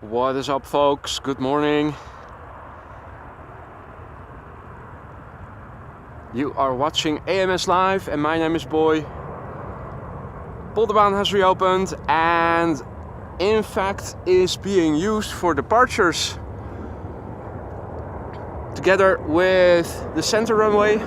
What is up, folks? Good morning. You are watching AMS Live and my name is Boy. Polderbaan has reopened and in fact is being used for departures together with the center runway.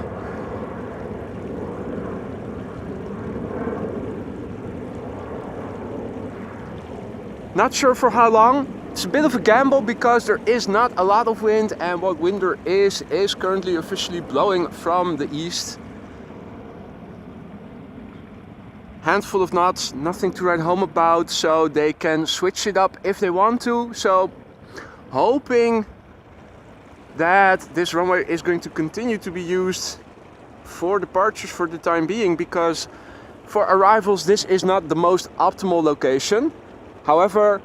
Not sure for how long. It's a bit of a gamble because there is not a lot of wind, and what wind there is currently officially blowing from the east. Handful of knots, nothing to write home about, so they can switch it up if they want to. So hoping that this runway is going to continue to be used for departures for the time being, because for arrivals this is not the most optimal location. However,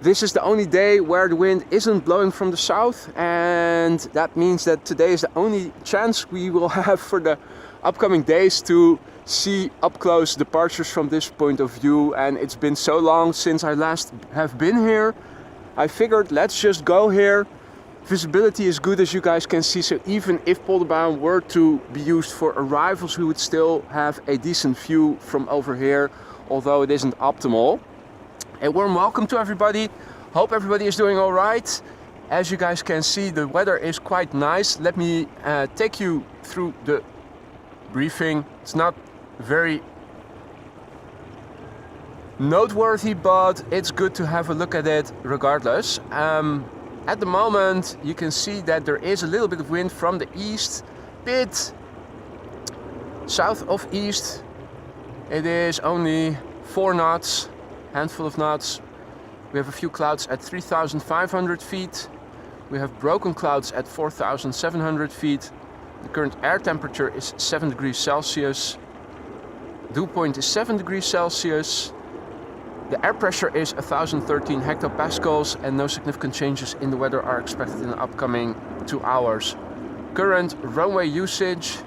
this is the only day where the wind isn't blowing from the south, and that means that today is the only chance we will have for the upcoming days to see up close departures from this point of view. And it's been so long since I last have been here, I figured let's just go here. Visibility is good, as you guys can see, so even if Polderbaan were to be used for arrivals, we would still have a decent view from over here, although it isn't optimal. A warm welcome to everybody. Hope everybody is doing all right. As you guys can see, the weather is quite nice. Let me take you through the briefing. It's not very noteworthy, but it's good to have a look at it regardless. At the moment, you can see that there is a little bit of wind from the east, bit south of east. It is only 4 knots. Handful of knots. We have a few clouds at 3,500 feet. We have broken clouds at 4,700 feet. The current air temperature is 7 degrees Celsius. Dew point is 7 degrees Celsius. The air pressure is 1,013 hectopascals, and no significant changes in the weather are expected in the upcoming 2 hours. Current runway usage.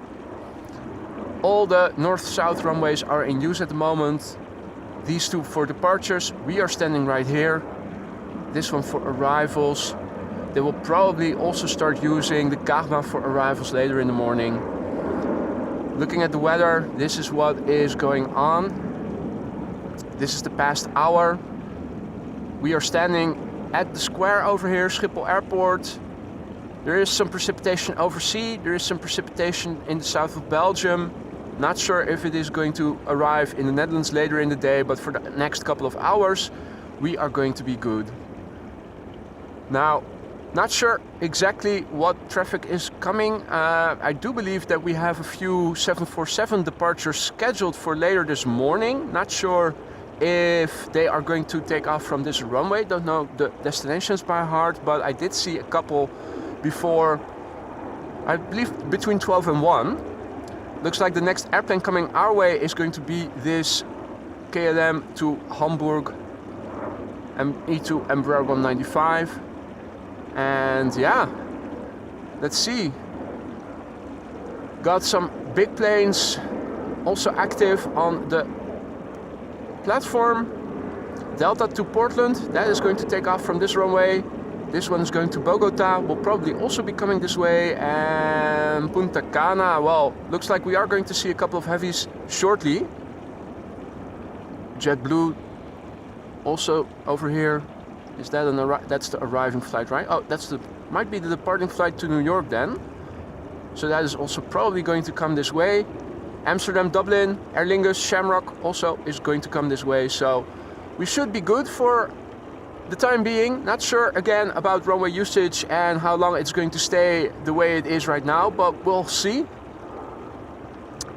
All the north-south runways are in use at the moment. These two for departures. We are standing right here. This one for arrivals. They will probably also start using the Karma for arrivals later in the morning. Looking at the weather, this is what is going on. This is the past hour. We are standing at the square over here, Schiphol Airport. There is some precipitation overseas. There is some precipitation in the south of Belgium. Not sure if it is going to arrive in the Netherlands later in the day, but for the next couple of hours we are going to be good. Now, not sure exactly what traffic is coming. I do believe that we have a few 747 departures scheduled for later this morning. Not sure if they are going to take off from this runway. Don't know the destinations by heart, but I did see a couple before, I believe between 12 and 1. Looks like the next airplane coming our way is going to be this KLM to Hamburg E2 Embraer 195. And yeah, let's see. Got some big planes also active on the platform. Delta to Portland, that is going to take off from this runway. This one is going to Bogota, will probably also be coming this way, and Punta Cana. Well, looks like we are going to see a couple of heavies shortly. JetBlue also over here. Is that that's the arriving flight, right? Oh, might be the departing flight to New York then. So that is also probably going to come this way. Amsterdam, Dublin, Aer Lingus, Shamrock also is going to come this way. So we should be good for the time being. Not sure again about runway usage and how long it's going to stay the way it is right now, but we'll see.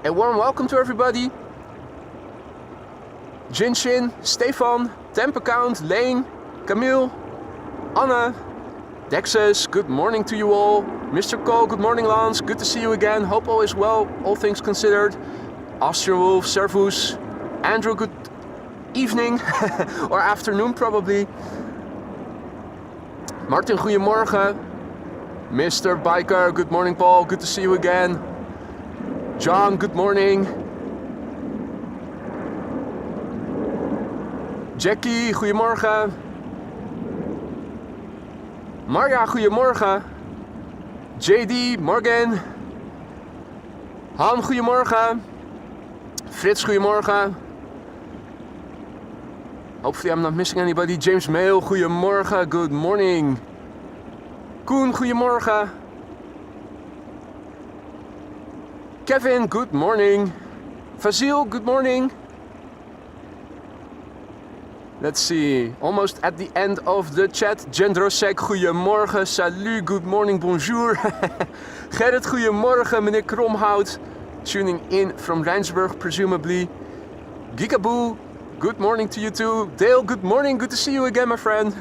A warm welcome to everybody. Jinshin, Stefan, Temp Account, Lane, Camille, Anna, Dexus, good morning to you all. Mr. Cole, good morning Lance, good to see you again. Hope all is well, all things considered. Austrian Wolf, Servus, Andrew, good evening or afternoon probably. Martin, goedemorgen. Mr. Biker, good morning Paul, good to see you again. John, good morning. Jackie, goedemorgen. Marja, goedemorgen. JD, morgen. Han, goedemorgen. Frits, goedemorgen. Hopefully I'm not missing anybody. James Mail, goedemorgen. Good morning. Koen, goedemorgen. Kevin, good morning. Fazil, good morning. Let's see, almost at the end of the chat. Jendrosek, goedemorgen. Salut, good morning, bonjour. Gerrit, goedemorgen. Meneer Kromhout, tuning in from Rijnsburg, presumably. Gigaboo, good morning to you too. Dale, good morning. Good to see you again, my friend.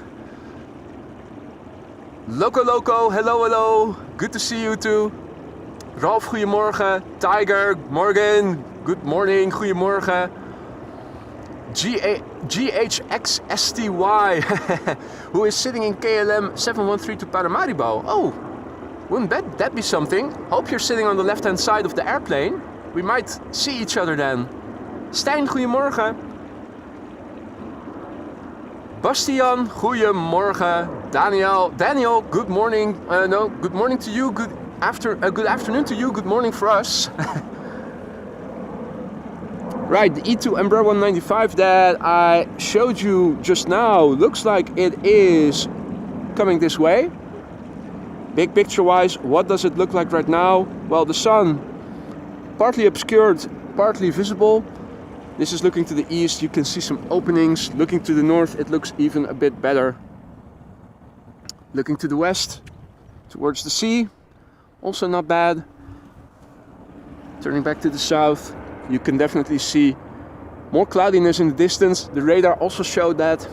Loco Loco, hello, hello. Good to see you too. Ralf, goedemorgen. Tiger, morgen. Good morning, goedemorgen. GHXSTY, who is sitting in KLM 713 to Paramaribo. Oh, wouldn't that be something? Hope you're sitting on the left-hand side of the airplane. We might see each other then. Stijn, goedemorgen. Bastian, goedemorgen. Daniel, good morning. Good morning to you. Good afternoon to you. Good morning for us. Right, the E2 Embraer 195 that I showed you just now looks like it is coming this way. Big picture wise, what does it look like right now? Well, the sun partly obscured, partly visible. This is looking to the east, you can see some openings. Looking to the north, it looks even a bit better. Looking to the west, towards the sea, also not bad. Turning back to the south, you can definitely see more cloudiness in the distance. The radar also showed that.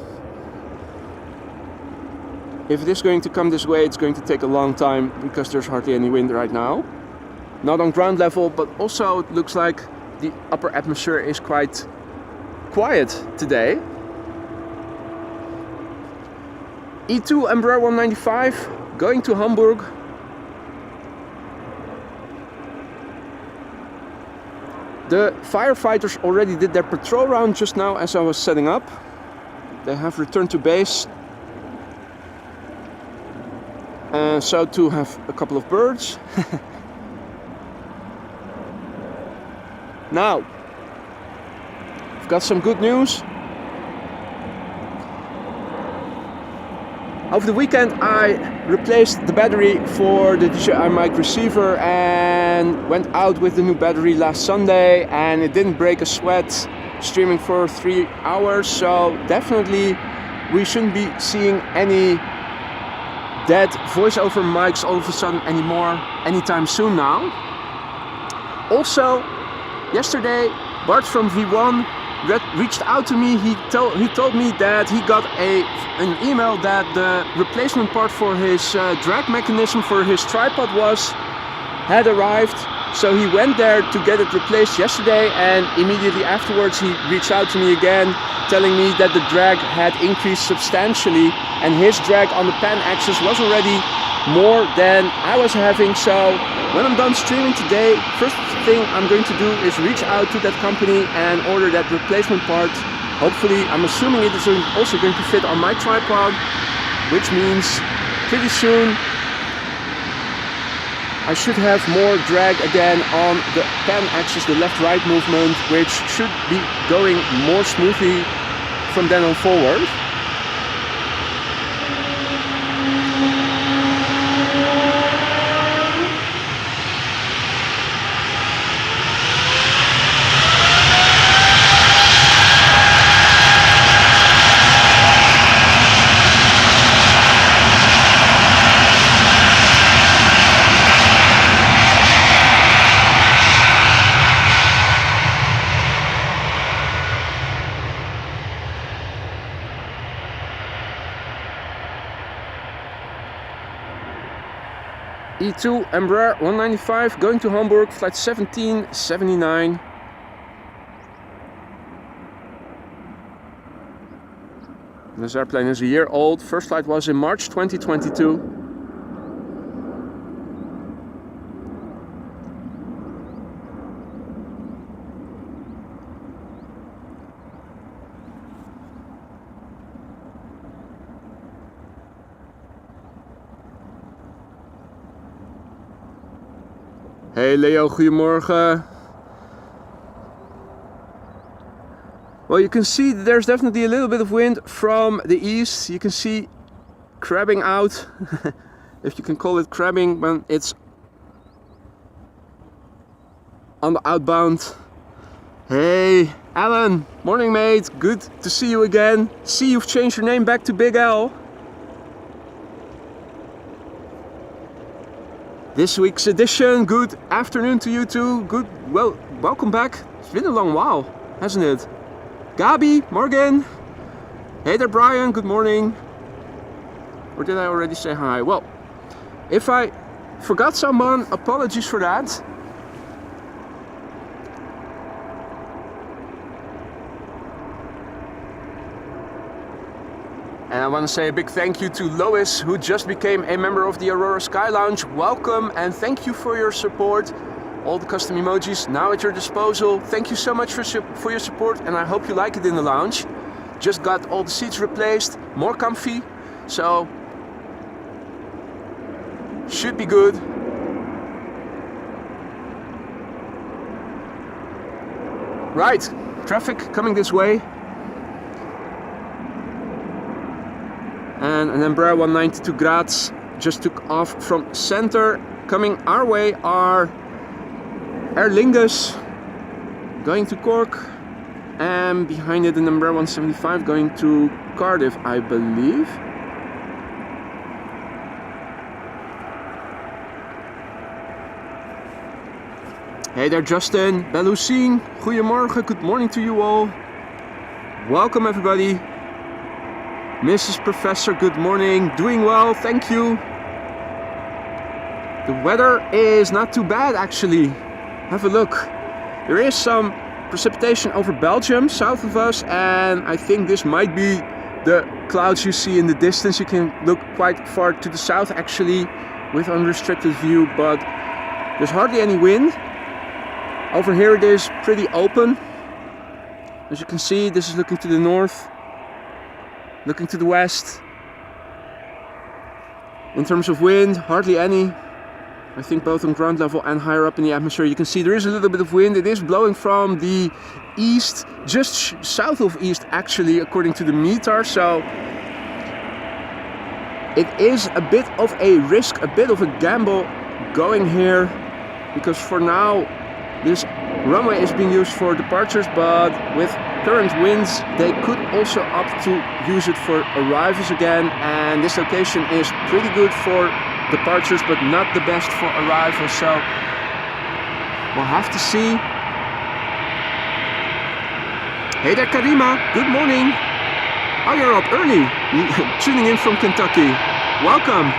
If it is going to come this way, it's going to take a long time because there's hardly any wind right now. Not on ground level, but also it looks like the upper atmosphere is quite quiet today. E2 Embraer 195 going to Hamburg. The firefighters already did their patrol round just now as I was setting up. They have returned to base. So too have a couple of birds. Now, I've got some good news. Over the weekend I replaced the battery for the DJI mic receiver and went out with the new battery last Sunday, and it didn't break a sweat streaming for 3 hours, so definitely we shouldn't be seeing any dead voiceover mics all of a sudden anymore anytime soon now. Also, yesterday Bart from V1 reached out to me. He told me that he got an email that the replacement part for his drag mechanism for his tripod had arrived. So he went there to get it replaced yesterday, and immediately afterwards he reached out to me again, telling me that the drag had increased substantially and his drag on the pan axis was already more than I was having. So when I'm done streaming today, first thing I'm going to do is reach out to that company and order that replacement part. Hopefully, I'm assuming it is also going to fit on my tripod, which means pretty soon I should have more drag again on the pan axis, the left-right movement, which should be going more smoothly from then on forward. E2 Embraer 195 going to Hamburg, flight 1779. This airplane is a year old. First flight was in March 2022. Hey Leo, goedemorgen. Well, you can see there's definitely a little bit of wind from the east. You can see crabbing out, if you can call it crabbing when it's on the outbound. Hey Alan, morning mate, good to see you again. See, you've changed your name back to Big L. This week's edition, good afternoon to you too. Good, well, welcome back. It's been a long while, hasn't it? Gabi, Morgan. Hey there Brian, good morning. Or did I already say hi? Well, if I forgot someone, apologies for that. And I want to say a big thank you to Lois, who just became a member of the Aurora Sky Lounge. Welcome and thank you for your support. All the custom emojis now at your disposal. Thank you so much for your support, and I hope you like it in the lounge. Just got all the seats replaced, more comfy, so should be good. Right, traffic coming this way. And an Embraer 190 to Graz just took off from center. Coming our way are Aer Lingus going to Cork, and behind it an Embraer 175 going to Cardiff, I believe. Hey there Justin, Belusine, goedemorgen, good morning to you all. Welcome everybody. Mrs. Professor, good morning. Doing well, thank you. The weather is not too bad actually. Have a look. There is some precipitation over Belgium, south of us, and I think this might be the clouds you see in the distance. You can look quite far to the south actually with unrestricted view, but there's hardly any wind. Over here it is pretty open. As you can see, this is looking to the north. Looking to the west. In terms of wind, hardly any. I think both on ground level and higher up in the atmosphere. You can see there is a little bit of wind. It is blowing from the east, just south of east actually, according to the METAR. So it is a bit of a risk, a bit of a gamble going here, because for now this runway is being used for departures, but with current winds they could also opt to use it for arrivals again, and this location is pretty good for departures but not the best for arrivals, so we'll have to see. Hey there Karima, good morning. Oh, you're up early, tuning in from Kentucky. Welcome.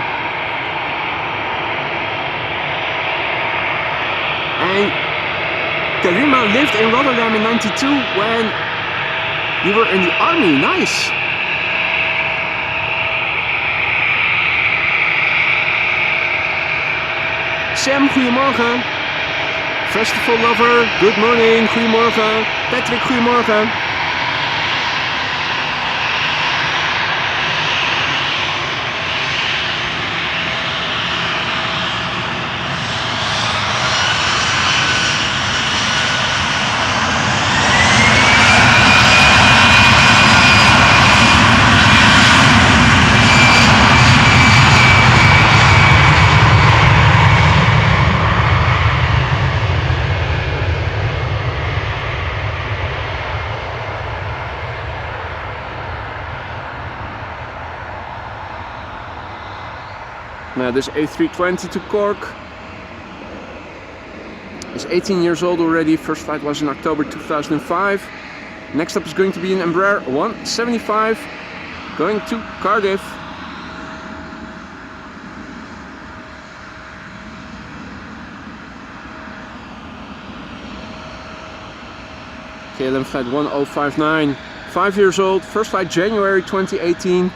And Karima lived in Rotterdam in '92 when you were in the army. Nice. Sam, goedemorgen. Festival lover, good morning, goedemorgen. Patrick, goedemorgen. Now this A320 to Cork is 18 years old already. First flight was in October 2005. Next up is going to be an Embraer 175 going to Cardiff. KLM flight 1059, 5 years old. First flight January 2018.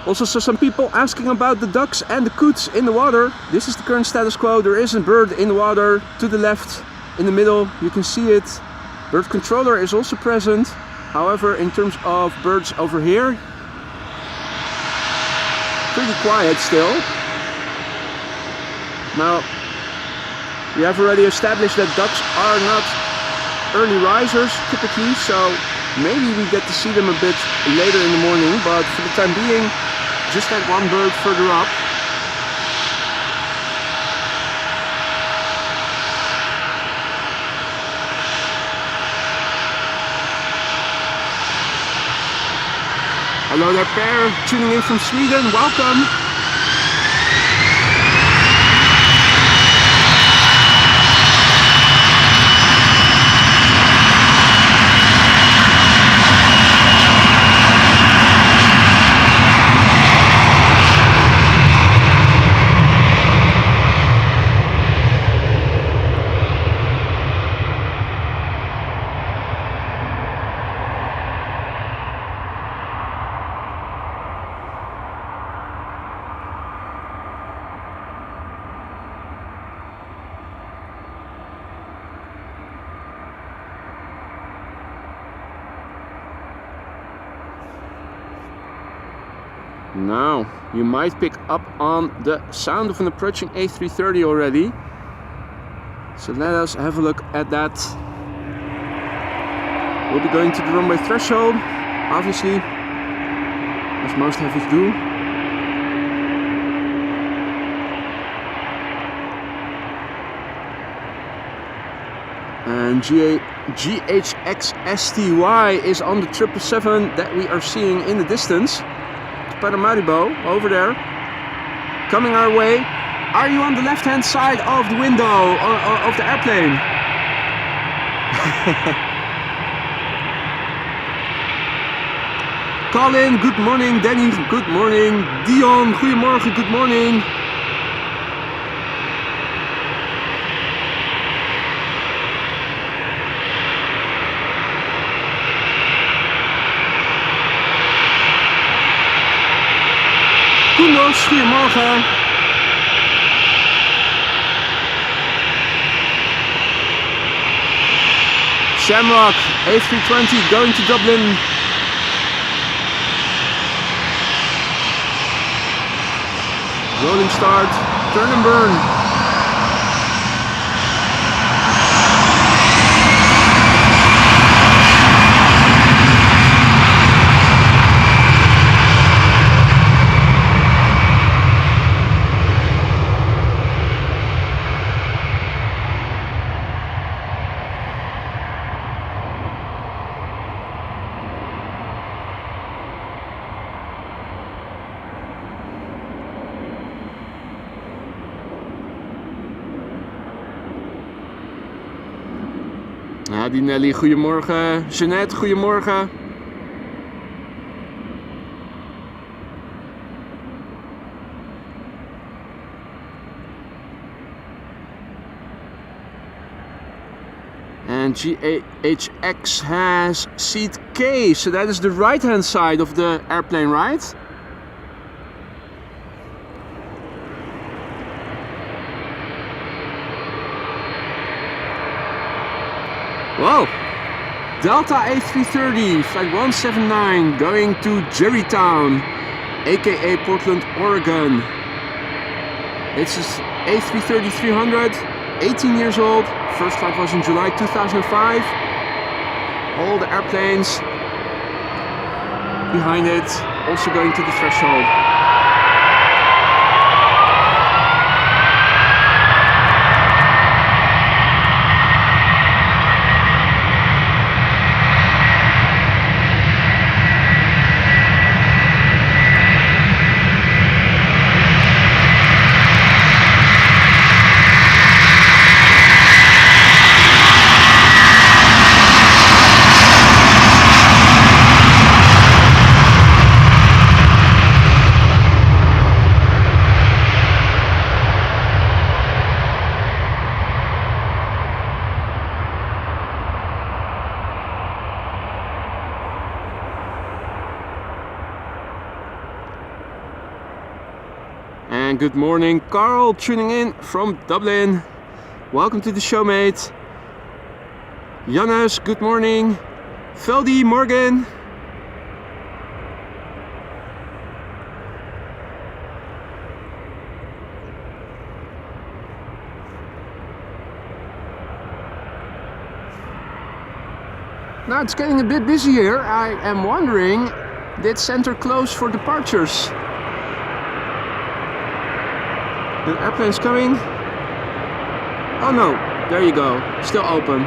Also saw some people asking about the ducks and the coots in the water. This is the current status quo. There is a bird in the water to the left, in the middle, you can see it. Bird controller is also present. However, in terms of birds over here, pretty quiet still. Now, We have already established that ducks are not early risers typically, so maybe we get to see them a bit later in the morning, but for the time being, just that one bird further up. Hello there, pair, tuning in from Sweden, welcome! Now, you might pick up on the sound of an approaching A330 already. So let us have a look at that. We'll be going to the runway threshold, obviously, as most heavies do. And GHX-STY is on the 777 that we are seeing in the distance. Paramaribo over there, coming our way. Are you on the left hand side of the window of the airplane? Colin, good morning. Danny, good morning. Dion, goedemorgen, good morning. Koendos, goedemorgen. Shamrock, A320 going to Dublin. Rolling start, turn and burn. Adi Nelly, goedemorgen. Jeanette, goedemorgen. And GHX has seat K, so that is the right hand side of the airplane, right? Whoa! Delta A330, flight 179, going to Jerrytown, aka Portland, Oregon. It's A330-300, 18 years old, first flight was in July 2005. All the airplanes behind it also going to the threshold. And good morning, Carl, tuning in from Dublin. Welcome to the show, mate. Janus, good morning. Veldy, Morgan. Now it's getting a bit busy here. I am wondering, did center close for departures? The airplane's coming. Oh no, there you go, still open.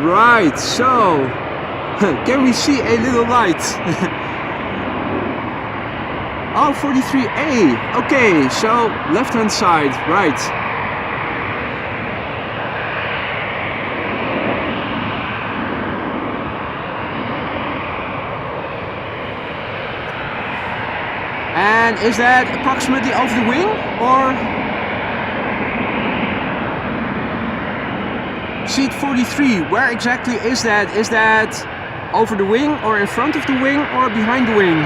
Right, so can we see a little light? Oh, 43A. Okay, so left hand side, right. And is that approximately over the wing or? Seat 43, where exactly is that? Is that over the wing or in front of the wing or behind the wing?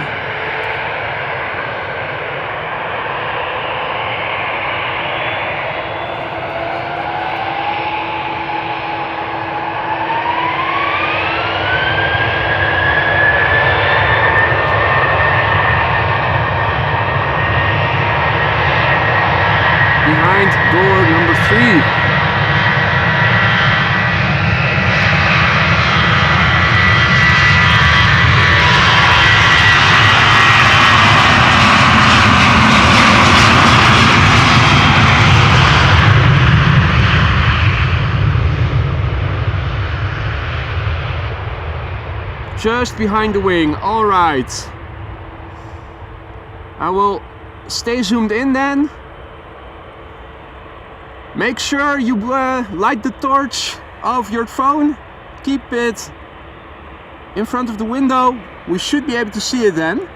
Behind door number 3. Just behind the wing, all right. I will stay zoomed in then. Make sure you light the torch of your phone. Keep it in front of the window. We should be able to see it then.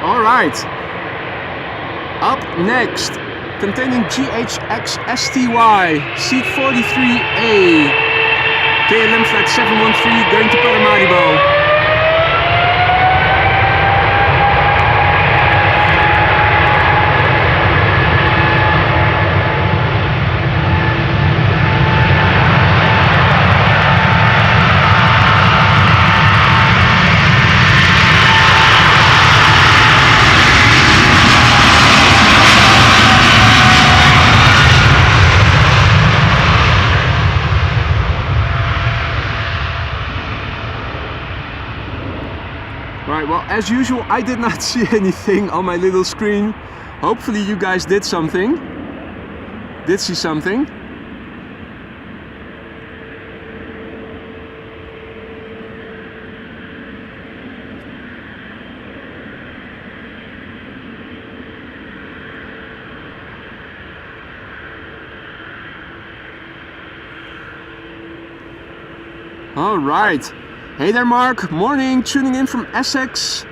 All right. Up next, containing GHX-STY, seat 43A, KLM flight 713 going to Paramaribo. Right, well, as usual, I did not see anything on my little screen. Hopefully you guys did something. Did see something. All right. Hey there, Mark. Morning. Tuning in from Essex.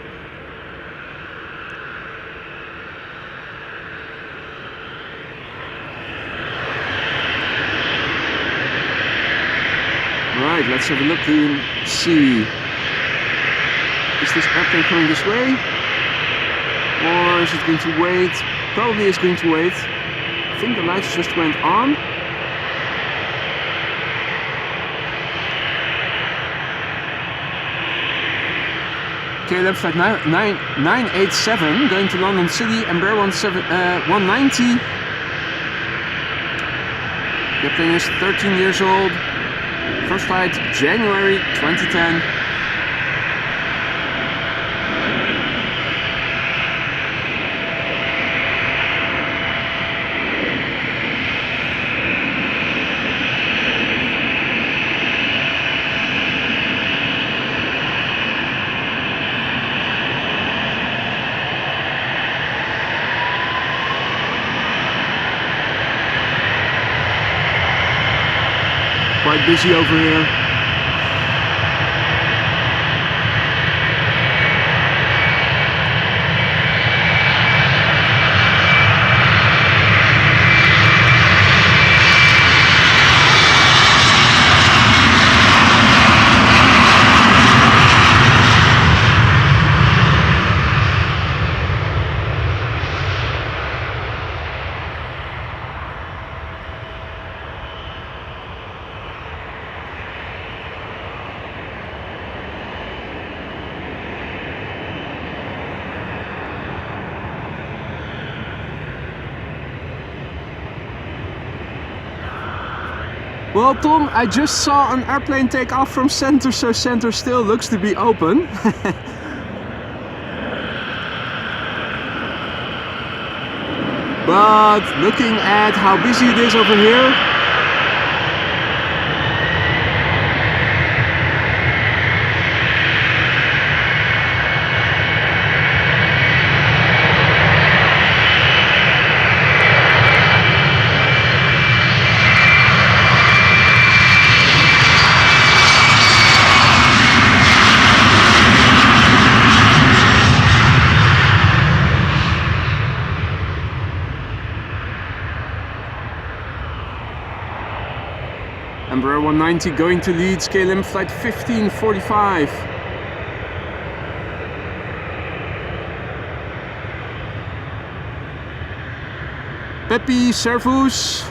Right, let's have a look and see. Is this airplane coming this way? Or is it going to wait? Probably is going to wait. I think the lights just went on. KLM flight 987 going to London City, Embraer 190. The plane is 13 years old. First flight January 2010. Quite busy over here. Well, Tom, I just saw an airplane take off from center, so center still looks to be open. But looking at how busy it is over here, Embraer 190 going to Leeds, KLM flight 1545. Pepi, Servus.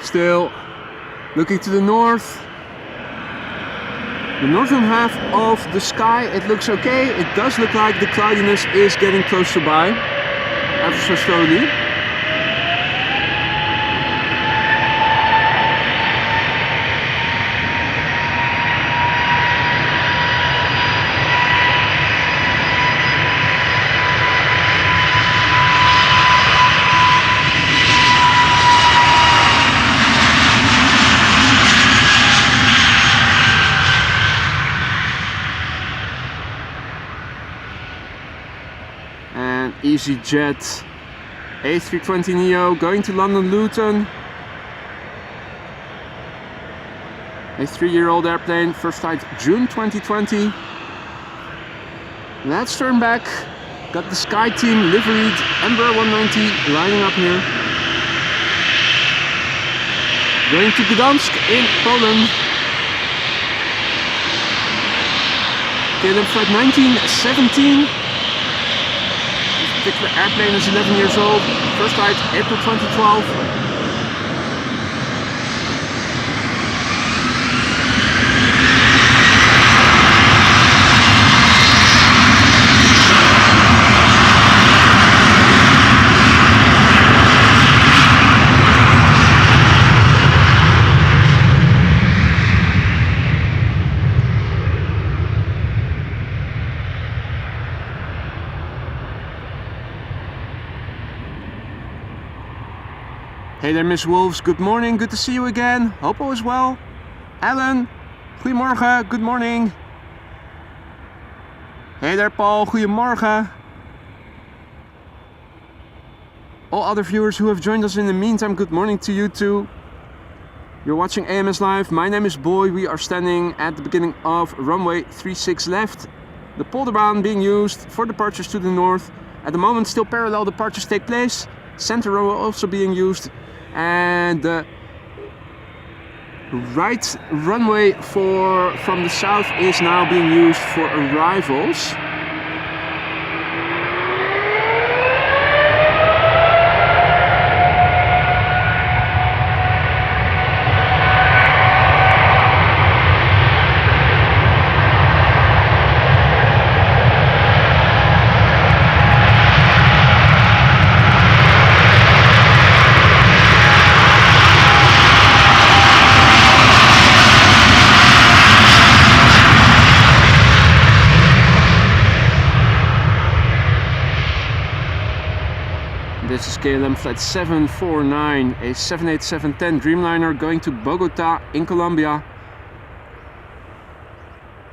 Still looking to the north. The northern half of the sky, it looks okay. It does look like the cloudiness is getting closer by, ever so slowly. EasyJet A320 Neo going to London Luton. A 3-year-old airplane, first flight June 2020. Let's turn back. Got the Sky Team liveried Embraer 190 lining up here. Going to Gdansk in Poland. KLM flight 1917. This particular airplane is 11 years old. First flight April 2012. Hey there, Miss Wolves. Good morning. Good to see you again. Hope all is well. Alan, goedemorgen. Good morning. Hey there, Paul. Goedemorgen. All other viewers who have joined us in the meantime, good morning to you too. You're watching AMS Live. My name is Boy. We are standing at the beginning of runway 36 left. The Polderbaan being used for departures to the north. At the moment, still parallel departures take place. Center row also being used. And the right runway from the south is now being used for arrivals. This is KLM flight 749, a 787-10 Dreamliner going to Bogota in Colombia.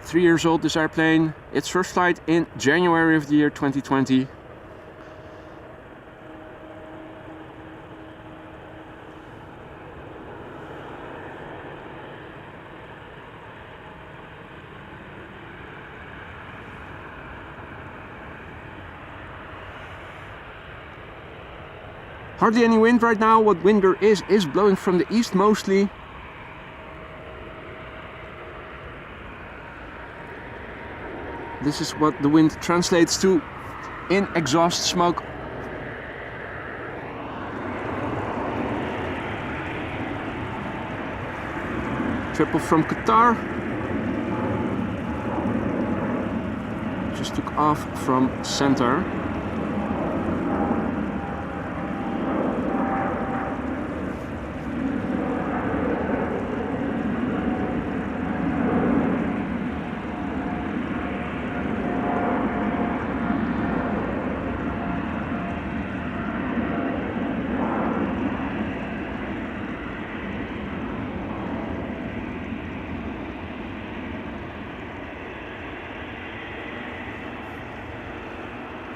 3 years old, this airplane. Its first flight in January of the year 2020. Hardly any wind right now. What wind there is blowing from the east mostly. This is what the wind translates to in exhaust smoke. Schiphol from Qatar. Just took off from center.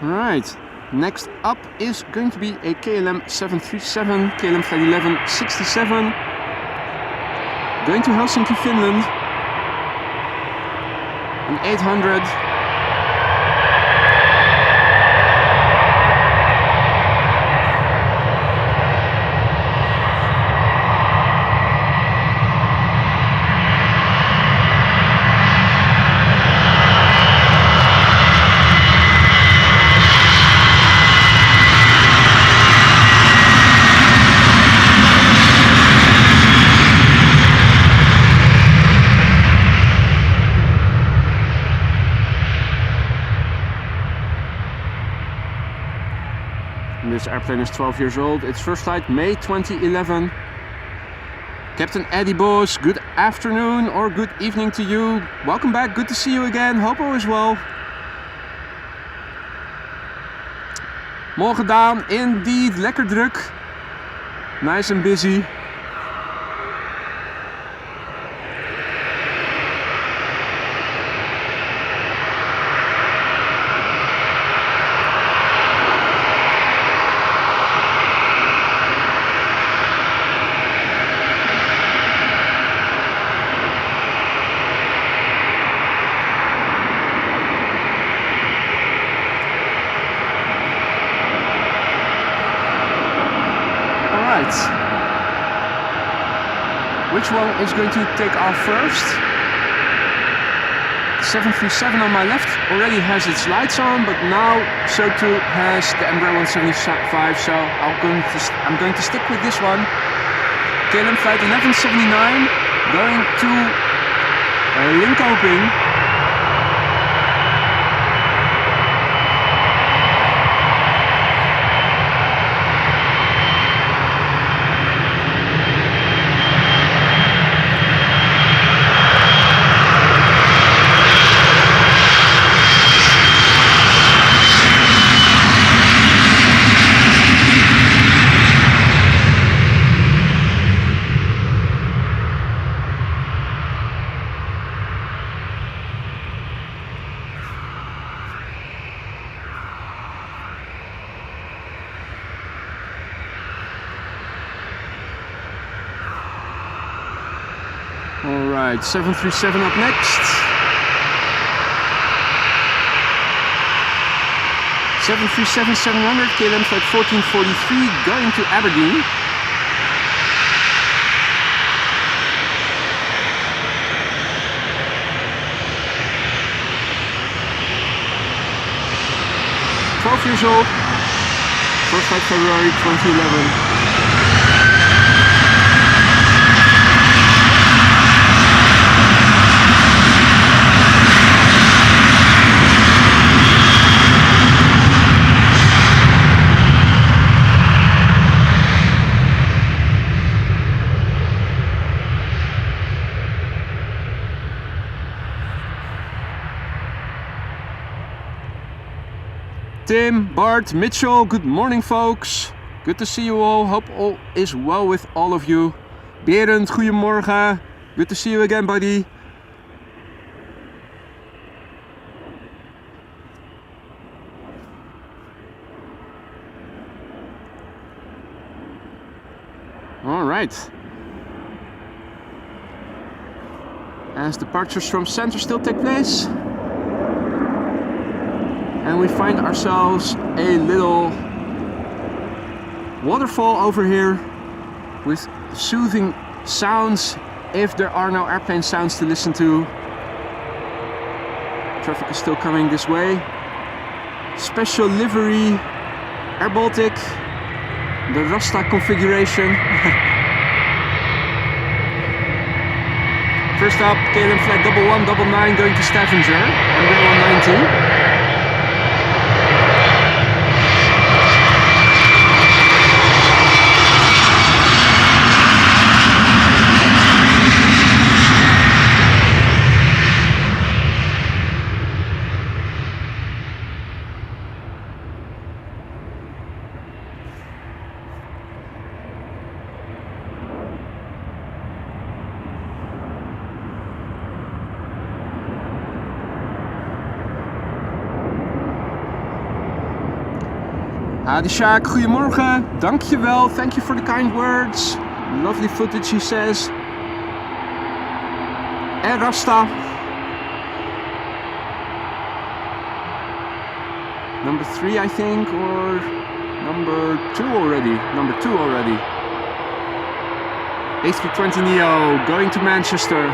Right, next up is going to be a KLM 737, KLM Flight 1167, going to Helsinki, Finland, an 800. This airplane is 12 years old. Its first flight May 2011. Captain Eddie Bos, good afternoon or good evening to you. Welcome back, good to see you again. Hope all is well. Mooi gedaan, indeed. Lekker druk. Nice and busy. Which one is going to take off first? 737 on my left already has its lights on, but now so too has the Embraer 175, so I'm going to stick with this one. KLM Flight 1179 going to Linköping. Alright, 737 up next. 737-700, KLM Flight 1443 going to Aberdeen. Years old, first flight February 2011. Tim, Bart, Mitchell, good morning folks. Good to see you all. Hope all is well with all of you. Berend, goedemorgen. Good to see you again, buddy. All right. As departures from center still take place. And we find ourselves a little waterfall over here with soothing sounds if there are no airplane sounds to listen to. Traffic is still coming this way. Special livery, Air Baltic, the Rasta configuration. First up, KLM flight 1199 going to Stavanger, MB190. Hadi Shaq, goedemorgen, dankjewel, thank you for the kind words. Lovely footage, he says. En Rasta. Number 3, I think, or number 2 already. Number 2 already. A320neo going to Manchester.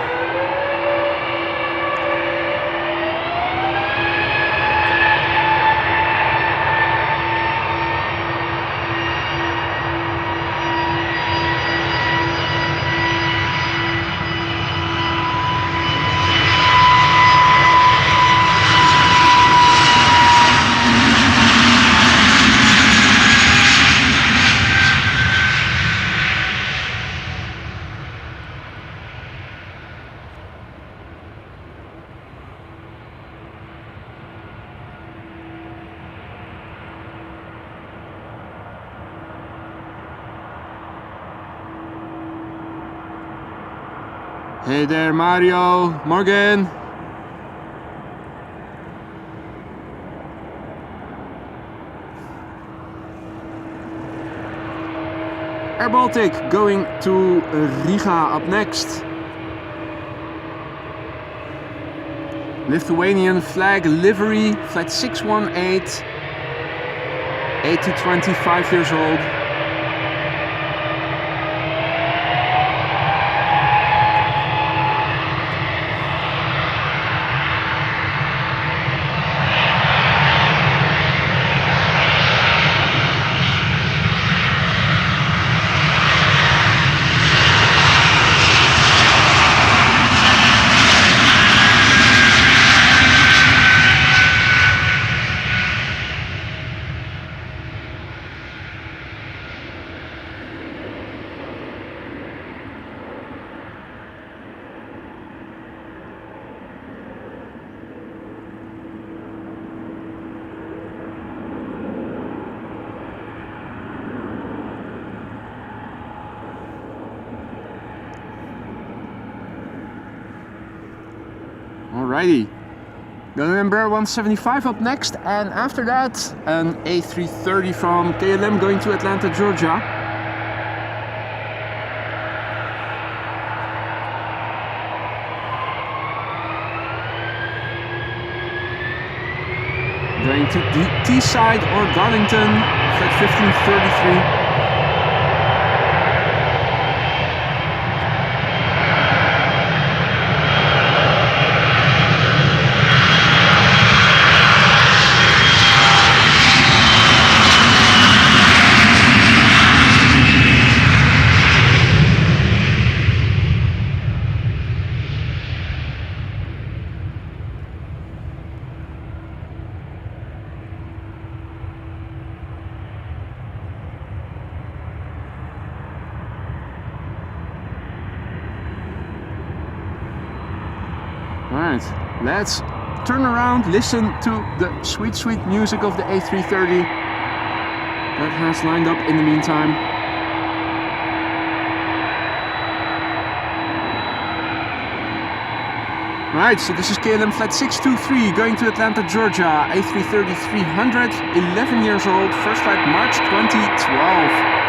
Hey there, Mario, Morgan. Air Baltic going to Riga up next. Lithuanian flag livery, flight 618, A220, 5 years old. Alrighty, gonna Embraer 175 up next, and after that an A330 from KLM going to Atlanta, Georgia. Going to Teesside or Darlington, flight 1533. Alright, let's turn around, listen to the sweet, sweet music of the A330 that has lined up in the meantime. Right, so this is KLM flight 623 going to Atlanta, Georgia, A330-300, 11 years old, first flight March 2012.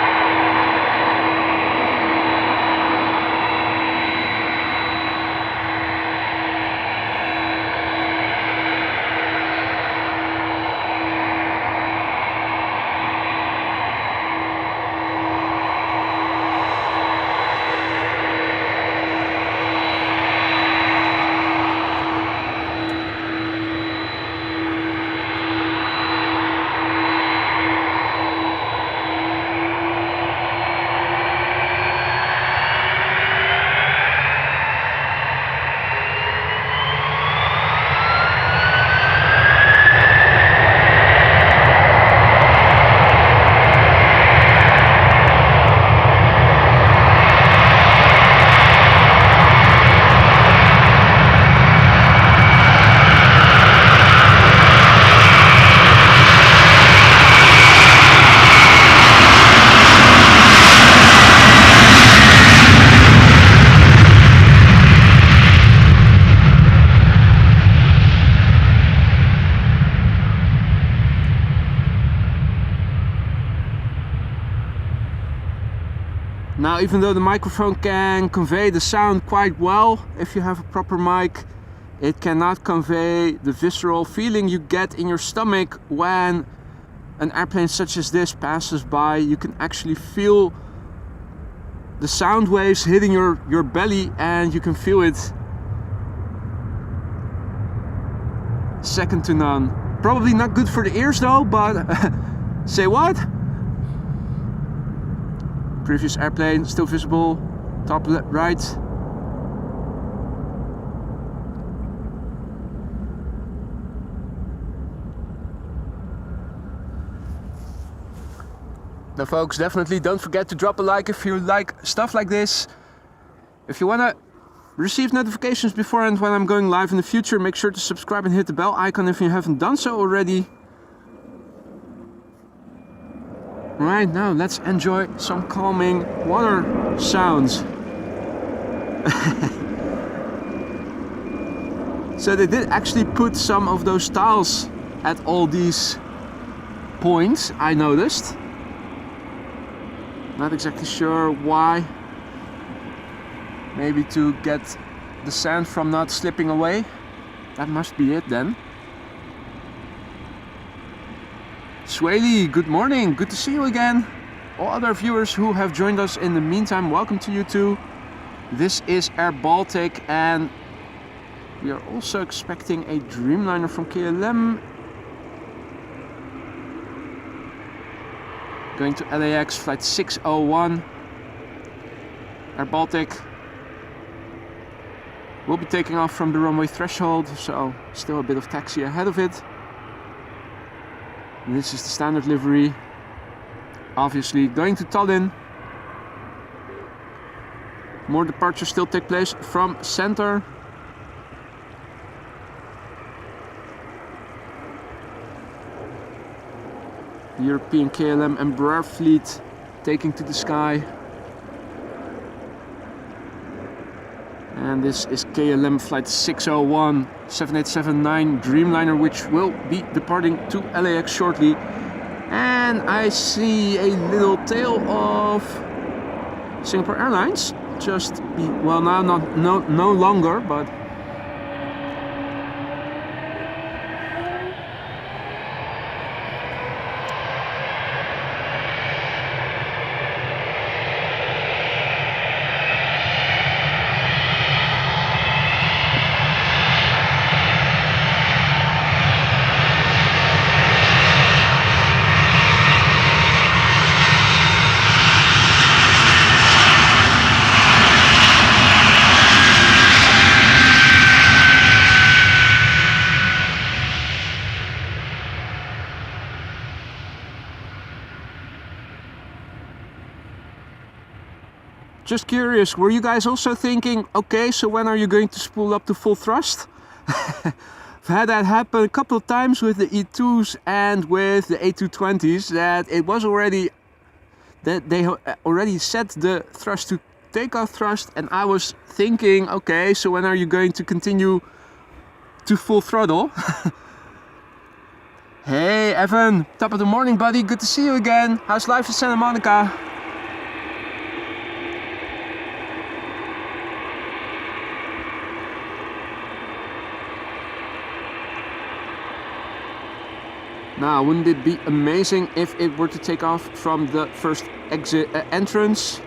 Now, even though the microphone can convey the sound quite well, if you have a proper mic, it cannot convey the visceral feeling you get in your stomach when an airplane such as this passes by. You can actually feel the sound waves hitting your belly, and you can feel it second to none. Probably not good for the ears though, but say what? Previous airplane still visible, top right. Now folks, definitely don't forget to drop a like if you like stuff like this. If you wanna receive notifications beforehand when I'm going live in the future, make sure to subscribe and hit the bell icon if you haven't done so already. Right now, let's enjoy some calming water sounds. So they did actually put some of those tiles at all these points, I noticed. Not exactly sure why. Maybe to get the sand from not slipping away. That must be it then. Swaley, good morning, good to see you again. All other viewers who have joined us in the meantime, welcome to you too. This is Air Baltic, and we are also expecting a Dreamliner from KLM. Going to LAX, flight 601. Air Baltic will be taking off from the runway threshold, so still a bit of taxi ahead of it. And this is the standard livery. Obviously going to Tallinn. More departures still take place from center. The European KLM Embraer fleet taking to the sky. And this is KLM flight 601 7879 Dreamliner, which will be departing to LAX shortly. And I see a little tail of Singapore Airlines. Well, now no longer, but just curious, were you guys also thinking, okay, so when are you going to spool up to full thrust? I've had that happen a couple of times with the E2s and with the A220s, that it was already, that they already set the thrust to takeoff thrust, and I was thinking, okay, so when are you going to continue to full throttle? Hey Evan, top of the morning buddy, good to see you again. How's life in Santa Monica? Now, wouldn't it be amazing if it were to take off from the first exit entrance,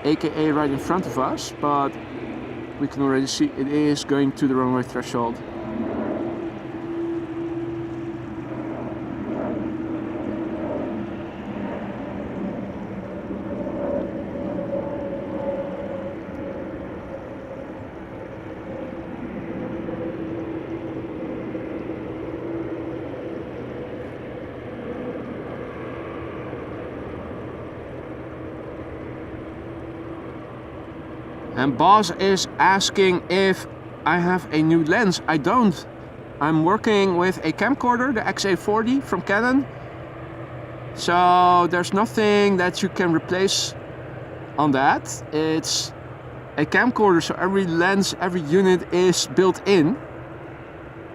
aka right in front of us, but we can already see it is going to the runway threshold. And Boss is asking if I have a new lens. I don't. I'm working with a camcorder, the XA40 from Canon. So there's nothing that you can replace on that. It's a camcorder, so every lens, every unit is built in.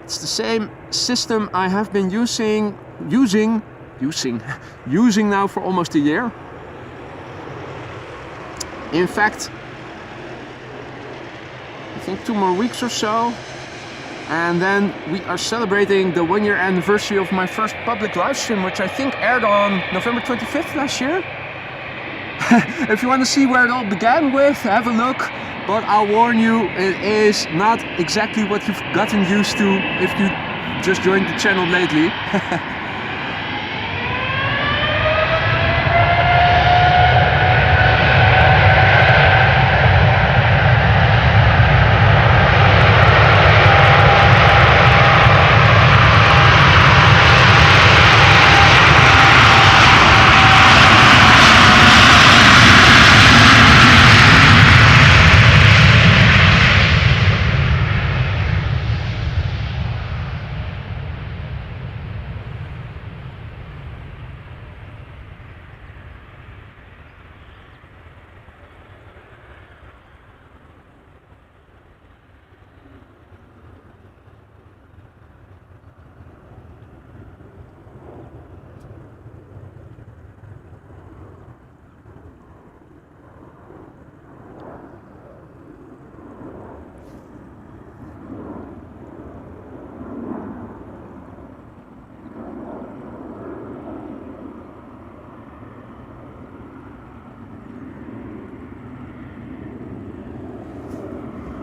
It's the same system I have been using now for almost a year. In fact, I think 2 more weeks or so, and then we are celebrating the 1-year anniversary of my first public live stream, which I think aired on November 25th last year. If you want to see where it all began with, have a look, but I'll warn you, it is not exactly what you've gotten used to if you just joined the channel lately.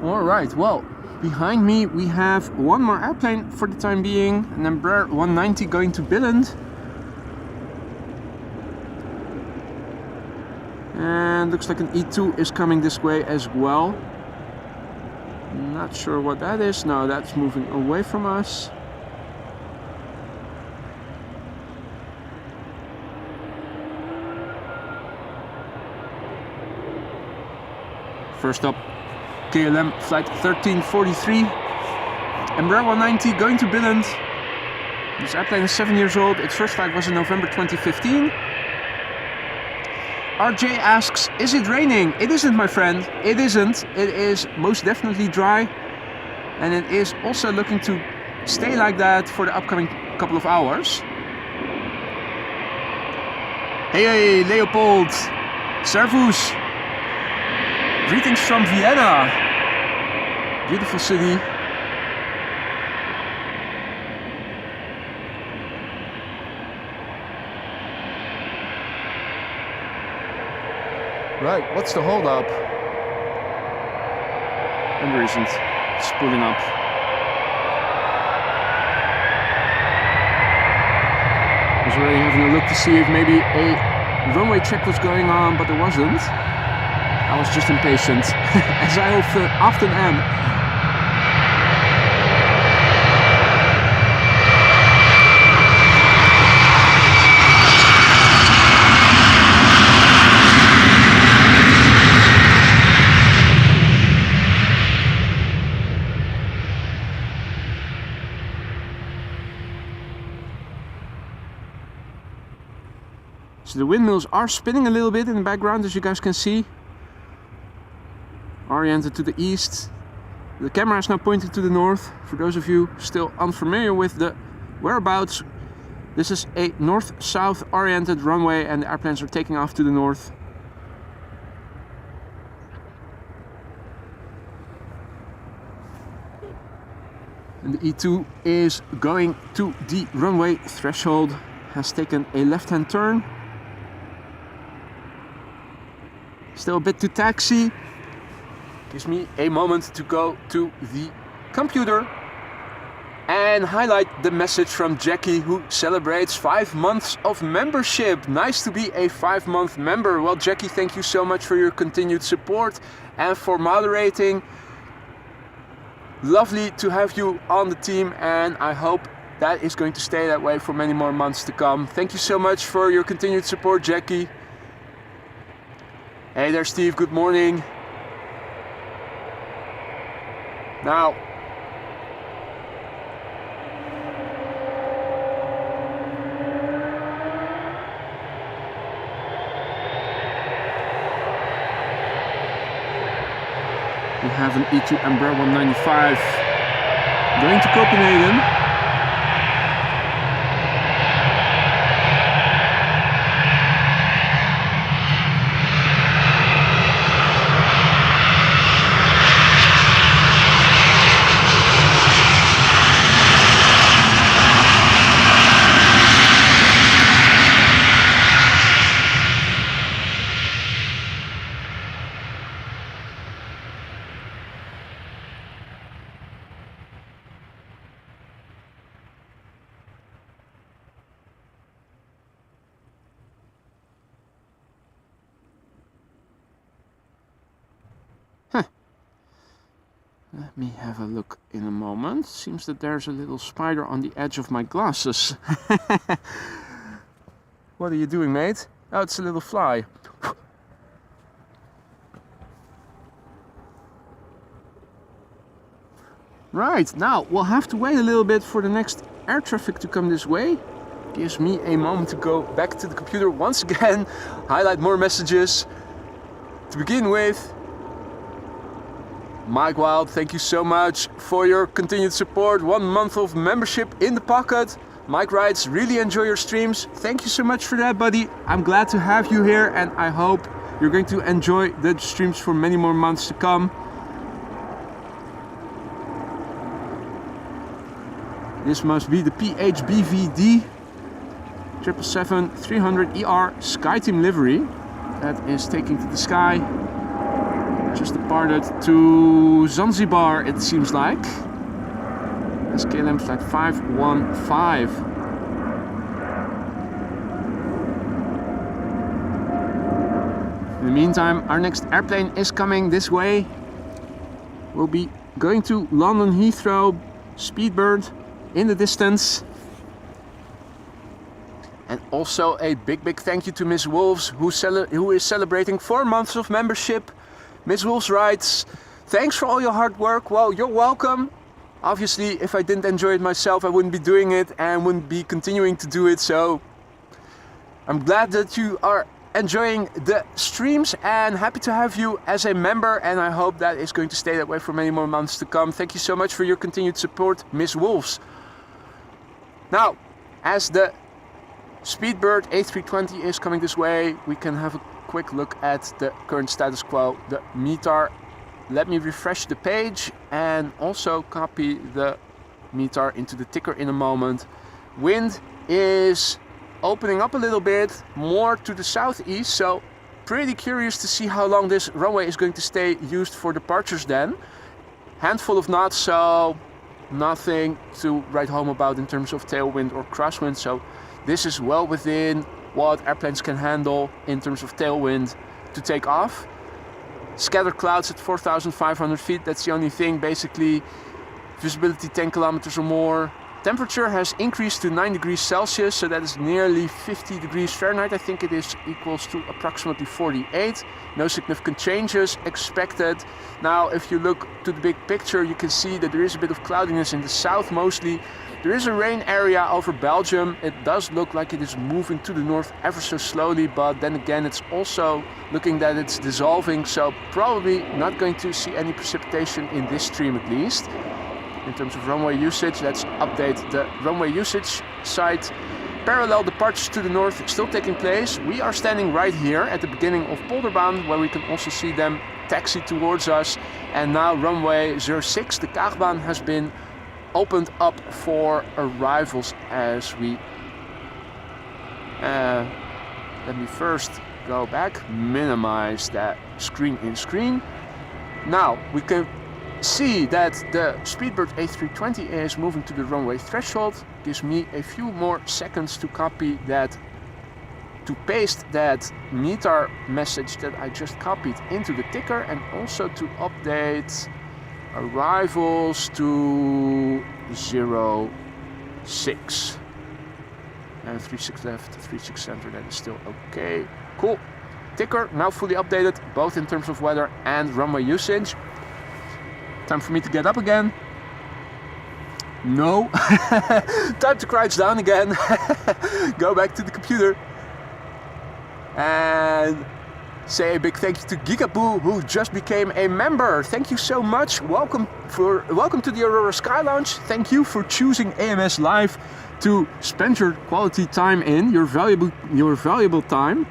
Alright, well, behind me we have one more airplane for the time being, an Embraer 190 going to Billund. And looks like an E2 is coming this way as well. Not sure what that is. No, that's moving away from us. First up, KLM flight 1343, Embraer 190 going to Billund. This airplane is 7 years old. Its first flight was in November 2015. RJ asks, is it raining? It isn't, my friend. It isn't. It is most definitely dry, and it is also looking to stay like that for the upcoming couple of hours. Hey, Leopold, Servus. Greetings from Vienna. Beautiful city. Right, what's the hold up? And there isn't. It's pulling up. I was already having a look to see if maybe a runway check was going on, but there wasn't. I was just impatient, as I often am. So the windmills are spinning a little bit in the background, as you guys can see. Oriented to the east. The camera is now pointing to the north. For those of you still unfamiliar with the whereabouts, this is a north-south oriented runway and the airplanes are taking off to the north. And the E2 is going to the runway threshold, has taken a left-hand turn. Still a bit to taxi. Gives me a moment to go to the computer and highlight the message from Jackie, who celebrates 5 months of membership. Nice to be a 5-month member. Well, Jackie, thank you so much for your continued support and for moderating. Lovely to have you on the team, and I hope that is going to stay that way for many more months to come. Thank you so much for your continued support, Jackie. Hey there, Steve. Good morning. Now, we have an E2 Embraer 195 going to Copenhagen. Let me have a look in a moment. Seems that there's a little spider on the edge of my glasses. What are you doing, mate? Oh, it's a little fly. Right, now we'll have to wait a little bit for the next air traffic to come this way. Gives me a moment to go back to the computer once again, highlight more messages. To begin with, Mike Wild, thank you so much for your continued support. 1 month of membership in the pocket. Mike writes, really enjoy your streams. Thank you so much for that, buddy. I'm glad to have you here, and I hope you're going to enjoy the streams for many more months to come. This must be the PHBVD 777-300ER SkyTeam livery that is taking to the sky. Just departed to Zanzibar, it seems like. That's KLM flight 515. In the meantime, our next airplane is coming this way. We'll be going to London Heathrow, Speedbird in the distance. And also a big thank you to Miss Wolves, who is celebrating 4 months of membership. Miss Wolves writes, thanks for all your hard work. Well, you're welcome. Obviously, if I didn't enjoy it myself, I wouldn't be doing it and wouldn't be continuing to do it. So I'm glad that you are enjoying the streams and happy to have you as a member. And I hope that is going to stay that way for many more months to come. Thank you so much for your continued support, Miss Wolves. Now, as the Speedbird A320 is coming this way, we can have a quick look at the current status quo, the METAR. Let me refresh the page and also copy the METAR into the ticker in a moment. Wind is opening up a little bit more to the southeast, so pretty curious to see how long this runway is going to stay used for departures then. Handful of knots, so nothing to write home about in terms of tailwind or crosswind, so this is well within what airplanes can handle in terms of tailwind to take off. Scattered clouds at 4,500 feet, that's the only thing basically. Visibility 10 kilometers or more. Temperature has increased to 9 degrees Celsius, so that is nearly 50 degrees Fahrenheit. I think it is equals to approximately 48. No significant changes expected. Now, if you look to the big picture, you can see that there is a bit of cloudiness in the south mostly. There is a rain area over Belgium. It does look like it is moving to the north ever so slowly, but then again, it's also looking that it's dissolving, so probably not going to see any precipitation in this stream at least. In terms of runway usage, let's update the runway usage site. Parallel departures to the north still taking place. We are standing right here at the beginning of Polderbaan, where we can also see them taxi towards us. And now runway 06, the Kaagbaan, has been opened up for arrivals as we... let me first go back, minimize that screen in screen. Now we can see that the Speedbird A320 is moving to the runway threshold. Gives me a few more seconds to copy that, to paste that METAR message that I just copied into the ticker, and also to update arrivals to 06. And 36 left, 36 center, that is still okay. Cool. Ticker now fully updated, both in terms of weather and runway usage. Time for me to get up again. No. Time to crouch down again. Go back to the computer. And say a big thank you to Gigaboo, who just became a member. Thank you so much. Welcome to the Aurora Sky Lounge. Thank you for choosing AMS Live to spend your quality time in, your valuable time.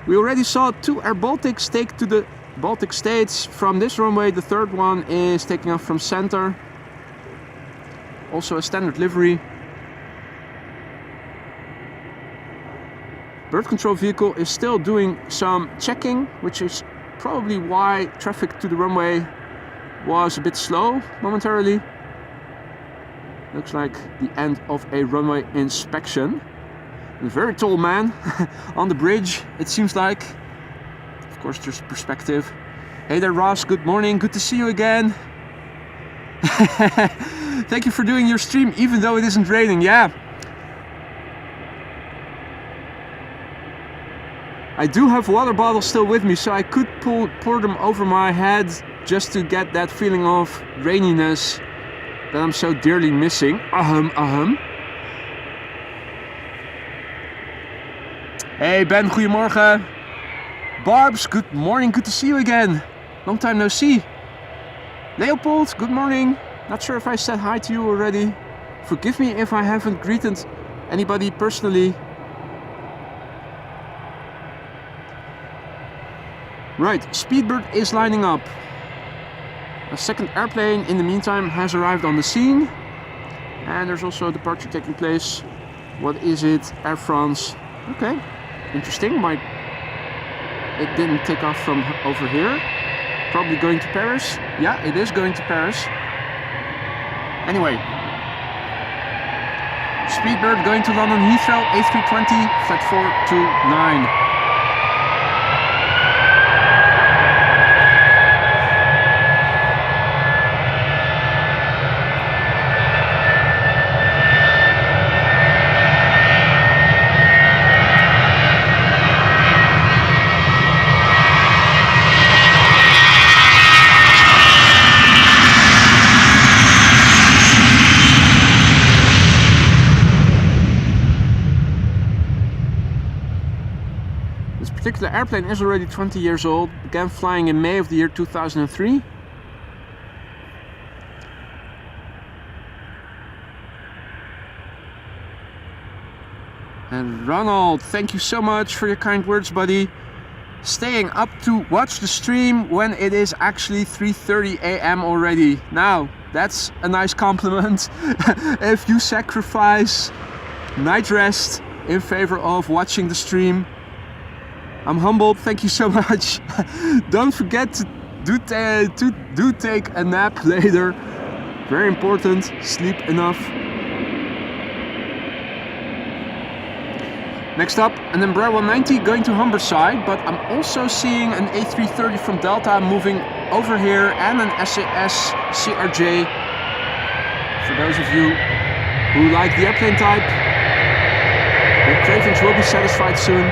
We already saw 2 Air Baltics take to the Baltic States from this runway. The third one is taking off from center. Also a standard livery. Bird control vehicle is still doing some checking, which is probably why traffic to the runway was a bit slow momentarily. Looks like the end of a runway inspection. A very tall man on the bridge, it seems like. Of course, just perspective. Hey there, Ross, good morning, good to see you again. Thank you for doing your stream, even though it isn't raining. Yeah. I do have water bottles still with me, so I could pour them over my head just to get that feeling of raininess that I'm so dearly missing. Hey Ben, goedemorgen. Barbs, good morning, good to see you again. Long time no see. Leopold, good morning. Not sure if I said hi to you already. Forgive me if I haven't greeted anybody personally. Right, Speedbird is lining up. A second airplane in the meantime has arrived on the scene. And there's also a departure taking place. What is it? Air France. Okay, interesting. It didn't take off from over here. Probably going to Paris. Yeah, it is going to Paris. Anyway. Speedbird going to London Heathrow, A320, flight 429. This particular airplane is already 20 years old, began flying in May of the year 2003. And Ronald, thank you so much for your kind words, buddy. Staying up to watch the stream when it is actually 3:30 a.m. already. Now, that's a nice compliment. If you sacrifice night rest in favor of watching the stream, I'm humbled, thank you so much. Don't forget to do take a nap later. Very important, sleep enough. Next up, an Embraer 190 going to Humberside, but I'm also seeing an A330 from Delta moving over here and an SAS CRJ. For those of you who like the airplane type, your cravings will be satisfied soon.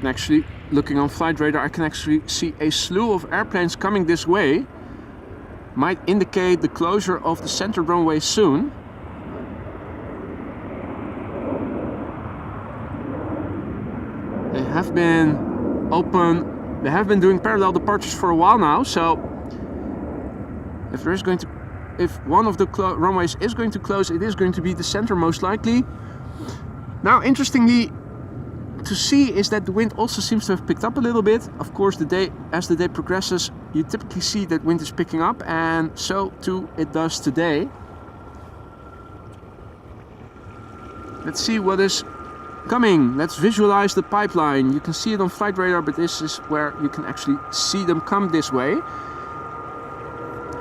Actually, looking on flight radar, I can actually see a slew of airplanes coming this way. Might indicate the closure of the center runway soon. They have been open, they have been doing parallel departures for a while now, so if one of the runways is going to close, it is going to be the center most likely. Now, interestingly to see is that the wind also seems to have picked up a little bit. Of course, as the day progresses, you typically see that wind is picking up, and so too it does today. Let's see what is coming. Let's visualize the pipeline. You can see it on flight radar, but this is where you can actually see them come this way.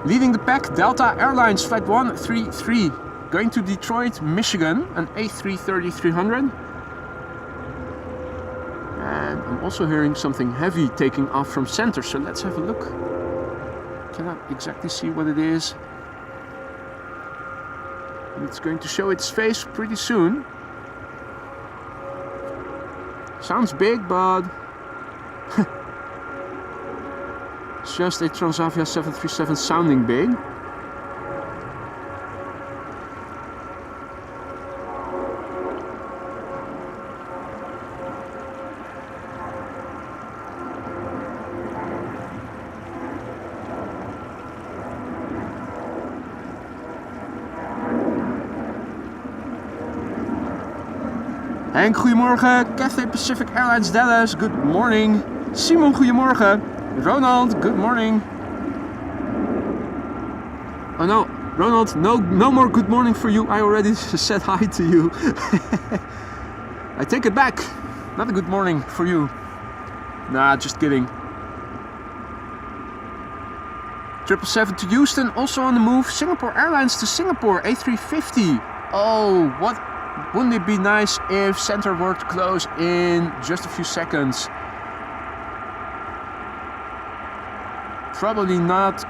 Leading the pack, Delta Airlines Flight 133, going to Detroit, Michigan, an A330-300. And I'm also hearing something heavy taking off from center, so let's have a look. Cannot exactly see what it is. It's going to show its face pretty soon. Sounds big, but it's just a Transavia 737 sounding big. Henk, goedemorgen. Cathay Pacific Airlines Dallas, good morning. Simon, goedemorgen. Ronald, good morning. Oh no, Ronald, no more good morning for you. I already said hi to you. I take it back. Not a good morning for you. Nah, just kidding. 777 to Houston, also on the move. Singapore Airlines to Singapore, A350. Oh, what? Wouldn't it be nice if center were to close in just a few seconds? Probably not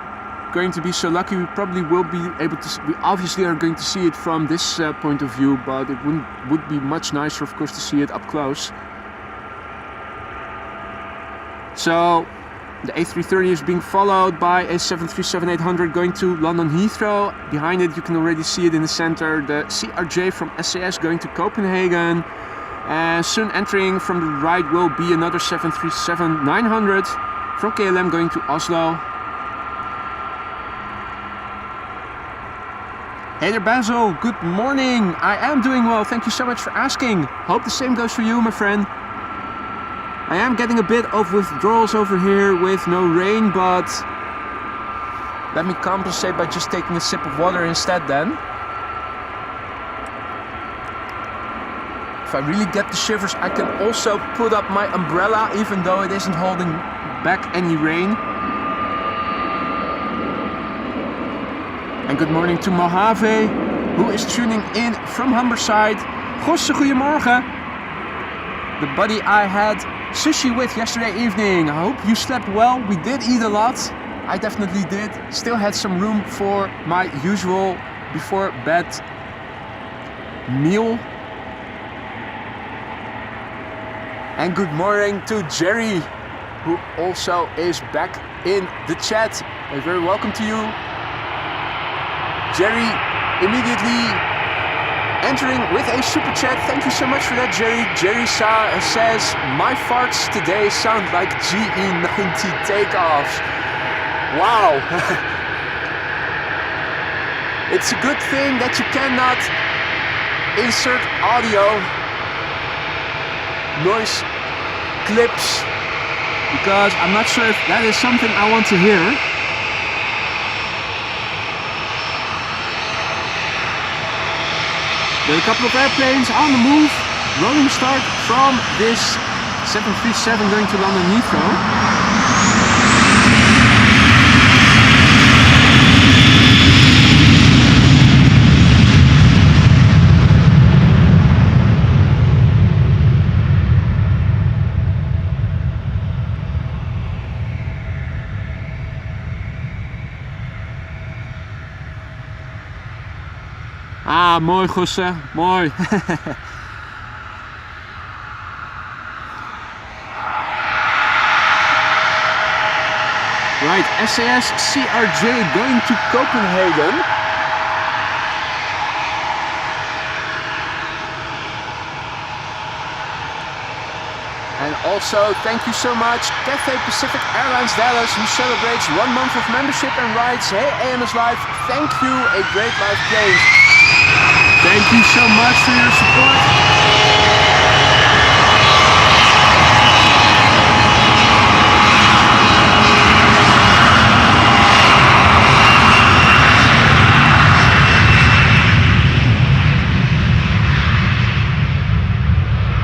going to be so lucky. We probably will be able to. We obviously are going to see it from this point of view, but it would be much nicer, of course, to see it up close. So the A330 is being followed by a 737-800 going to London Heathrow. Behind it, you can already see it in the center. The CRJ from SAS going to Copenhagen. And soon entering from the right will be another 737-900 from KLM going to Oslo. Hey there Basil, good morning. I am doing well, thank you so much for asking. Hope the same goes for you, my friend. I am getting a bit of withdrawals over here with no rain, but let me compensate by just taking a sip of water instead then. If I really get the shivers, I can also put up my umbrella, even though it isn't holding back any rain. And good morning to Mojave, who is tuning in from Humberside. Gosse, goedemorgen. The buddy I had sushi with yesterday evening. I hope you slept well. We did eat a lot. I definitely did. Still had some room for my usual before bed meal. And good morning to Jerry, who also is back in the chat. A very welcome to you. Jerry immediately entering with a super chat. Thank you so much for that, Jerry. Jerry says, my farts today sound like GE90 takeoffs. Wow. It's a good thing that you cannot insert audio noise clips, because I'm not sure if that is something I want to hear. There are a couple of airplanes on the move. Rolling start from this 737 going to London Heathrow. Ah, mooi Gosse, mooi. Right, SAS CRJ going to Copenhagen. And also, thank you so much, Cathay Pacific Airlines Dallas, who celebrates 1 month of membership and rides. Hey, AMS Live, thank you, a great live play. Thank you so much for your support.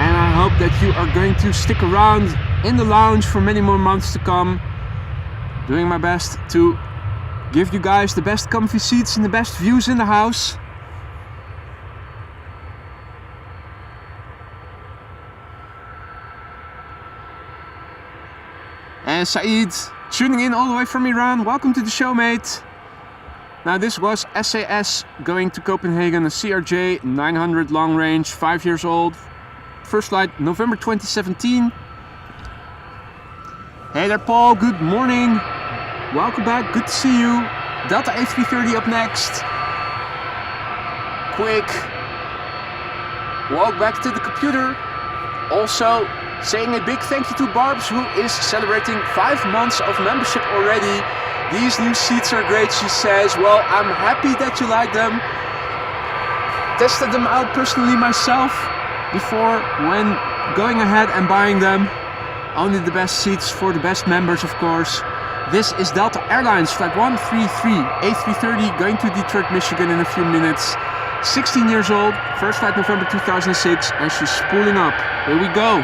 And I hope that you are going to stick around in the lounge for many more months to come. Doing my best to give you guys the best comfy seats and the best views in the house. And Saeed, tuning in all the way from Iran. Welcome to the show, mate. Now this was SAS going to Copenhagen, a CRJ 900 long range, 5 years old. First flight November 2017. Hey there, Paul. Good morning. Welcome back. Good to see you. Delta A330 up next. Quick walk back to the computer. Also, saying a big thank you to Barbs, who is celebrating 5 months of membership already. These new seats are great, she says. Well, I'm happy that you like them. Tested them out personally myself before when going ahead and buying them. Only the best seats for the best members, of course. This is Delta Airlines, flight 133, A330, going to Detroit, Michigan in a few minutes. 16 years old, first flight November 2006, and she's spooling up. Here we go.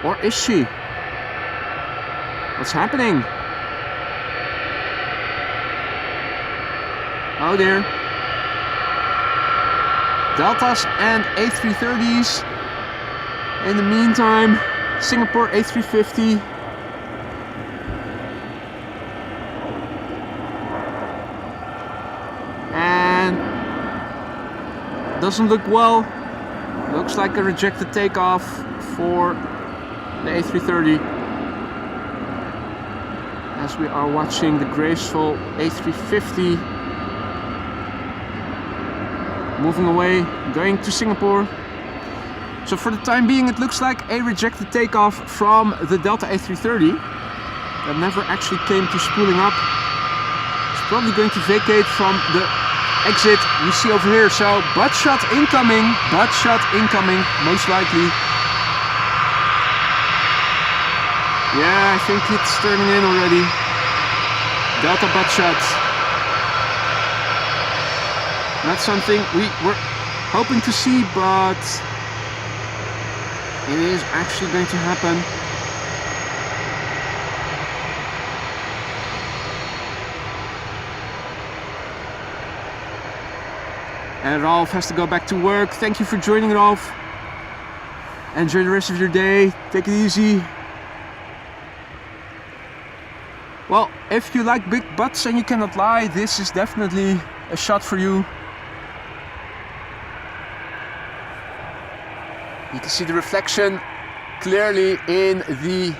Or is she? What's happening? Oh dear. Deltas and A330s. In the meantime, Singapore A350. And doesn't look well. Looks like a rejected takeoff for the A330. As we are watching the graceful A350 moving away, going to Singapore. So for the time being, it looks like a rejected takeoff from the Delta A330 that never actually came to spooling up. It's probably going to vacate from the exit you see over here. So butt shot incoming, most likely. Yeah, I think it's turning in already. Delta butt shot. Not something we were hoping to see, but it is actually going to happen. And Rolf has to go back to work. Thank you for joining, Rolf. Enjoy the rest of your day. Take it easy. Well, if you like big butts and you cannot lie, this is definitely a shot for you. You can see the reflection clearly in the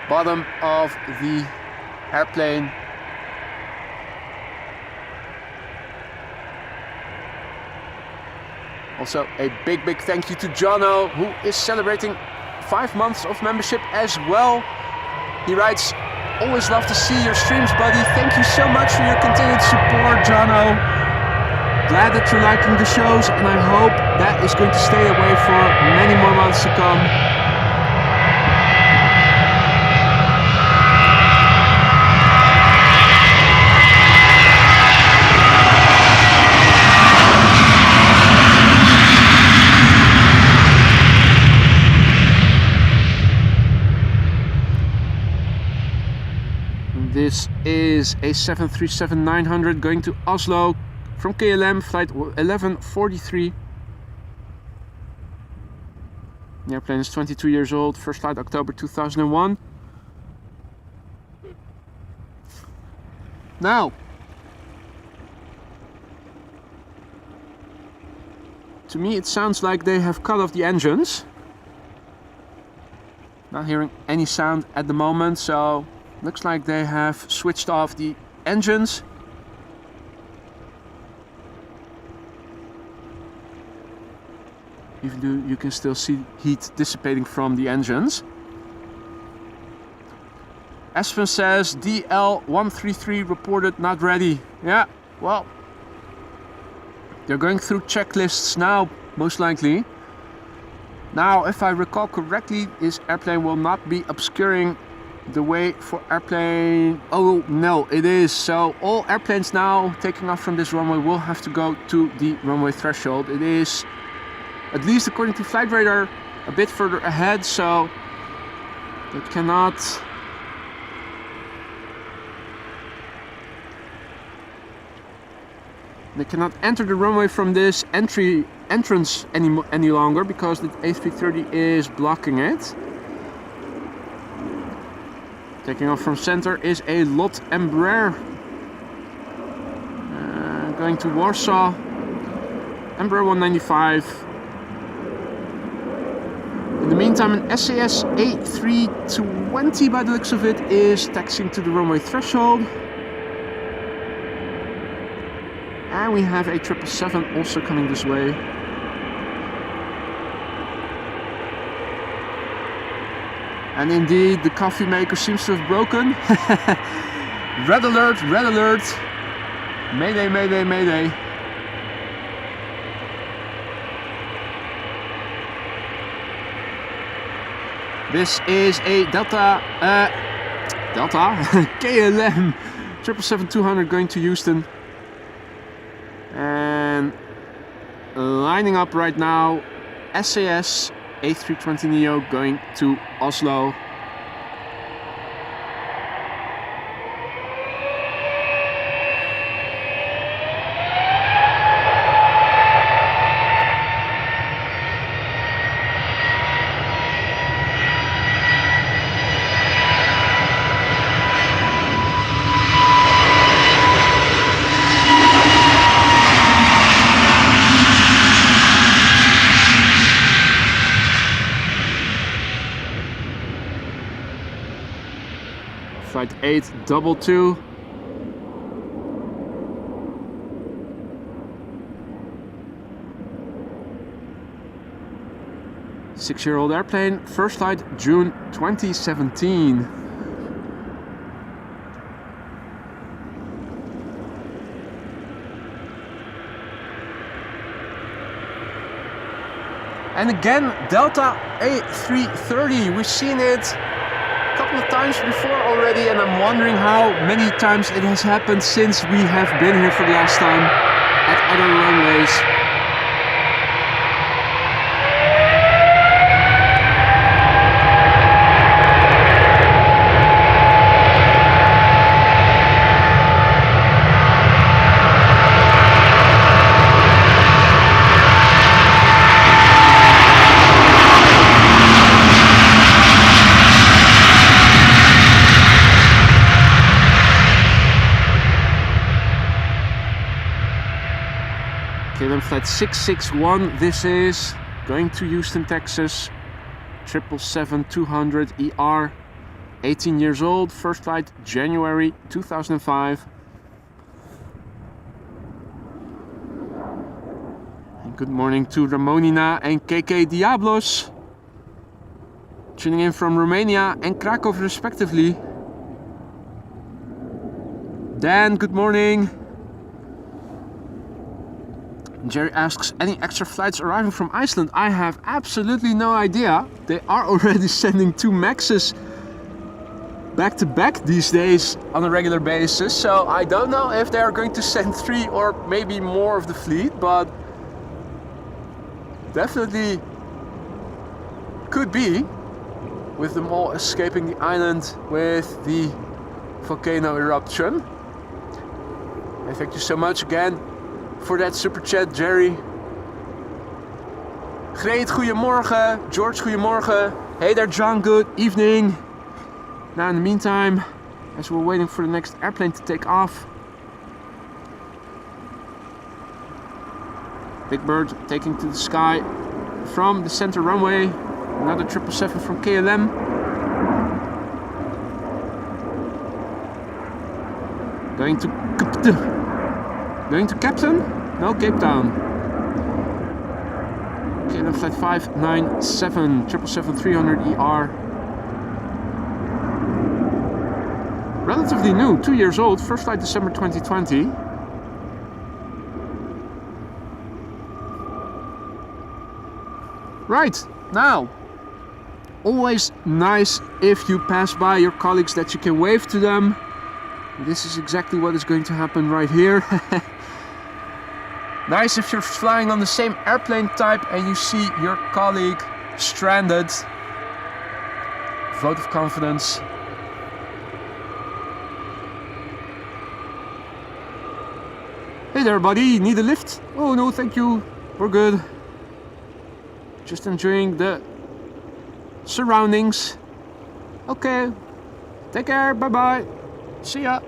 bottom of the airplane. Also a big thank you to Jono, who is celebrating 5 months of membership as well. He writes, always love to see your streams, buddy. Thank you so much for your continued support, Jono. Glad that you're liking the shows, and I hope that is going to stay away for many more months to come. This is a 737-900 going to Oslo from KLM, flight 1143. The airplane is 22 years old, first flight October 2001. Now, to me it sounds like they have cut off the engines. Not hearing any sound at the moment, so looks like they have switched off the engines. Even though you can still see heat dissipating from the engines. Espen says DL133 reported not ready. Yeah, well, they're going through checklists now, most likely. Now, if I recall correctly, this airplane will not be obscuring the way for airplane. Oh no, it is. So all airplanes now taking off from this runway will have to go to the runway threshold. It is, at least according to flight radar, a bit further ahead, so it cannot enter the runway from this entrance any longer, because the A330 is blocking it. Taking off from center is a Lot Embraer going to Warsaw, Embraer 195. In the meantime, an SAS A320 by the looks of it is taxiing to the runway threshold. And we have a 777 also coming this way. And indeed, the coffee maker seems to have broken. Red alert, red alert. Mayday, mayday, mayday. This is a Delta KLM 777-200 going to Houston. And lining up right now, SAS A320neo going to Oslo. Flight 822. Six-year-old airplane, first flight June 2017. And again, Delta A330. We've seen it a couple of times before already, and I'm wondering how many times it has happened since we have been here for the last time at other runways. KLM flight 661, this is going to Houston, Texas, 777-200 ER, 18 years old, first flight January 2005. And good morning to Ramonina and KK Diablos, tuning in from Romania and Krakow respectively. Dan, good morning. Jerry asks, any extra flights arriving from Iceland? I have absolutely no idea. They are already sending 2 Maxes back to back these days on a regular basis. So I don't know if they are going to send 3 or maybe more of the fleet, but definitely could be, with them all escaping the island with the volcano eruption. And thank you so much again for that super chat, Jerry. Greet, goedemorgen. George, goedemorgen. Hey there, John, good evening. Now, in the meantime, as we're waiting for the next airplane to take off, Big Bird taking to the sky from the center runway. Another 777 from KLM. Going to Captain? No, Cape Town. KLM flight 597, 777-300 ER. Relatively new, 2 years old, first flight December 2020. Right, now, always nice if you pass by your colleagues that you can wave to them. This is exactly what is going to happen right here. Nice if you're flying on the same airplane type and you see your colleague stranded. Vote of confidence. Hey there, buddy, need a lift? Oh no, thank you, we're good. Just enjoying the surroundings. Okay, take care, bye bye, see ya.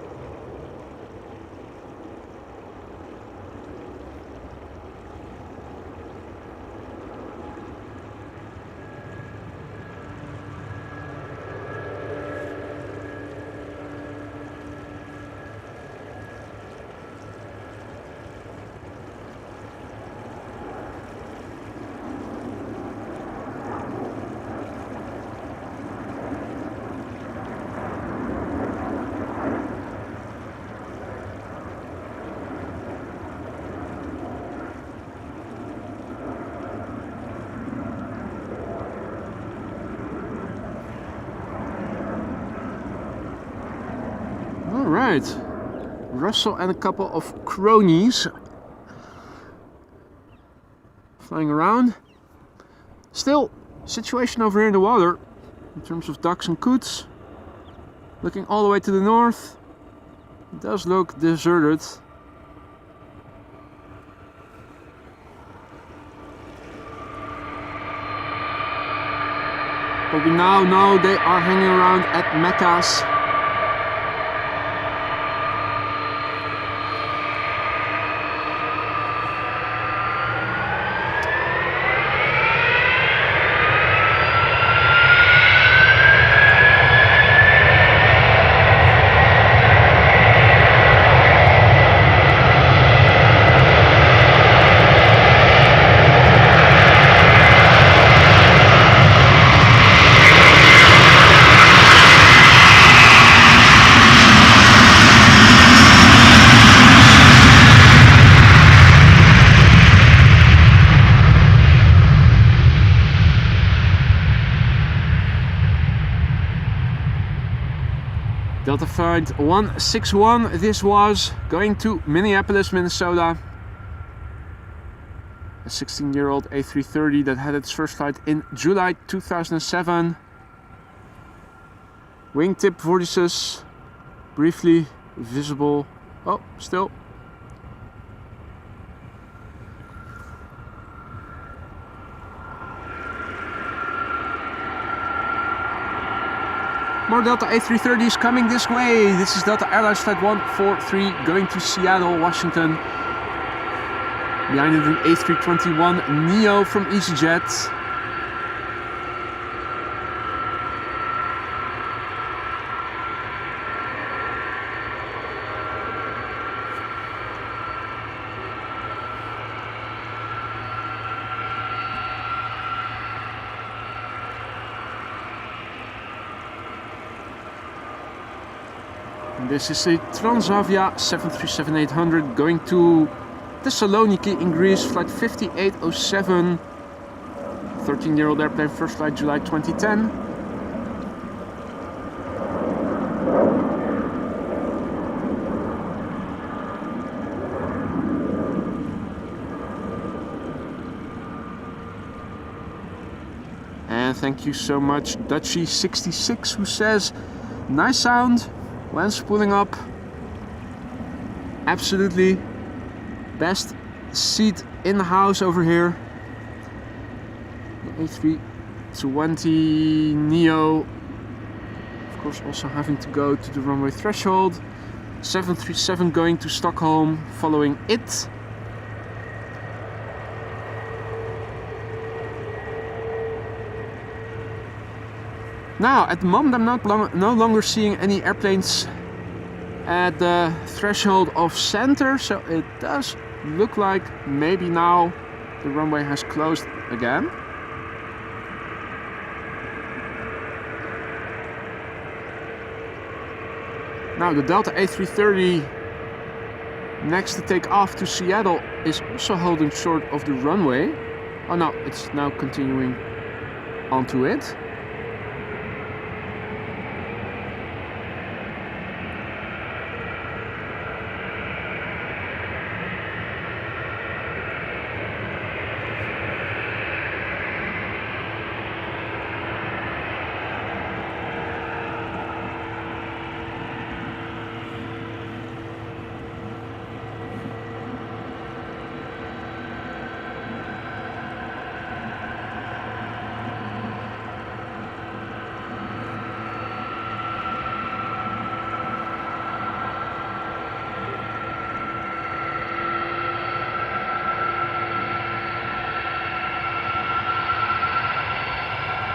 Alright, Russell and a couple of cronies flying around. Still situation over here in the water in terms of ducks and coots. Looking all the way to the north, it does look deserted. But we now know they are hanging around at Mecca's. Delta Flight 161, this was going to Minneapolis, Minnesota. A 16-year-old A330 that had its first flight in July 2007. Wingtip vortices, briefly visible. Oh, still. More Delta A330s coming this way. This is Delta Airlines Flight 143 going to Seattle, Washington. Behind it an A321neo from EasyJet. This is a Transavia 737-800 going to Thessaloniki in Greece, flight 5807. 13-year-old airplane, first flight July 2010. And thank you so much, Dutchy66, who says, nice sound when spooling up. Absolutely best seat in the house over here. The A320 Neo, of course, also having to go to the runway threshold. 737 going to Stockholm following it. Now, at the moment, I'm no longer seeing any airplanes at the threshold of center, so it does look like maybe now the runway has closed again. Now, the Delta A330 next to take off to Seattle is also holding short of the runway. Oh no, it's now continuing onto it.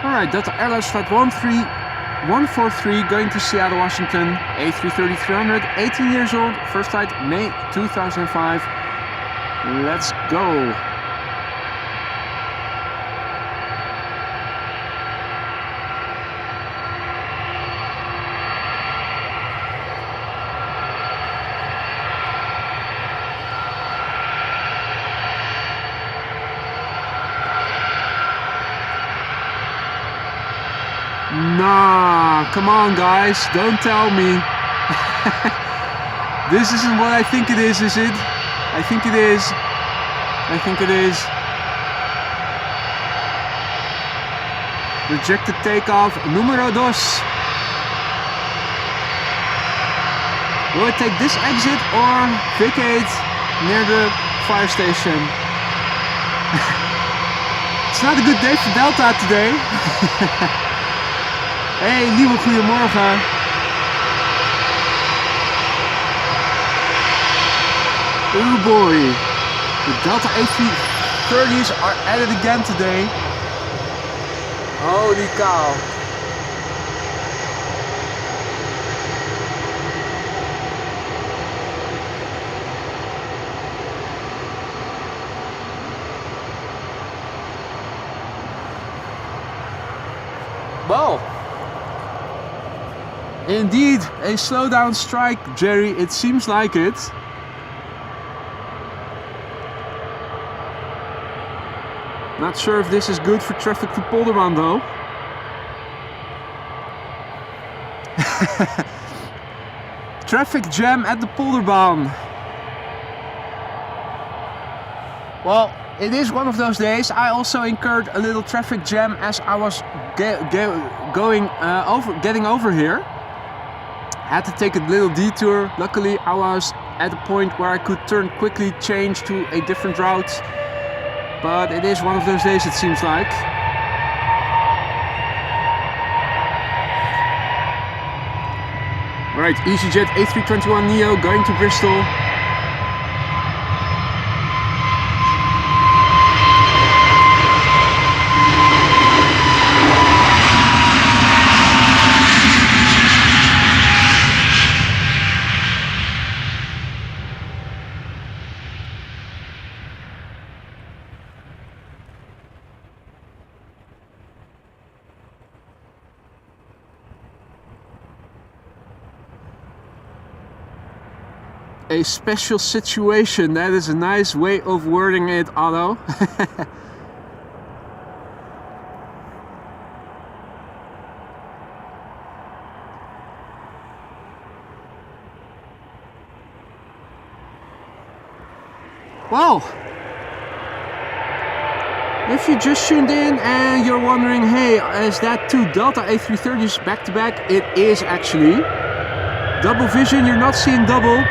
Alright, Delta Airlines Flight 143 going to Seattle, Washington. A330-300, 18 years old, first flight May 2005. Let's go. Nah, come on guys, don't tell me. This isn't what I think it is it? I think it is. I think it is. Rejected takeoff, numero dos. Will it take this exit or vacate near the fire station? It's not a good day for Delta today. Hey, lieve goedemorgen. Oh boy, the Delta A330s are at it again today. Holy cow. Well, indeed a slowdown strike, Jerry, it seems like it. Not sure if this is good for traffic to Polderbaan though. Traffic jam at the Polderbaan. Well, it is one of those days. I also incurred a little traffic jam as I was getting over here. Had to take a little detour. Luckily, I was at a point where I could quickly change to a different route. But it is one of those days, it seems like. Right, EasyJet A321neo going to Bristol. A special situation, that is a nice way of wording it, Otto. Well, if you just tuned in and you're wondering, hey, is that two Delta A330s back to back? It is actually. Double vision, you're not seeing double.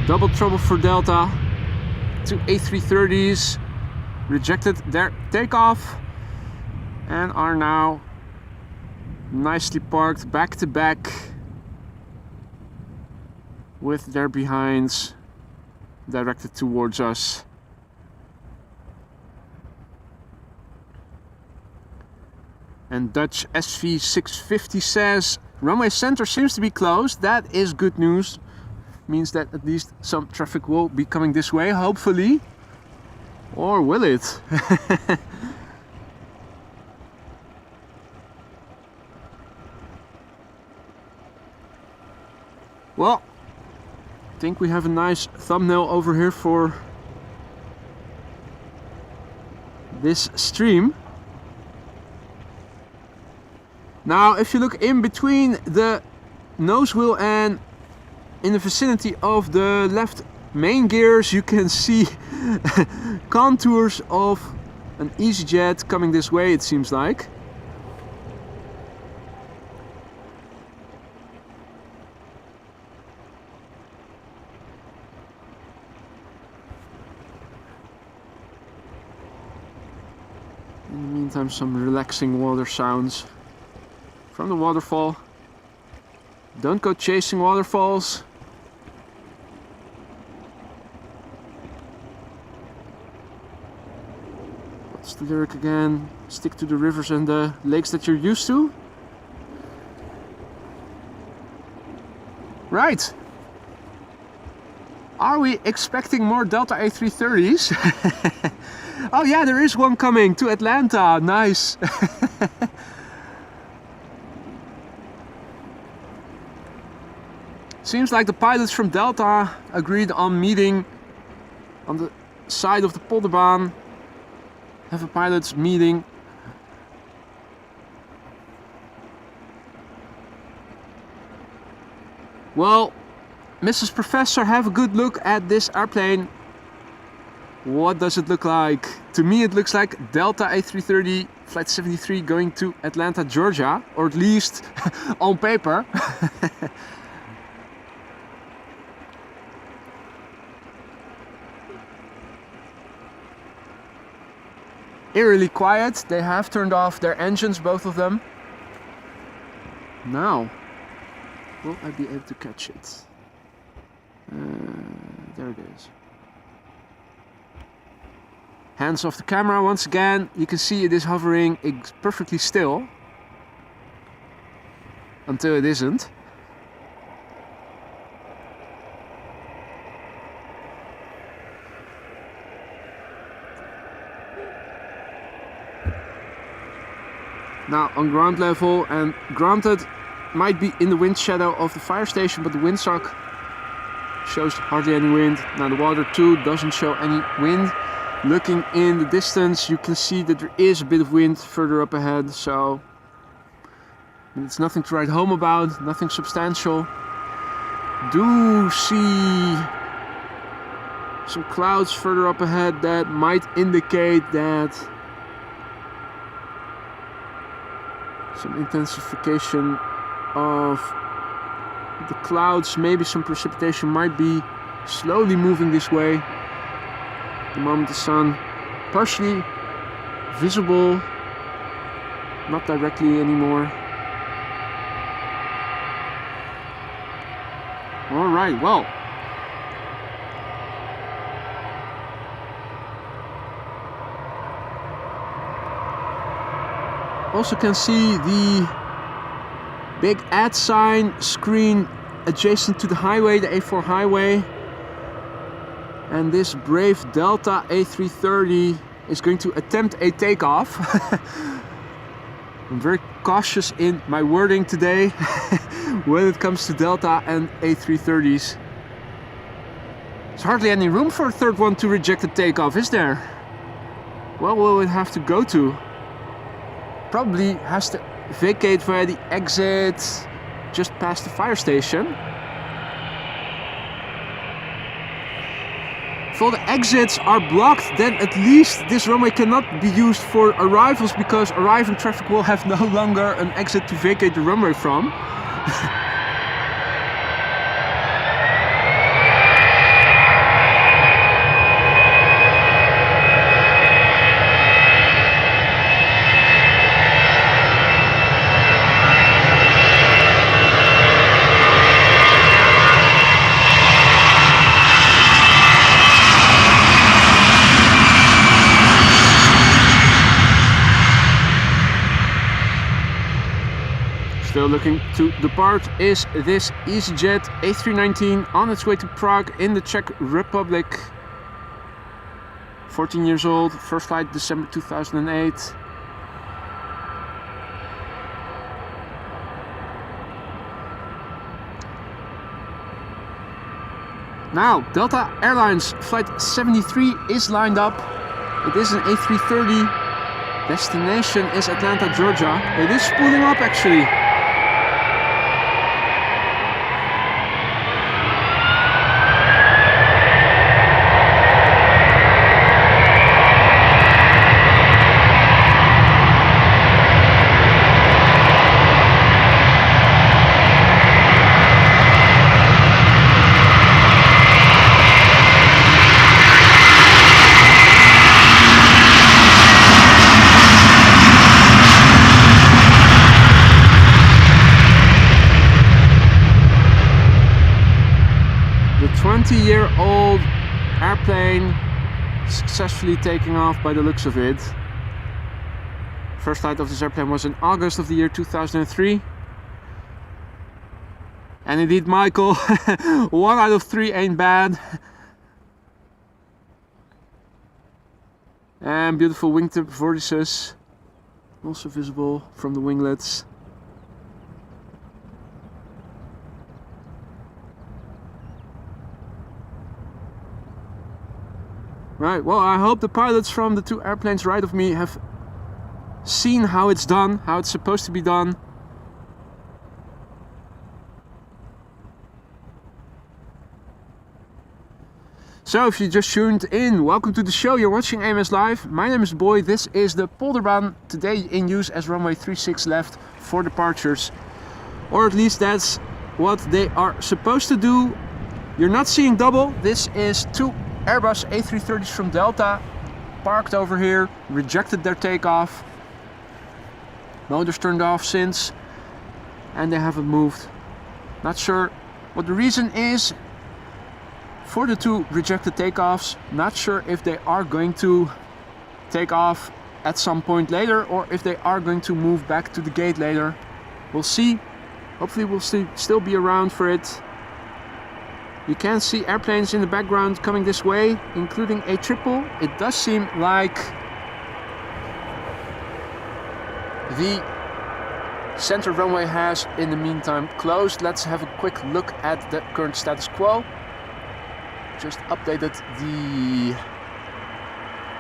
Double trouble for Delta. Two A330s rejected their takeoff and are now nicely parked back to back with their behinds directed towards us. And Dutch SV650 says runway center seems to be closed. That is good news. Means that at least some traffic will be coming this way, hopefully. Or will it? Well, I think we have a nice thumbnail over here for this stream. Now, if you look in between the nose wheel and in the vicinity of the left main gears, you can see contours of an EasyJet coming this way, it seems like. In the meantime, some relaxing water sounds from the waterfall. Don't go chasing waterfalls. What's the lyric again? Stick to the rivers and the lakes that you're used to. Right. Are we expecting more Delta A330s? Oh yeah, there is one coming to Atlanta. Nice. Seems like the pilots from Delta agreed on meeting on the side of the Polderbaan. Have a pilots meeting. Well, Mrs. Professor, have a good look at this airplane. What does it look like? To me it looks like Delta A330 Flight 73 going to Atlanta, Georgia, or at least on paper. Eerily quiet. They have turned off their engines, both of them. Now, will I be able to catch it? There it is. Hands off the camera once again. You can see it is hovering perfectly still until it isn't. Now on ground level, and granted might be in the wind shadow of the fire station, but the windsock shows hardly any wind. Now the water too doesn't show any wind. Looking in the distance, you can see that there is a bit of wind further up ahead, so it's nothing to write home about, nothing substantial. Do see some clouds further up ahead that might indicate that some intensification of the clouds, maybe some precipitation might be slowly moving this way. At the moment the sun partially visible, not directly anymore. Alright, well, also can see the big ad sign screen adjacent to the highway, the A4 highway. And this brave Delta A330 is going to attempt a takeoff. I'm very cautious in my wording today when it comes to Delta and A330s. There's hardly any room for a third one to reject a takeoff, is there? Where will it have to go to? Probably has to vacate via the exit just past the fire station. If all the exits are blocked, then at least this runway cannot be used for arrivals, because arriving traffic will have no longer an exit to vacate the runway from. Still looking to depart is this EasyJet A319 on its way to Prague in the Czech Republic. 14 years old, first flight December 2008. Now, Delta Airlines Flight 73 is lined up. It is an A330. Destination is Atlanta, Georgia. It is spooling up actually. The 20-year-old airplane successfully taking off by the looks of it. First flight of this airplane was in August of the year 2003. And indeed, Michael, 1 out of 3 ain't bad. And beautiful wingtip vortices, also visible from the winglets. Right, well, I hope the pilots from the two airplanes right of me have seen how it's done, how it's supposed to be done. So if you just tuned in, welcome to the show. You're watching AMS Live. My name is Boy. This is the Polderbaan, today in use as runway 36 left for departures. Or at least that's what they are supposed to do. You're not seeing double. This is two Airbus A330s from Delta parked over here, rejected their takeoff. Motors turned off since, and they haven't moved. Not sure what the reason is for the two rejected takeoffs. Not sure if they are going to take off at some point later or if they are going to move back to the gate later. We'll see. Hopefully we'll still be around for it. You can see airplanes in the background coming this way, including a triple. It does seem like the center runway has in the meantime closed. Let's have a quick look at the current status quo. Just updated the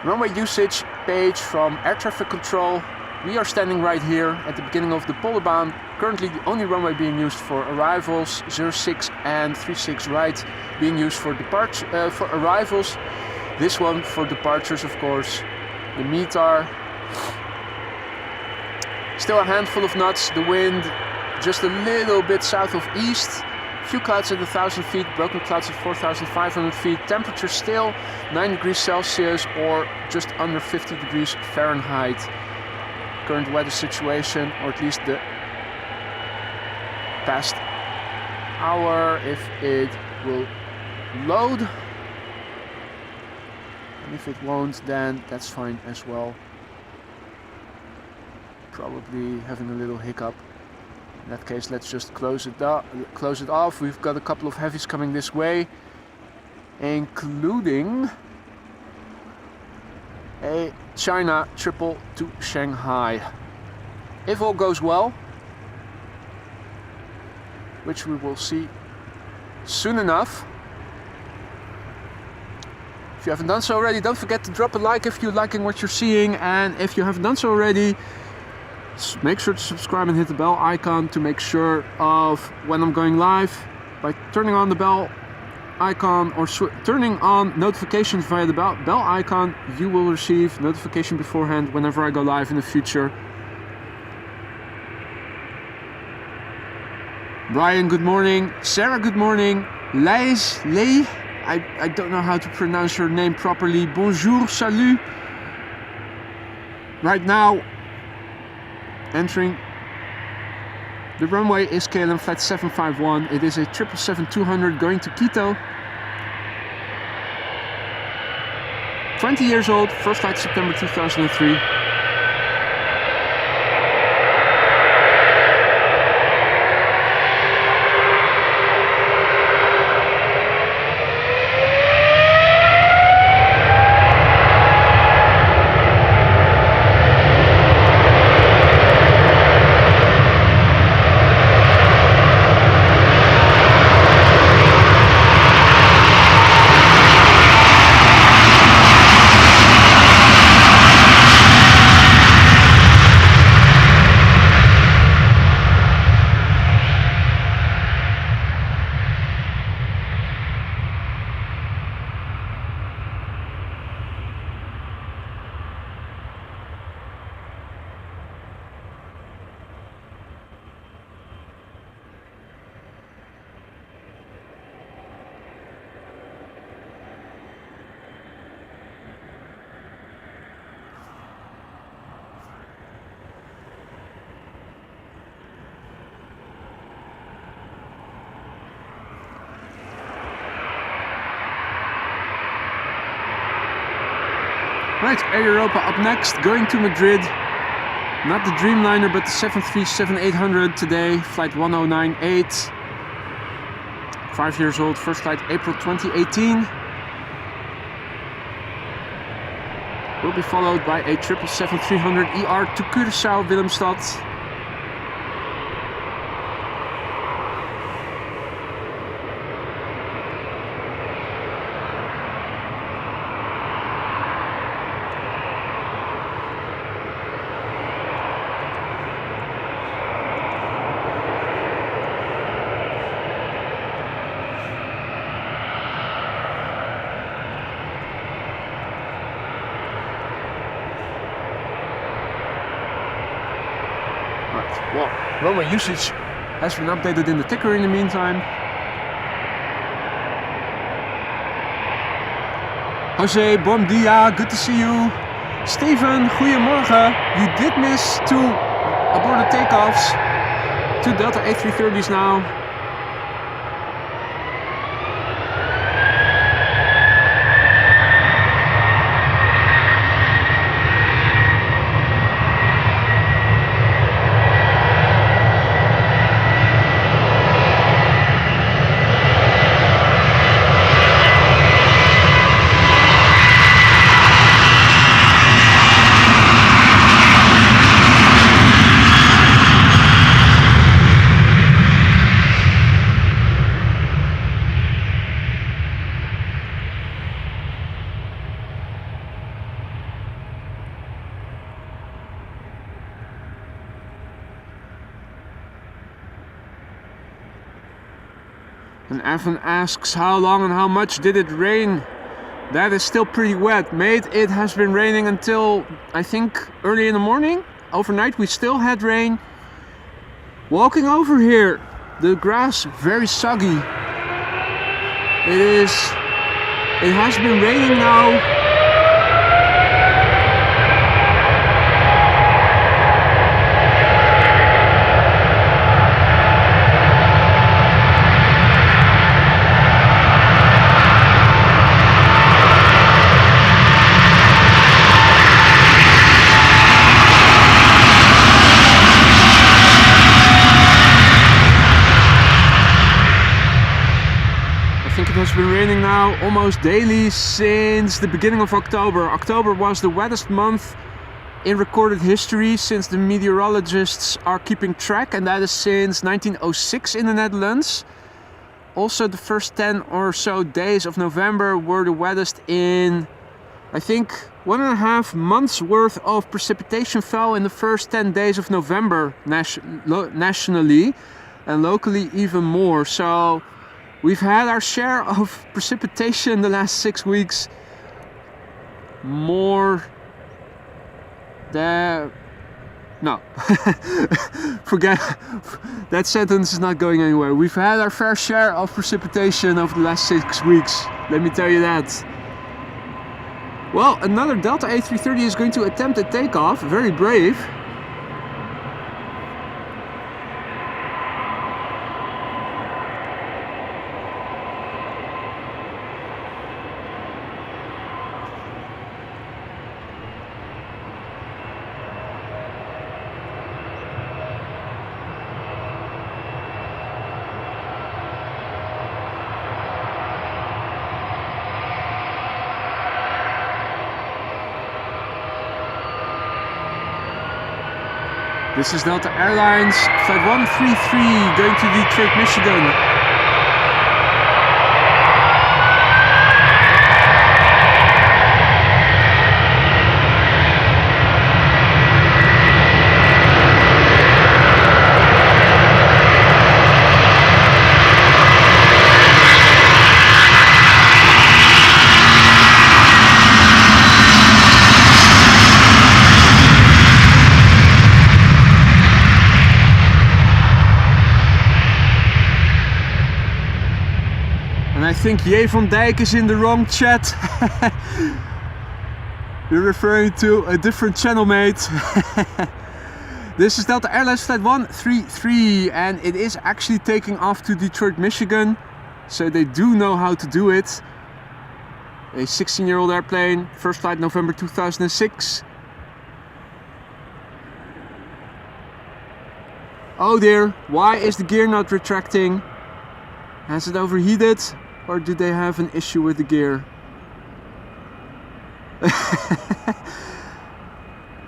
runway usage page from air traffic control. We are standing right here at the beginning of the Polderbaan. Currently the only runway being used for arrivals, 06 and 36 right being used for for arrivals. This one for departures, of course. The METAR. Still a handful of knots. The wind just a little bit south of east. Few clouds at 1,000 feet, broken clouds at 4,500 feet. Temperature still 9 degrees Celsius or just under 50 degrees Fahrenheit. Current weather situation, or at least the past hour, if it will load. And if it won't, then that's fine as well. Probably having a little hiccup. In that case, let's just close it off. We've got a couple of heavies coming this way, including a China triple to Shanghai. If all goes well, which we will see soon enough. If you haven't done so already, don't forget to drop a like if you're liking what you're seeing, and if you haven't done so already, make sure to subscribe and hit the bell icon to make sure of when I'm going live. By turning on the bell icon or turning on notifications via the bell icon, you will receive notification beforehand whenever I go live in the future. Brian, good morning. Sarah, good morning. Leis, I don't know how to pronounce your name properly. Bonjour, salut. Right now, entering the runway is KLM flight 751. It is a 777-200 going to Quito. 20 years old, first flight September 2003. Right, Air Europa up next, going to Madrid. Not the Dreamliner, but the 737-800 today, flight 1098. 5 years old, first flight April 2018. Will be followed by a 777-300ER to Curaçao, Willemstad. Well, runway usage has been updated in the ticker in the meantime. Jose, bom dia, good to see you. Steven, goedemorgen. You did miss 2 aborted takeoffs. 2 Delta A330s now. And Evan asks, how long and how much did it rain? That is still pretty wet, mate. It has been raining until, I think, early in the morning. Overnight we still had rain. Walking over here, the grass very soggy. It has been raining now. It's been raining now almost daily since the beginning of October. October was the wettest month in recorded history since the meteorologists are keeping track, and that is since 1906 in the Netherlands. Also, the first 10 or so days of November were the wettest in, I think, 1.5 months worth of precipitation fell in the first 10 days of November nationally, and locally even more. So we've had our share of precipitation the last 6 weeks. More than... No. Forget. That sentence is not going anywhere. We've had our fair share of precipitation over the last 6 weeks. Let me tell you that. Well, another Delta A330 is going to attempt a takeoff. Very brave. This is Delta Airlines, flight 133, going to Detroit, Michigan. I think J van Dijk is in the wrong chat. You're referring to a different channel, mate. This is Delta Airlines flight 133 and it is actually taking off to Detroit, Michigan. So they do know how to do it. A 16-year-old airplane, first flight November 2006. Oh dear, why is the gear not retracting? Has it overheated? Or do they have an issue with the gear?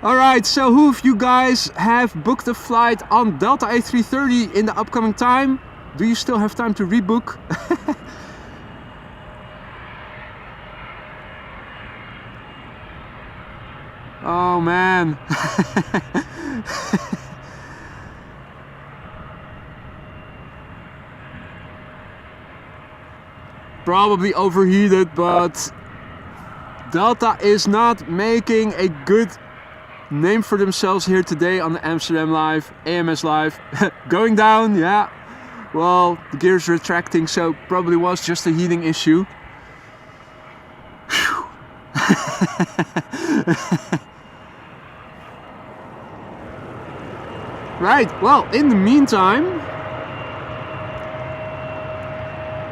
Alright, so who of you guys have booked a flight on Delta A330 in the upcoming time? Do you still have time to rebook? Oh man. Probably overheated, but Delta is not making a good name for themselves here today on the Amsterdam Live, AMS Live. Going down, yeah. Well, the gear's retracting, so probably was just a heating issue. Right, well, in the meantime,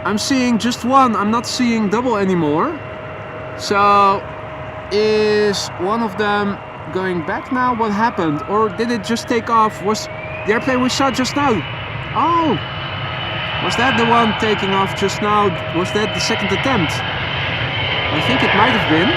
I'm seeing just one, I'm not seeing double anymore. So, is one of them going back now? What happened? Or did it just take off? Was the airplane we saw just now? Oh! Was that the one taking off just now? Was that the second attempt? I think it might have been.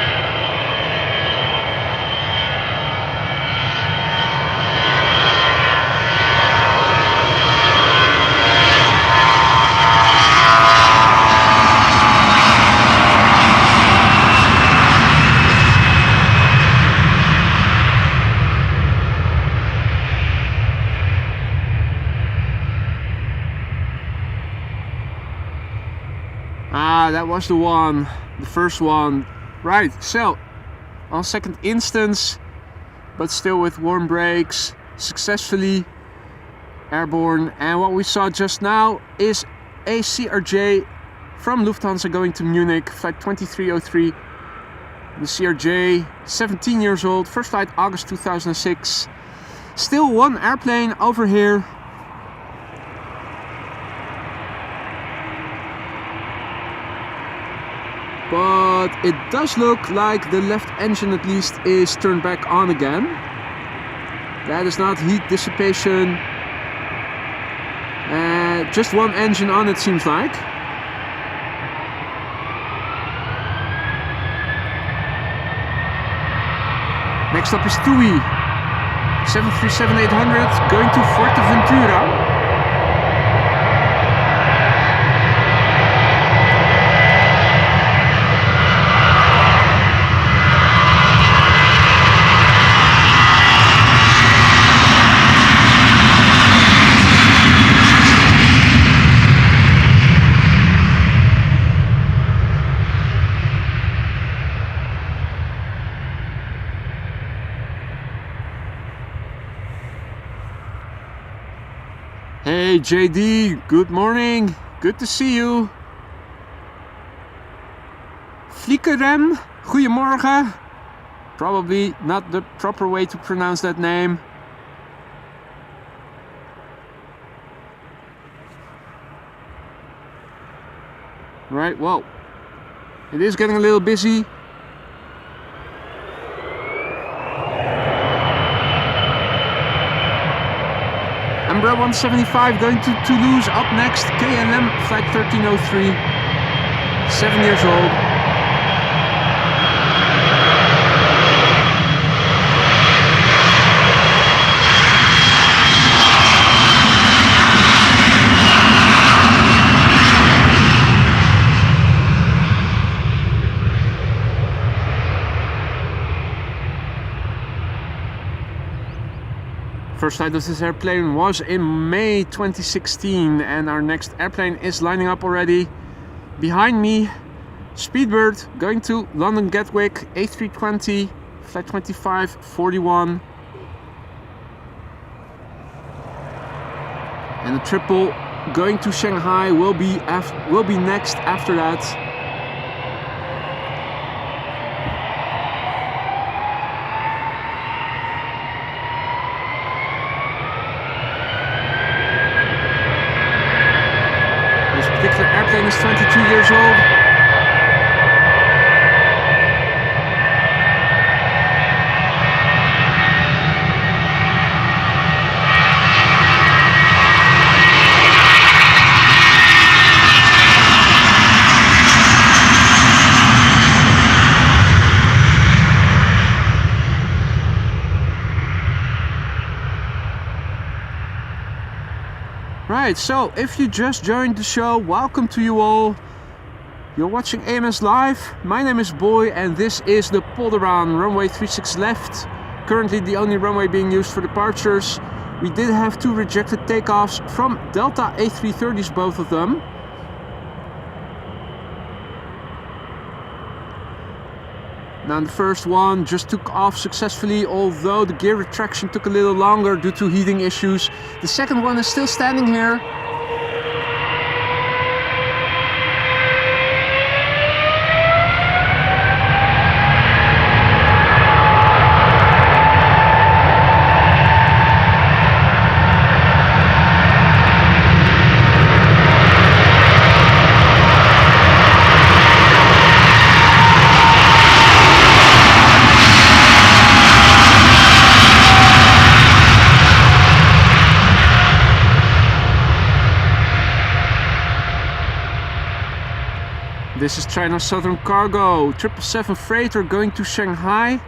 That was the one, the first one. Right, so on second instance, but still with warm brakes, successfully airborne. And what we saw just now is a CRJ from Lufthansa going to Munich, flight 2303. The CRJ, 17 years old, first flight August 2006. Still one airplane over here. But it does look like the left engine at least is turned back on again. That is not heat dissipation. Just one engine on, it seems like. Next up is TUI 737-800 going to Fuerteventura. Hey JD, good morning, good to see you. Flikerem, goedemorgen. Probably not the proper way to pronounce that name. Right, well, it is getting a little busy. Embraer 175 going to Toulouse. Up next, KLM flight 1303, 7 years old. First flight of this airplane was in May 2016, and our next airplane is lining up already. Behind me, Speedbird going to London Gatwick, A320, flight 2541. And the triple going to Shanghai will be next after that. Airplane is 22 years old. Right, so if you just joined the show, welcome to you all. You're watching AMS Live. My name is Boy and this is the Polderbaan, runway 36 left. Currently the only runway being used for departures. We did have 2 rejected takeoffs from Delta A330s, both of them. Now the first one just took off successfully, although the gear retraction took a little longer due to heating issues. The second one is still standing here. This is China Southern Cargo, 777 freighter going to Shanghai.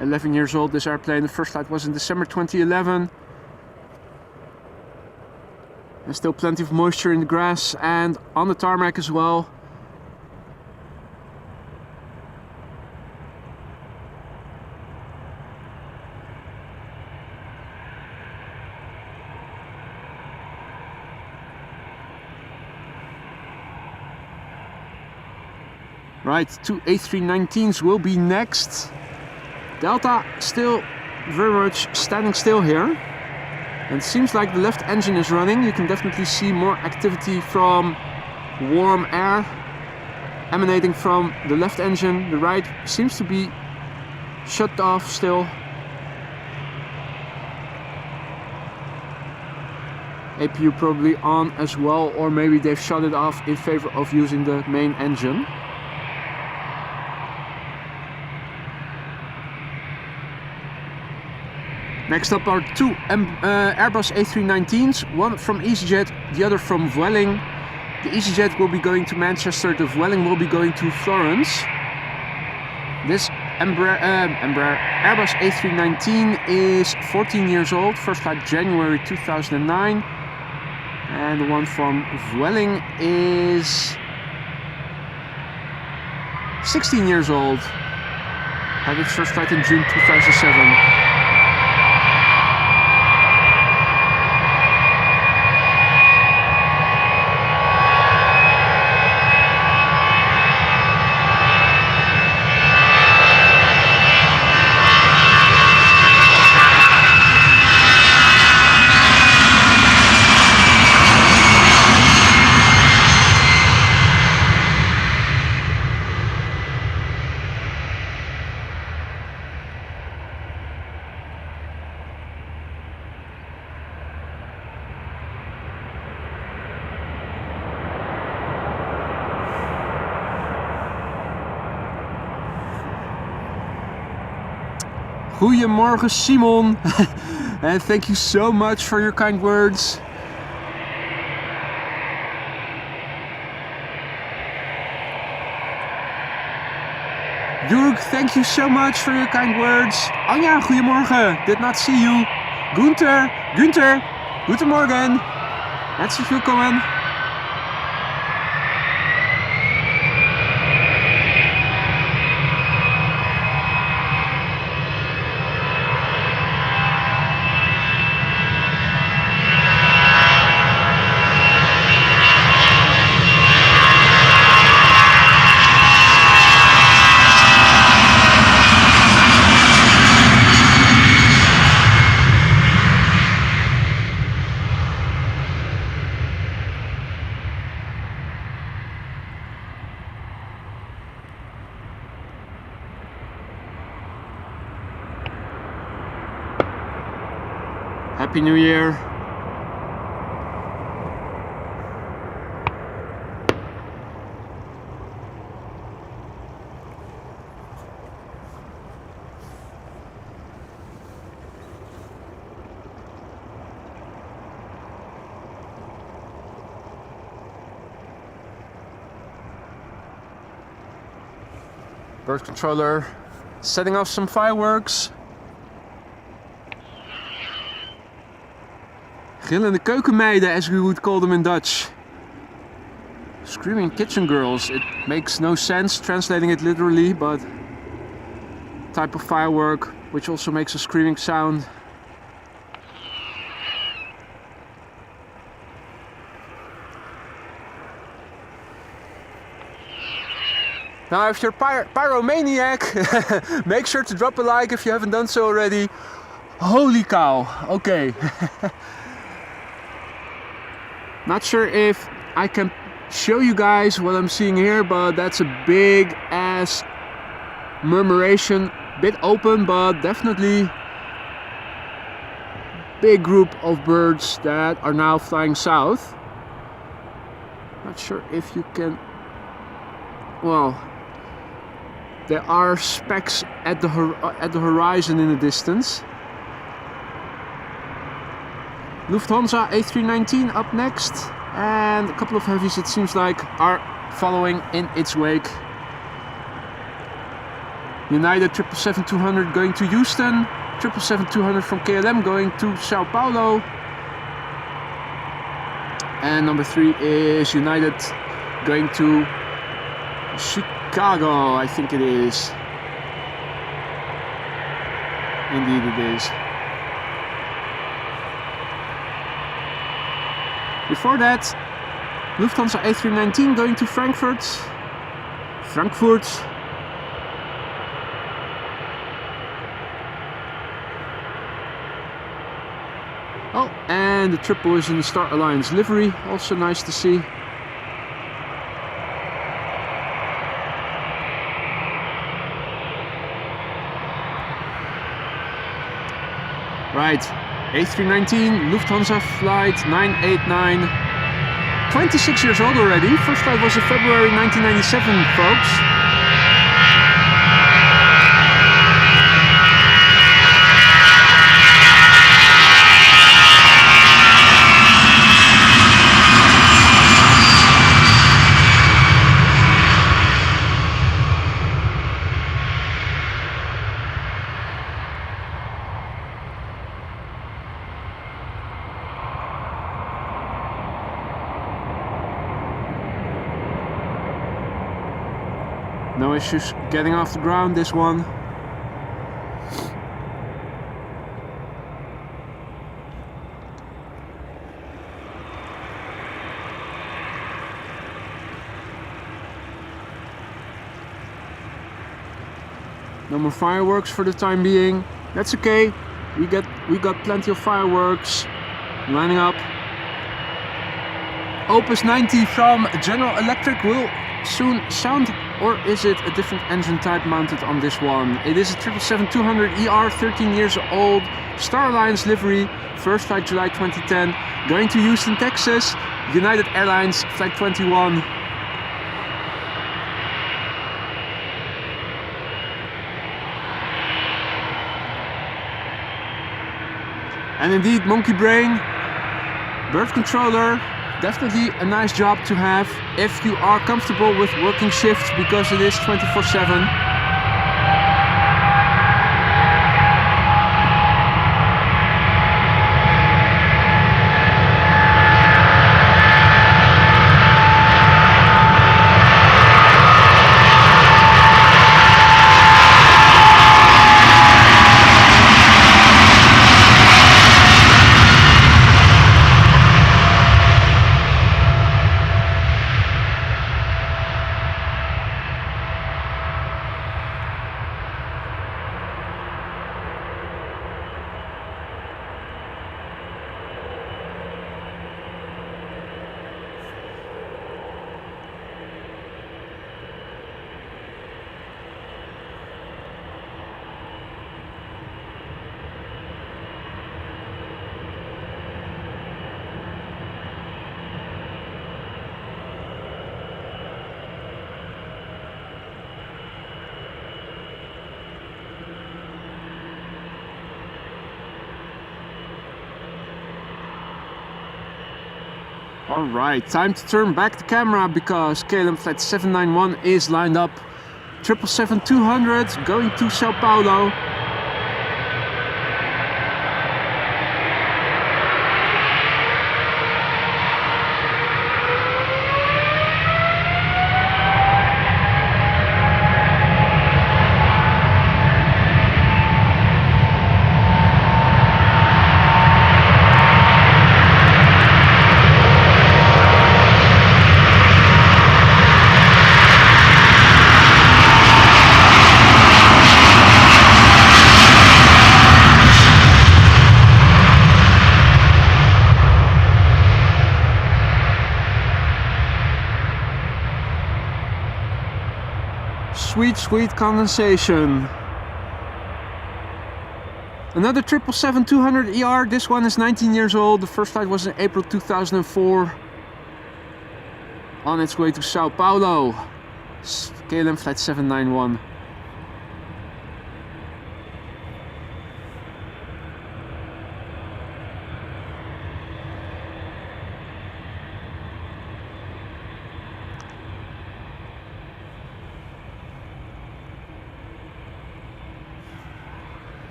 11 years old, this airplane. The first flight was in December 2011. There's still plenty of moisture in the grass and on the tarmac as well. Right, 2 A319s will be next. Delta still very much standing still here. And it seems like the left engine is running. You can definitely see more activity from warm air emanating from the left engine. The right seems to be shut off still. APU probably on as well, or maybe they've shut it off in favor of using the main engine. Next up are two Airbus A319s, one from EasyJet, the other from Vueling. The EasyJet will be going to Manchester, the Vueling will be going to Florence. This Airbus A319 is 14 years old, first flight January 2009. And the one from Vueling is 16 years old, had its first flight in June 2007. Goedemorgen Simon, and thank you so much for your kind words. Jurg, thank you so much for your kind words. Anja, goedemorgen, did not see you. Gunther, guten Morgen, herzlich willkommen. Happy New Year. Bird controller setting off some fireworks. Gillende keukenmeiden, as we would call them in Dutch. Screaming kitchen girls. It makes no sense translating it literally, but type of firework which also makes a screaming sound. Now, if you're pyromaniac, make sure to drop a like if you haven't done so already. Holy cow, okay. Not sure if I can show you guys what I'm seeing here, but that's a big ass murmuration. Bit open, but definitely big group of birds that are now flying south. Not sure if you can, well, there are specks at the horizon in the distance. Lufthansa A319 up next, and a couple of heavies, it seems like, are following in its wake. United 777-200 going to Houston, 777-200 from KLM going to Sao Paulo, and number 3 is United going to Chicago, I think it is. Indeed it is. Before that, Lufthansa A319 going to Frankfurt. Oh, and the triple is in the Star Alliance livery, also nice to see. Right, A319, Lufthansa flight 989. 26 years old already. First flight was in February 1997, folks. No issues getting off the ground, this one. No more fireworks for the time being. That's okay. We got plenty of fireworks lining up. Opus 90 from General Electric will soon sound, or is it a different engine type mounted on this one? It is a 777-200ER, 13 years old, Star Alliance livery, first flight July 2010, going to Houston, Texas, United Airlines, flight 21. And indeed, Monkey Brain, bird controller, definitely a nice job to have if you are comfortable with working shifts, because it is 24/7. Alright, time to turn back the camera because KLM flight 791 is lined up. 777-200 going to Sao Paulo. Sweet, sweet condensation. Another 777-200ER. This one is 19 years old. The first flight was in April 2004. On its way to Sao Paulo. KLM flight 791.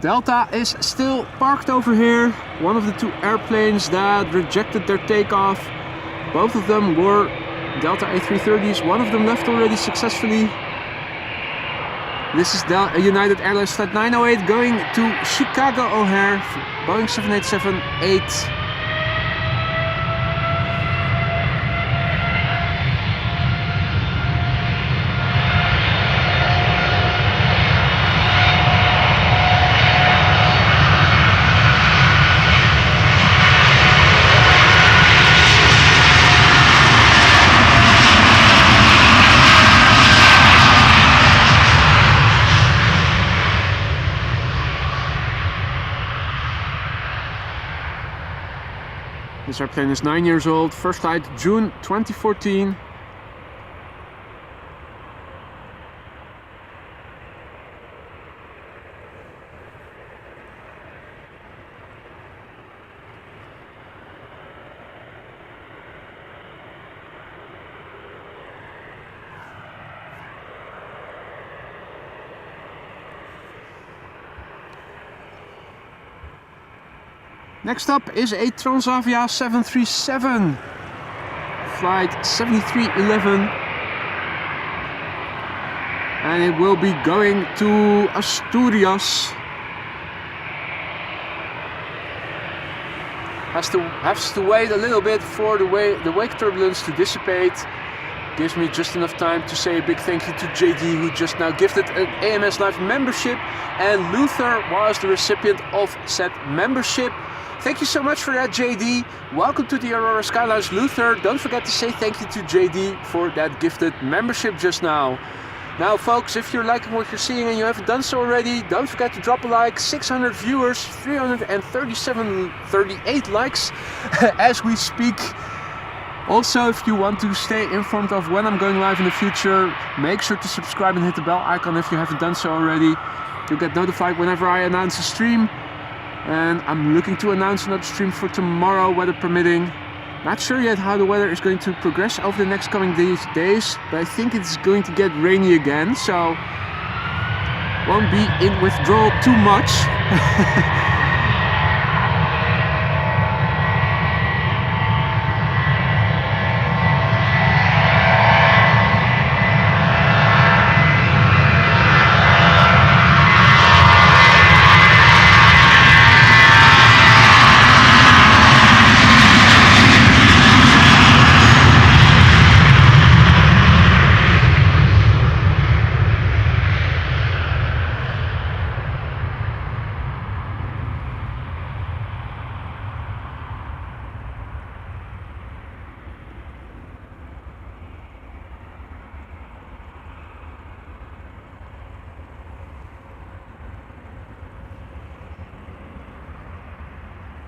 Delta is still parked over here. One of the two airplanes that rejected their takeoff. Both of them were Delta A330s. One of them left already successfully. This is United Airlines flight 908 going to Chicago O'Hare, Boeing 787-8. This airplane is 9 years old, first flight June 2014. Next up is a Transavia 737, flight 7311, and it will be going to Asturias. Has to wait a little bit for the wake turbulence to dissipate. Gives me just enough time to say a big thank you to JD, who just now gifted an AMS Live membership, and Luther was the recipient of said membership. Thank you so much for that, JD. Welcome to the Aurora Skylines, Luther. Don't forget to say thank you to JD for that gifted membership just now. Now, folks, if you're liking what you're seeing and you haven't done so already, don't forget to drop a like. 600 viewers, 338 likes as we speak. Also, if you want to stay informed of when I'm going live in the future, make sure to subscribe and hit the bell icon if you haven't done so already. You'll get notified whenever I announce a stream. And I'm looking to announce another stream for tomorrow, weather permitting. Not sure yet how the weather is going to progress over the next coming days, but I think it's going to get rainy again, so won't be in withdrawal too much.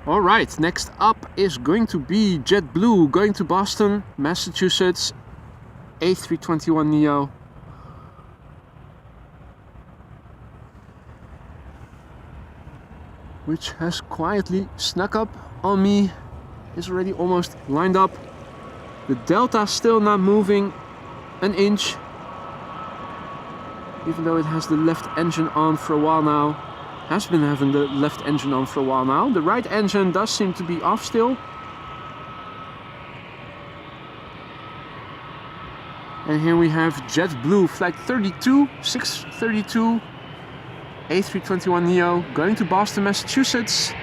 Alright, next up is going to be JetBlue going to Boston, Massachusetts, A321neo. Which has quietly snuck up on me, is already almost lined up. The Delta still not moving an inch, even though it has the left engine on for a while now. Has been having the left engine on for a while now. The right engine does seem to be off still. And here we have JetBlue flight 632 A321neo going to Boston, Massachusetts.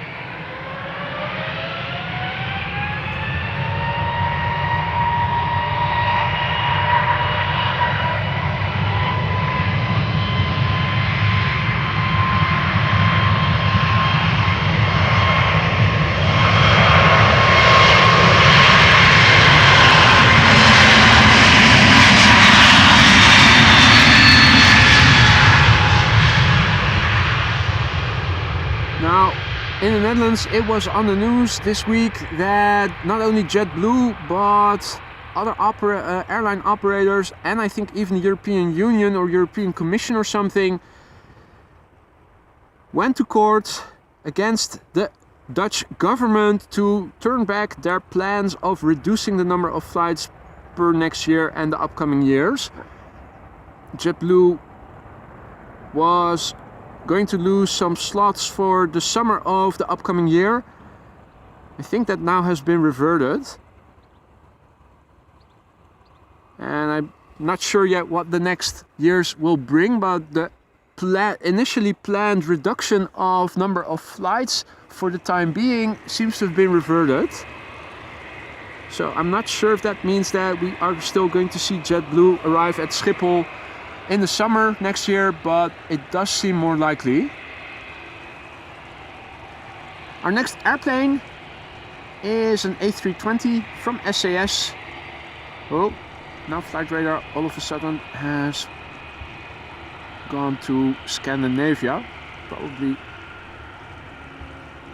in the Netherlands, it was on the news this week that not only JetBlue, but other airline operators, and I think even the European Union or European Commission or something, went to court against the Dutch government to turn back their plans of reducing the number of flights per next year and the upcoming years. JetBlue was going to lose some slots for the summer of the upcoming year. I think that now has been reverted. And I'm not sure yet what the next years will bring, but the initially planned reduction of number of flights for the time being seems to have been reverted. So I'm not sure if that means that we are still going to see JetBlue arrive at Schiphol in the summer next year, but it does seem more likely. Our next airplane is an A320 from SAS. Oh, now flight radar all of a sudden has gone to Scandinavia. Probably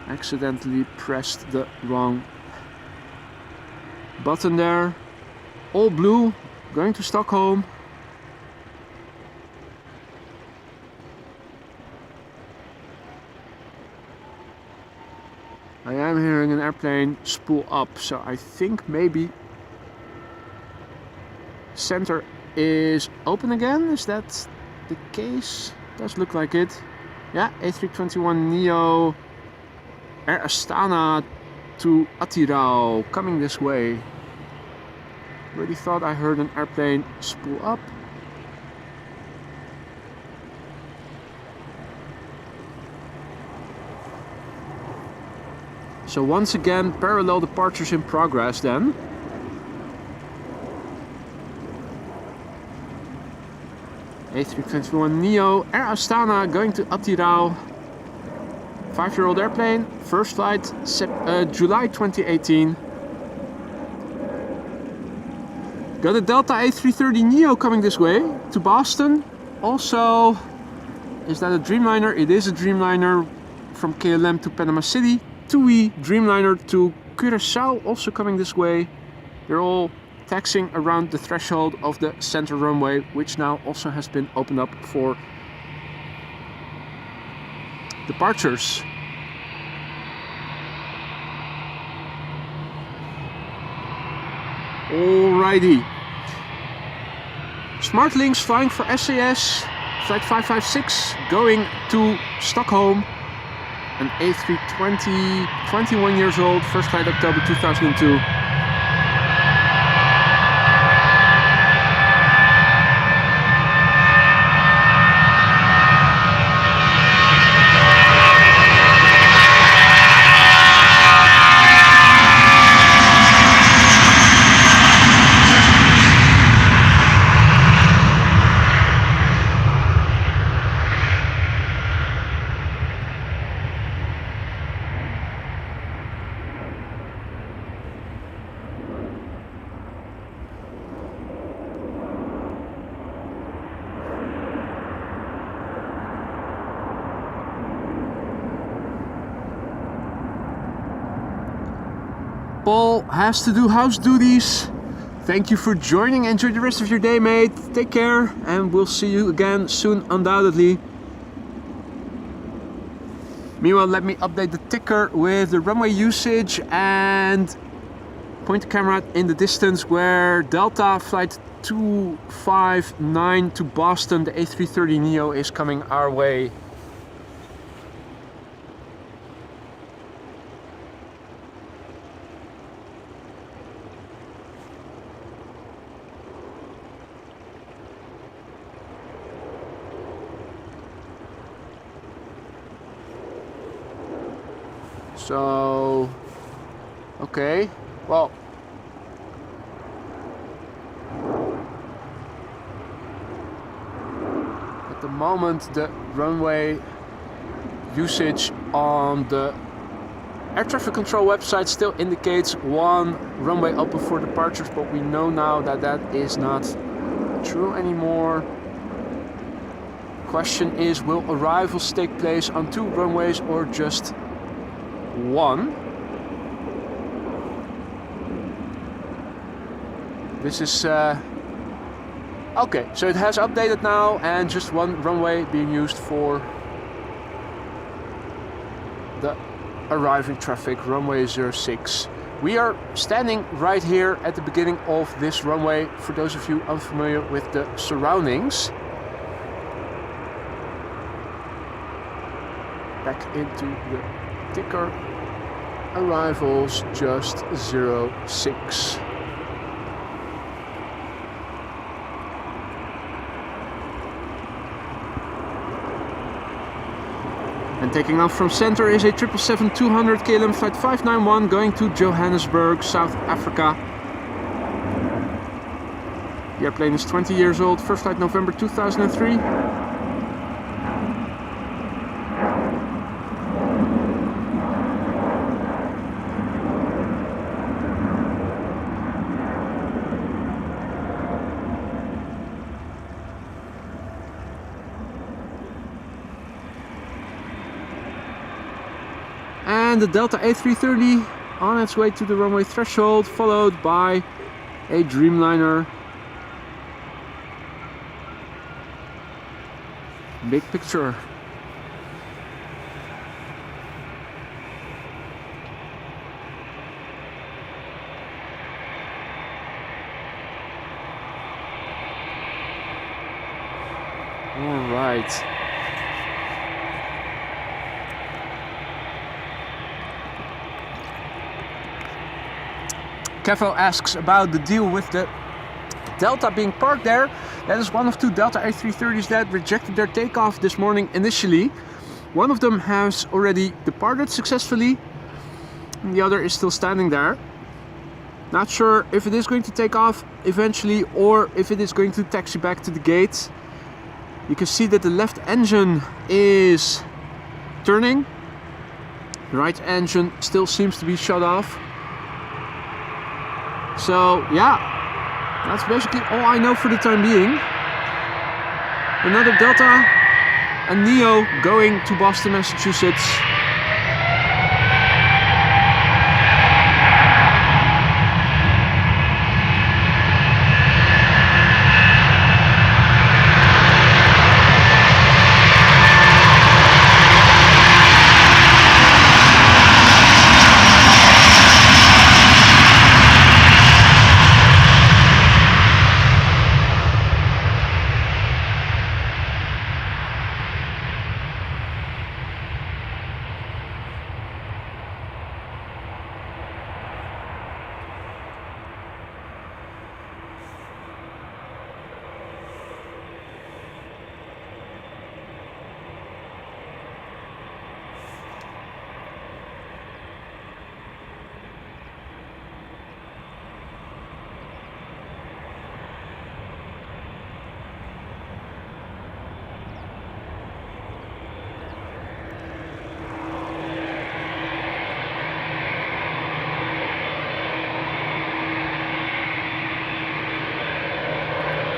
accidentally pressed the wrong button there. All blue, going to Stockholm. I am hearing an airplane spool up, so I think maybe center is open again. Is that the case? Does look like it. Yeah, A321neo Air Astana to Attirau, coming this way. Really thought I heard an airplane spool up. So once again, parallel departures in progress then. A321neo Air Astana going to Attirau. 5-year-old airplane, first flight July 2018. Got a Delta A330neo coming this way to Boston. Also, is that a Dreamliner? It is a Dreamliner from KLM to Panama City. TUI Dreamliner to Curacao, also coming this way. They're all taxiing around the threshold of the center runway, which now also has been opened up for departures. Alrighty. SmartLynx flying for SAS, flight 556 going to Stockholm. An A320, 21 years old, first flight October 2002. Paul has to do house duties. Thank you for joining. Enjoy the rest of your day, mate. Take care, and we'll see you again soon, undoubtedly. Meanwhile, let me update the ticker with the runway usage and point the camera in the distance where Delta flight 259 to Boston, the A330neo, is coming our way. So, okay, well, at the moment the runway usage on the air traffic control website still indicates one runway open for departures, but we know now that that is not true anymore. Question is, will arrivals take place on 2 runways or just 1. This is okay, so it has updated now, and just one runway being used for the arriving traffic, runway 06. We are standing right here at the beginning of this runway, for those of you unfamiliar with the surroundings. Back into the ticker, arrivals just 06. And taking off from center is a 777-200 KLM flight 591 going to Johannesburg, South Africa. The airplane is 20 years old, first flight November 2003. And the Delta A330 on its way to the runway threshold, followed by a Dreamliner. Big picture. All right. Kevo asks about the deal with the Delta being parked there. That is one of two Delta A330s that rejected their takeoff this morning initially. One of them has already departed successfully, and the other is still standing there. Not sure if it is going to take off eventually or if it is going to taxi back to the gate. You can see that the left engine is turning. The right engine still seems to be shut off. So yeah, that's basically all I know for the time being. Another Delta, a Neo going to Boston, Massachusetts.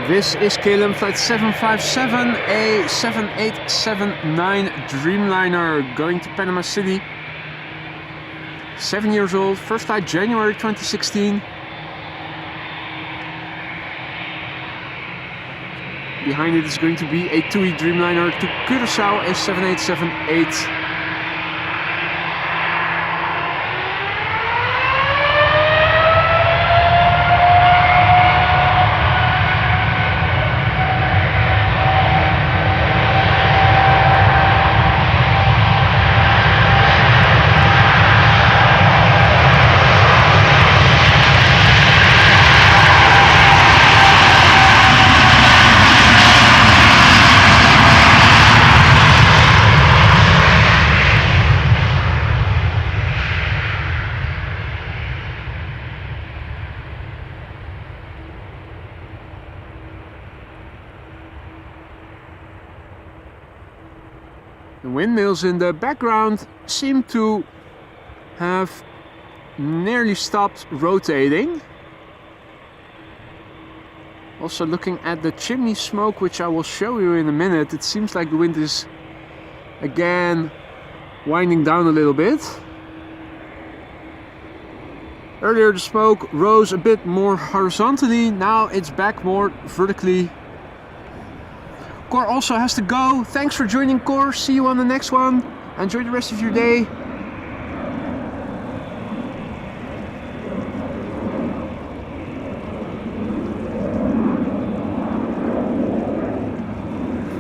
This is KLM flight 757 A7879 Dreamliner going to Panama City. 7 years old, first flight January 2016. Behind it is going to be a TUI Dreamliner to Curaçao, a 7878. The windmills in the background seem to have nearly stopped rotating. Also looking at the chimney smoke, which I will show you in a minute, it seems like the wind is again winding down a little bit. Earlier the smoke rose a bit more horizontally, now it's back more vertically. Cor also has to go. Thanks for joining, Cor. See you on the next one. Enjoy the rest of your day.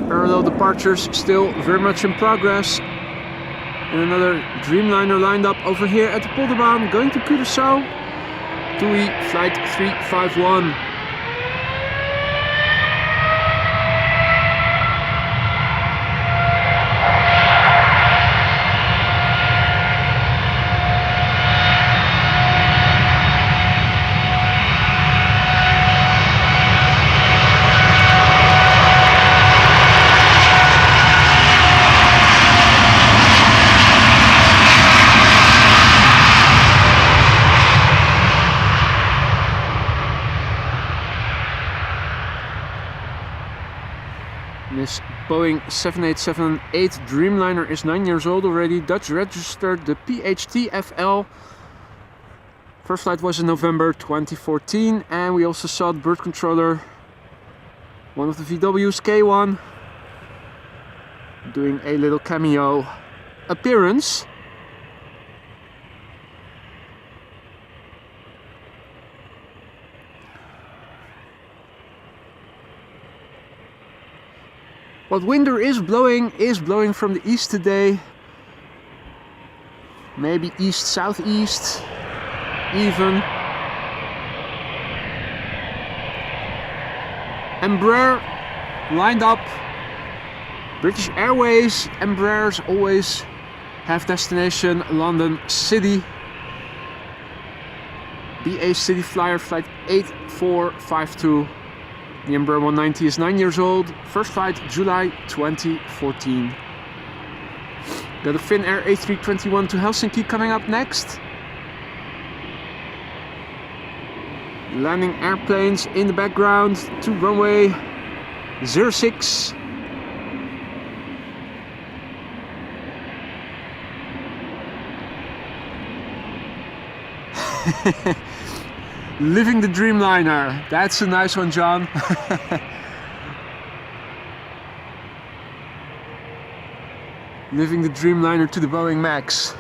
Parallel departures still very much in progress. And another Dreamliner lined up over here at the Polderbaan, going to Curaçao. TUI flight 351. This Boeing 787-8 Dreamliner is 9 years old already, Dutch registered, the PHTFL. First flight was in November 2014, and we also saw the bird controller, one of the VW's K1, doing a little cameo appearance. What wind there is blowing from the east today. Maybe east-southeast even. Embraer lined up. British Airways Embraers always have destination London City. BA City Flyer flight 8452. The Embraer 190 is 9 years old. First flight July 2014. Got a Finnair A321 to Helsinki coming up next. Landing airplanes in the background to runway 06. Living the Dreamliner. That's a nice one, John. Living the Dreamliner to the Boeing Max.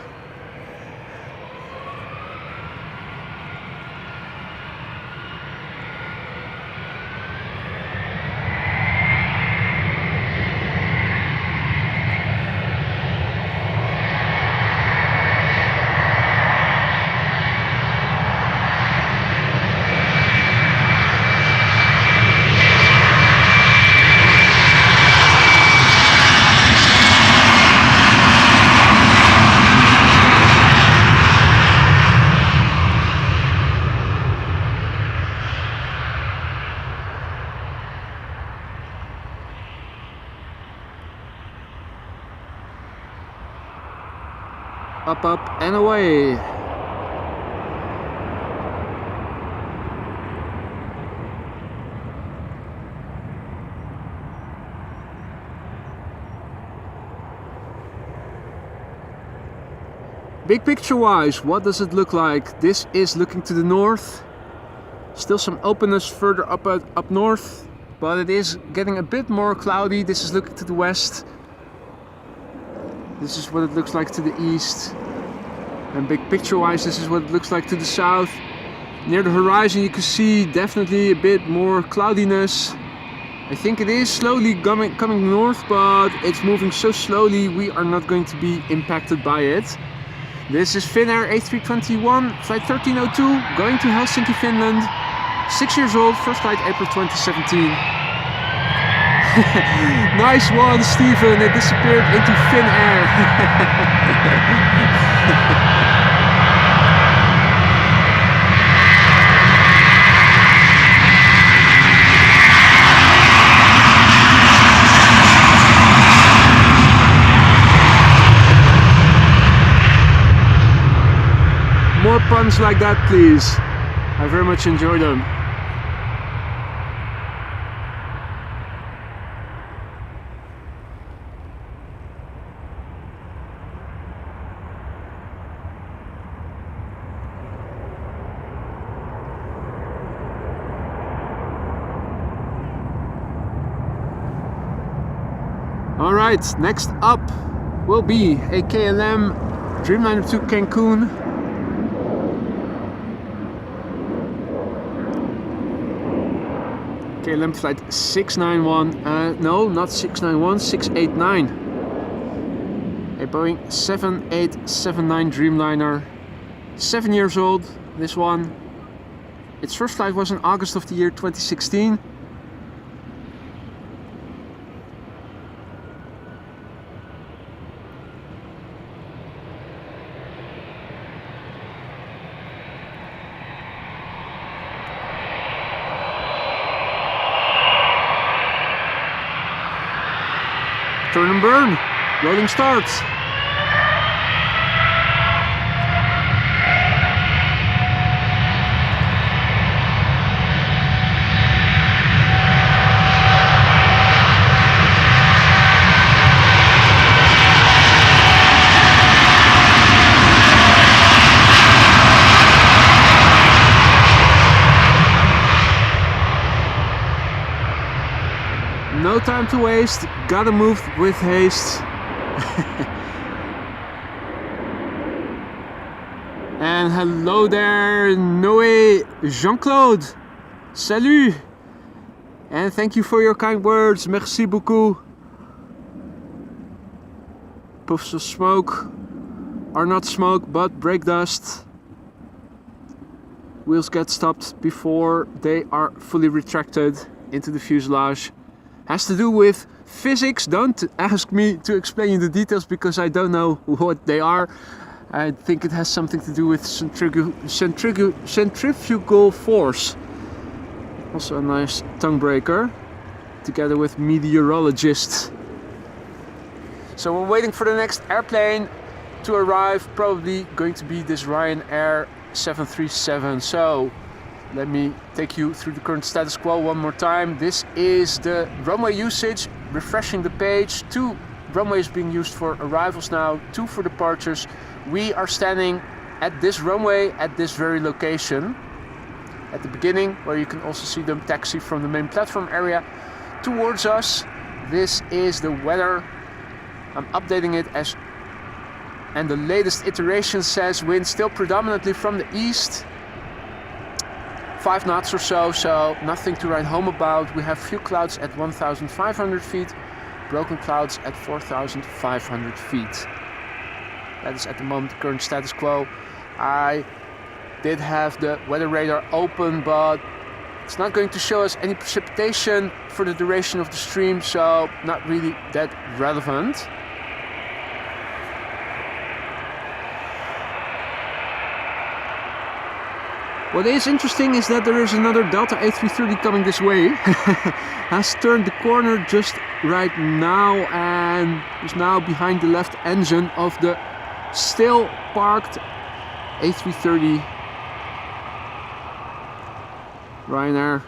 Up, up, and away. Big picture wise, what does it look like? This is looking to the north. Still some openness further up north, but it is getting a bit more cloudy. This is looking to the west. This is what it looks like to the east. And big picture wise, this is what it looks like to the south. Near the horizon you can see definitely a bit more cloudiness. I think it is slowly coming north, but it's moving so slowly we are not going to be impacted by it. This is Finnair A321, flight 1302, going to Helsinki, Finland. 6 years old, first flight April 2017. Nice one, Steven. It disappeared into thin air. More puns like that, please. I very much enjoy them. Right, next up will be a KLM Dreamliner to Cancun. KLM flight 691, no, not 691, 689. A Boeing 7879 Dreamliner, 7 years old, this one. Its first flight was in August of the year 2016. Turn and burn, rolling starts. No time to waste, gotta move with haste. And hello there, Noé, Jean-Claude, salut! And thank you for your kind words, merci beaucoup. Puffs of smoke are not smoke but brake dust. Wheels get stopped before they are fully retracted into the fuselage. Has to do with physics. Don't ask me to explain you the details because I don't know what they are. I think it has something to do with centrifugal force. Also a nice tongue breaker, together with meteorologists. So we're waiting for the next airplane to arrive, probably going to be this Ryanair 737. So let me take you through the current status quo one more time. This is the runway usage, refreshing the page. 2 runways being used for arrivals now, 2 for departures. We are standing at this runway at this very location. At the beginning, where you can also see them taxi from the main platform area towards us. This is the weather. I'm updating it as, and the latest iteration says wind still predominantly from the east. 5 knots or so, so nothing to write home about. We have few clouds at 1,500 feet, broken clouds at 4,500 feet. That is at the moment the current status quo. I did have the weather radar open, but it's not going to show us any precipitation for the duration of the stream, so not really that relevant. What is interesting is that there is another Delta A330 coming this way. Has turned the corner just right now and is now behind the left engine of the still parked A330 Ryanair.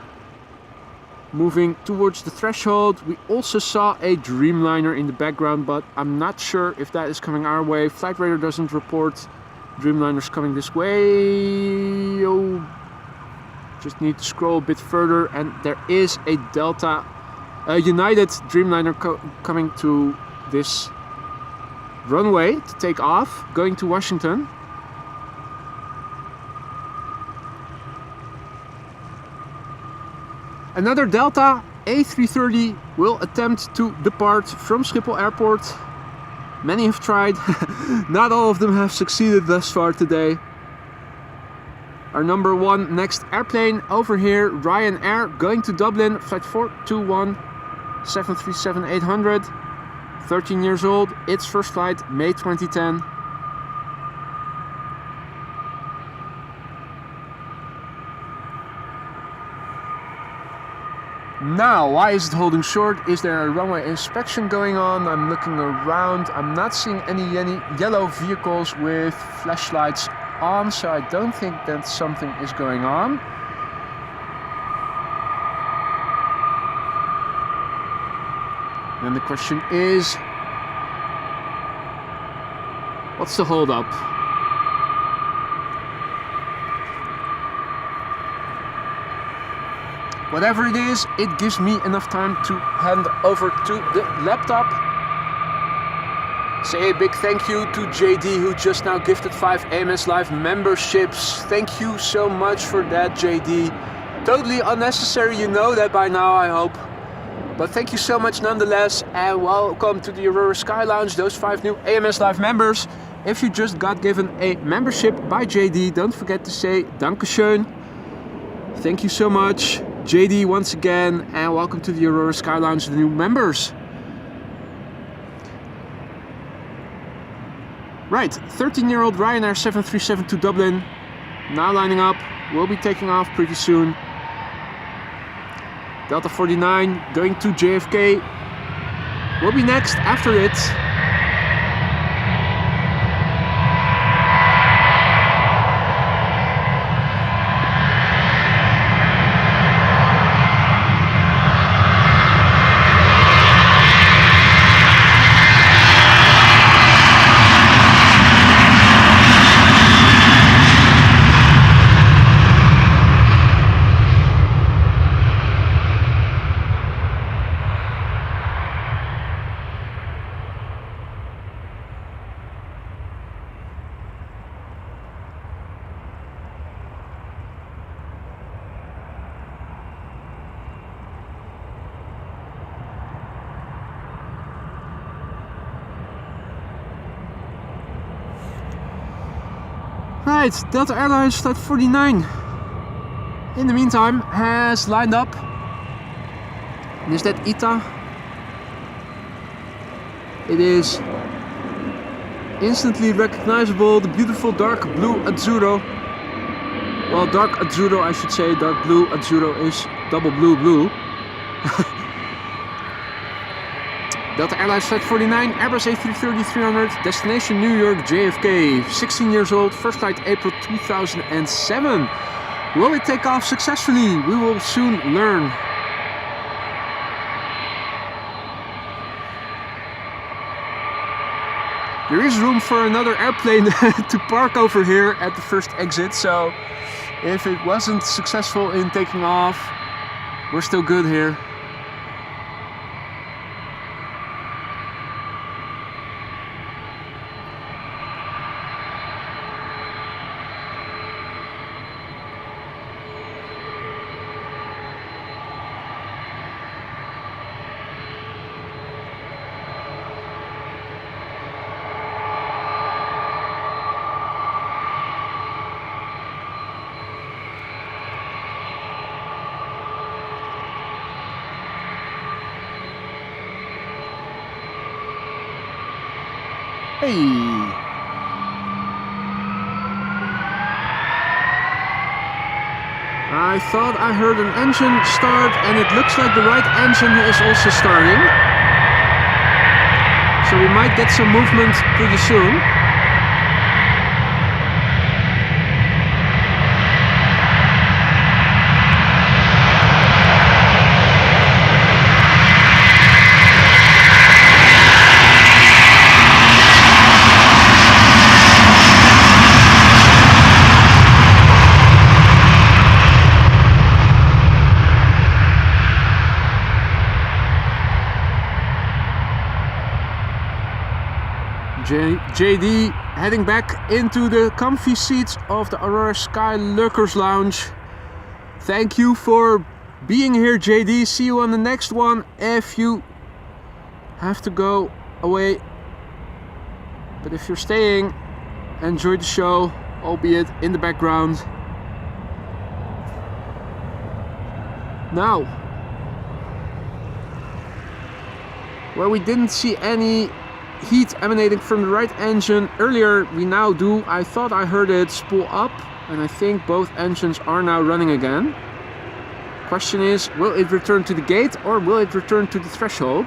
Moving towards the threshold. We also saw a Dreamliner in the background, but I'm not sure if that is coming our way. Flight radar doesn't report Dreamliners coming this way. Oh, just need to scroll a bit further, and there is a Delta, a United Dreamliner coming to this runway to take off, going to Washington. Another Delta A330 will attempt to depart from Schiphol Airport. Many have tried, not all of them have succeeded thus far today. Our number 1 next airplane over here, Ryanair, going to Dublin, flight 421, 737-800, 13 years old, its first flight, May 2010. Now, why is it holding short? Is there a runway inspection going on? I'm looking around. I'm not seeing any yellow vehicles with flashlights on, so I don't think that something is going on. Then the question is, what's the hold up? Whatever it is, it gives me enough time to hand over to the laptop Say a big thank you to JD, who just now gifted 5 AMS Live memberships. Thank you so much for that, JD. Totally unnecessary, you know that by now, I hope. But thank you so much nonetheless, and welcome to the Aurora Sky Lounge, those 5 new AMS Live members. If you just got given a membership by JD, don't forget to say Dankeschön. Thank you so much, JD, once again, and welcome to the Aurora Sky Lounge, the new members. Right, 13-year-old Ryanair 737 to Dublin, now lining up, will be taking off pretty soon. Delta 49 going to JFK, will be next after it. Right, Delta Airlines Flight 49 in the meantime has lined up. And is that ITA? It is instantly recognizable, the beautiful dark blue Azzurro. Well, dark Azzurro I should say, dark blue Azzurro is double blue blue. Delta Airlines Flight 49, Airbus A330-300, destination New York, JFK, 16 years old, first flight April 2007. Will it take off successfully? We will soon learn. There is room for another airplane to park over here at the first exit, so if it wasn't successful in taking off, we're still good here. Hey! I thought I heard an engine start, and it looks like the right engine is also starting. So we might get some movement pretty soon. JD heading back into the comfy seats of the Aurora Sky Lurkers Lounge. Thank you for being here, JD. See you on the next one if you have to go away. But if you're staying, enjoy the show, albeit in the background. Now, where we didn't see any heat emanating from the right engine earlier, we now do. I thought I heard it spool up, and I think both engines are now running again. Question is, will it return to the gate or will it return to the threshold?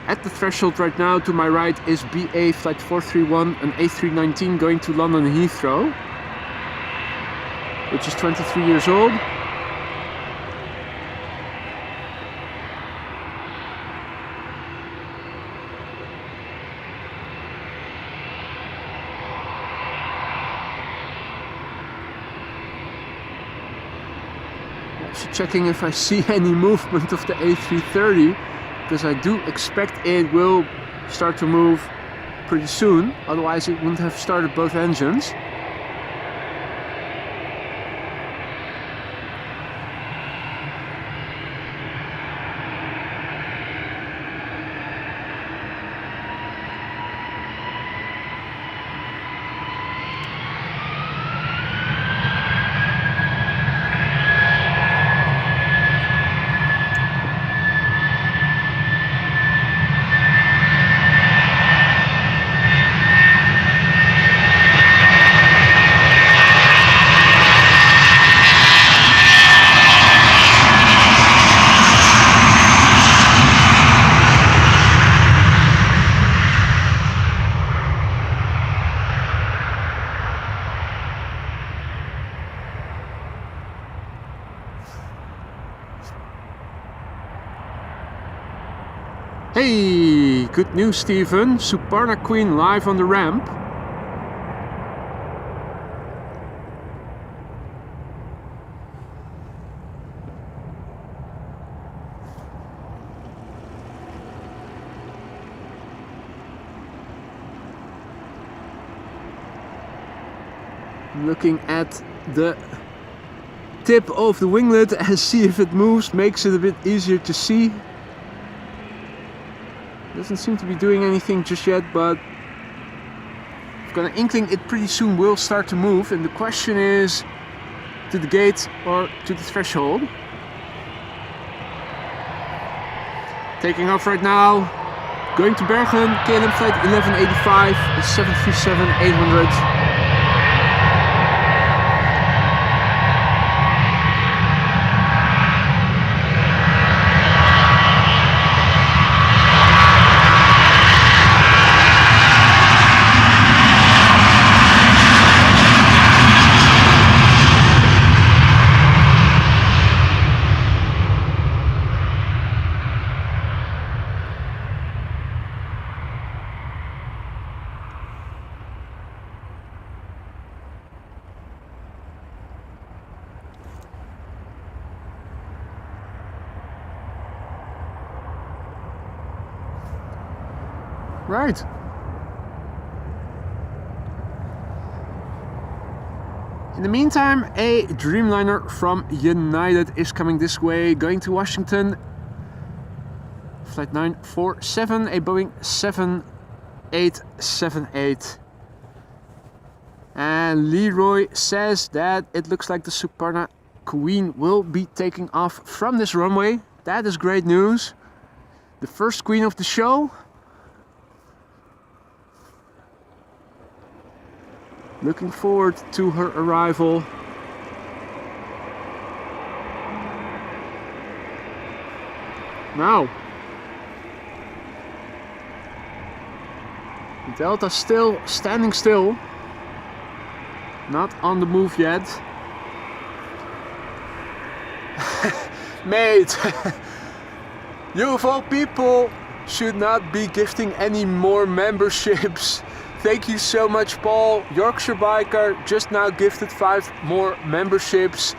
At the threshold right now to my right is BA Flight 431, an A319 going to London Heathrow, which is 23 years old. Also checking if I see any movement of the A330, because I do expect it will start to move pretty soon, otherwise it wouldn't have started both engines. Hey, good news, Stephen. Suparna Queen live on the ramp. Looking at the tip of the winglet and see if it moves, makes it a bit easier to see. Doesn't seem to be doing anything just yet, but I've got an inkling it pretty soon will start to move, and the question is to the gate or to the threshold. Taking off right now, going to Bergen, KLM flight 1185, 737-800. Right. In the meantime, a Dreamliner from United is coming this way, going to Washington. Flight 947, a Boeing 7878. And Leroy says that it looks like the Suparna Queen will be taking off from this runway. That is great news. The first queen of the show. Looking forward to her arrival. Now, Delta still standing still, not on the move yet. Mate, you of all people should not be gifting any more memberships. Thank you so much, Paul. Yorkshire Biker just now gifted 5 more memberships.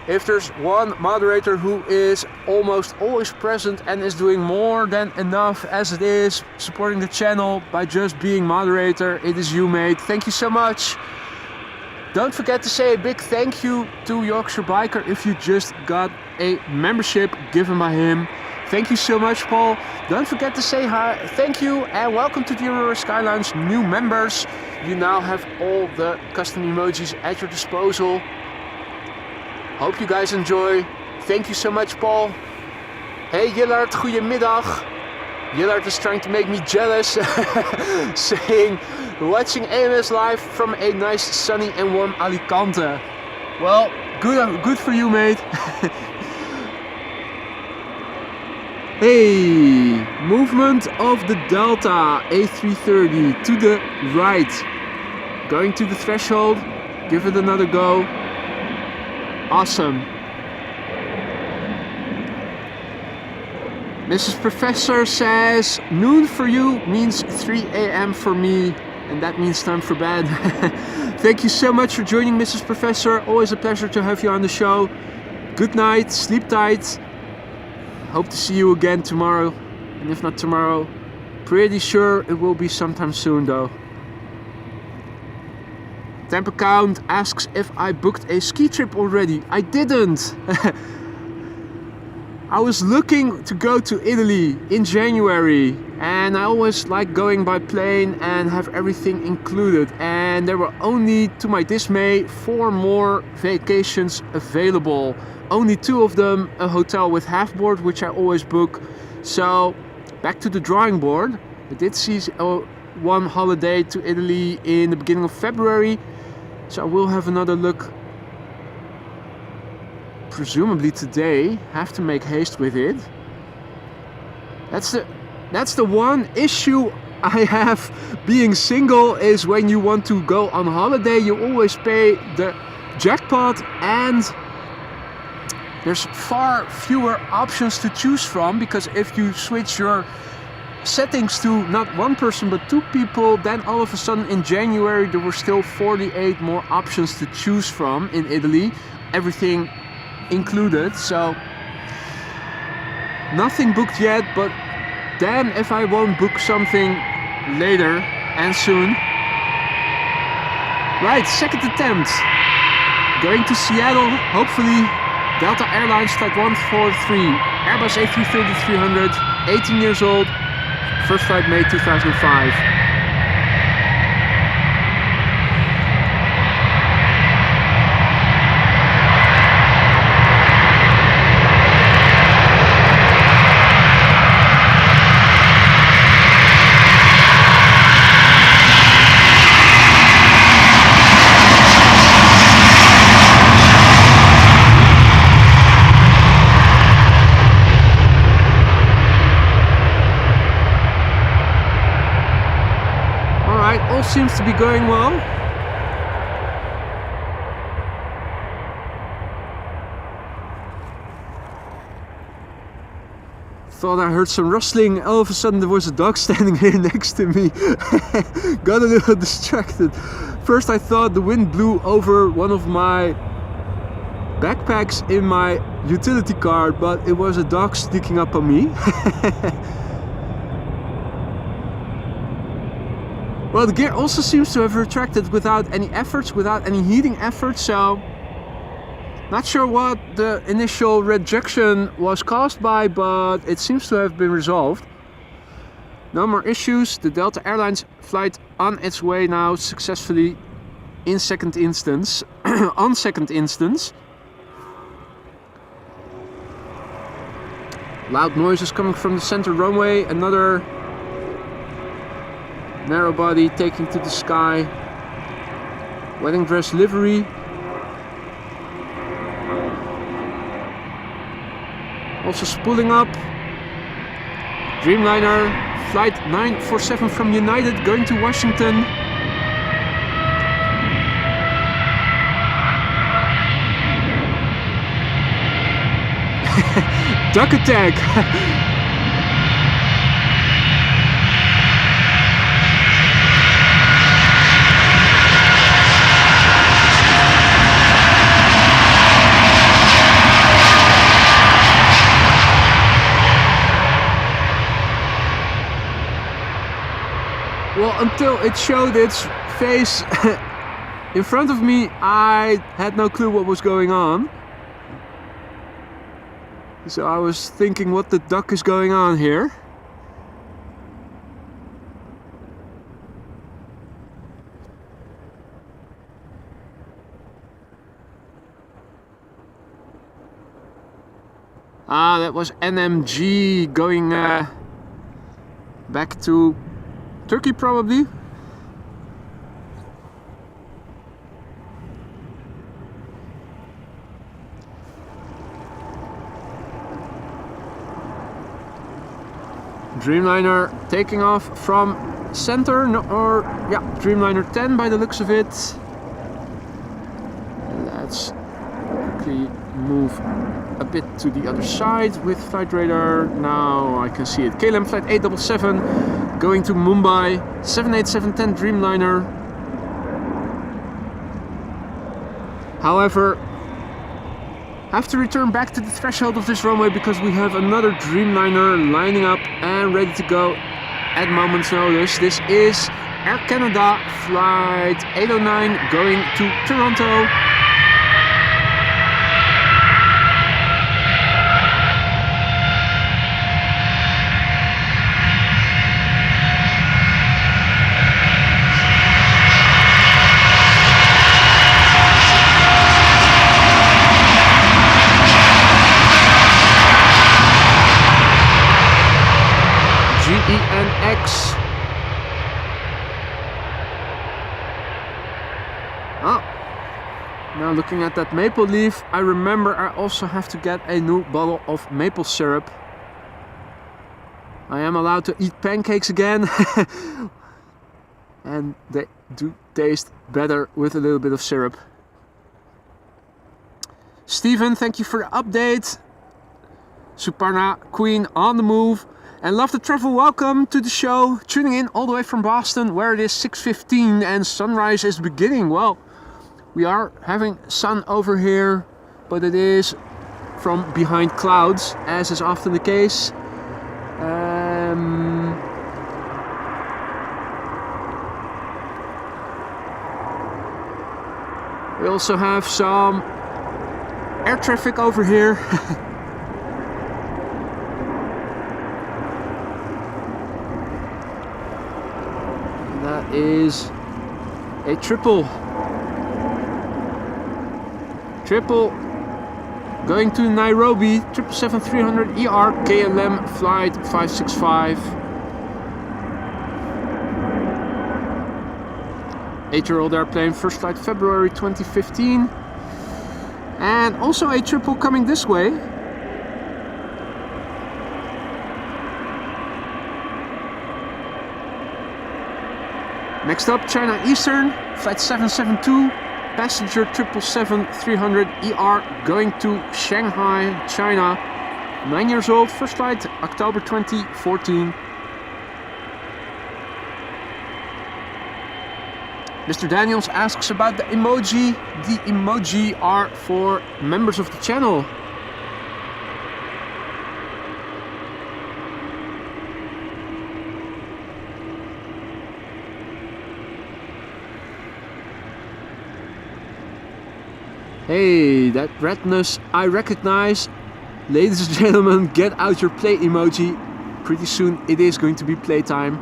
If there's one moderator who is almost always present and is doing more than enough as it is, supporting the channel by just being moderator, it is you, mate. Thank you so much. Don't forget to say a big thank you to Yorkshire Biker if you just got a membership given by him. Thank you so much, Paul. Don't forget to say hi, thank you, and welcome to the Aurora Skyline's new members. You now have all the custom emojis at your disposal. Hope you guys enjoy. Thank you so much, Paul. Hey Jillard, goedemiddag. Jillard is trying to make me jealous, saying, watching AMS live from a nice sunny and warm Alicante. Well, good for you, mate. Hey, movement of the Delta A330 to the right. Going to the threshold, give it another go. Awesome. Mrs. Professor says, noon for you means 3 a.m. for me, and that means time for bed. Thank you so much for joining, Mrs. Professor. Always a pleasure to have you on the show. good night, sleep tight. Hope to see you again tomorrow. And if not tomorrow, pretty sure it will be sometime soon though. Temp account asks if I booked a ski trip already. I didn't. I was looking to go to Italy in January, and I always like going by plane and have everything included, and there were only, to my dismay, 4 more vacations available. Only 2 of them a hotel with half board, which I always book. So back to the drawing board. I did see one holiday to Italy in the beginning of February, so I will have another look presumably today. Have to make haste with it. That's the one issue I have being single, is when you want to go on holiday, you always pay the jackpot, and there's far fewer options to choose from, because if you switch your settings to not 1 person but 2 people, then all of a sudden in January there were still 48 more options to choose from in Italy, everything included. So nothing booked yet, but damn if I won't book something later and soon. Right, second attempt, going to Seattle, hopefully. Delta Airlines flight 143, Airbus A333-300, 18 years old, first flight May 2005. Seems to be going well. Thought I heard some rustling. All of a sudden there was a dog standing here next to me. Got a little distracted. First I thought the wind blew over one of my backpacks in my utility car, but it was a dog sneaking up on me. Well, the gear also seems to have retracted without any efforts, without any heating efforts, so not sure what the initial rejection was caused by, but it seems to have been resolved. No more issues. The Delta Airlines flight on its way now successfully in second instance, on second instance. Loud noises coming from the center runway, another narrow body taking to the sky. Wedding dress livery. Also spooling up. Dreamliner flight 947 from United going to Washington. Duck attack. Well, until it showed its face in front of me, I had no clue what was going on. So I was thinking, what the duck is going on here? Ah, that was NMG going back to Turkey probably. Dreamliner taking off from center, Dreamliner 10 by the looks of it. Let's quickly move a bit to the other side with flight radar. Now I can see it. KLM flight 877 going to Mumbai, 787-10 Dreamliner. Have to return back to the threshold of this runway because we have another Dreamliner lining up and ready to go at moment's notice. This is Air Canada flight 809 going to Toronto. GENX. Oh, now looking at that maple leaf, I remember I also have to get a new bottle of maple syrup. I am allowed to eat pancakes again. And they do taste better with a little bit of syrup. Steven, thank you for the update. Suparna, Queen on the move. And love the travel, welcome to the show. Tuning in all the way from Boston, where it is 6:15 and sunrise is beginning. Well, we are having sun over here, but it is from behind clouds, as is often the case. We also have some air traffic over here. That is a triple going to Nairobi, 777-300ER KLM flight 565. 8-year-old airplane, first flight February 2015. And also a triple coming this way. Next up, China Eastern, flight 772, passenger 777-300ER going to Shanghai, China. 9 years old, first flight October 2014. Mr. Daniels asks about the emoji. The emoji are for members of the channel. Hey, that redness I recognize. Ladies and gentlemen, get out your play emoji. Pretty soon it is going to be playtime.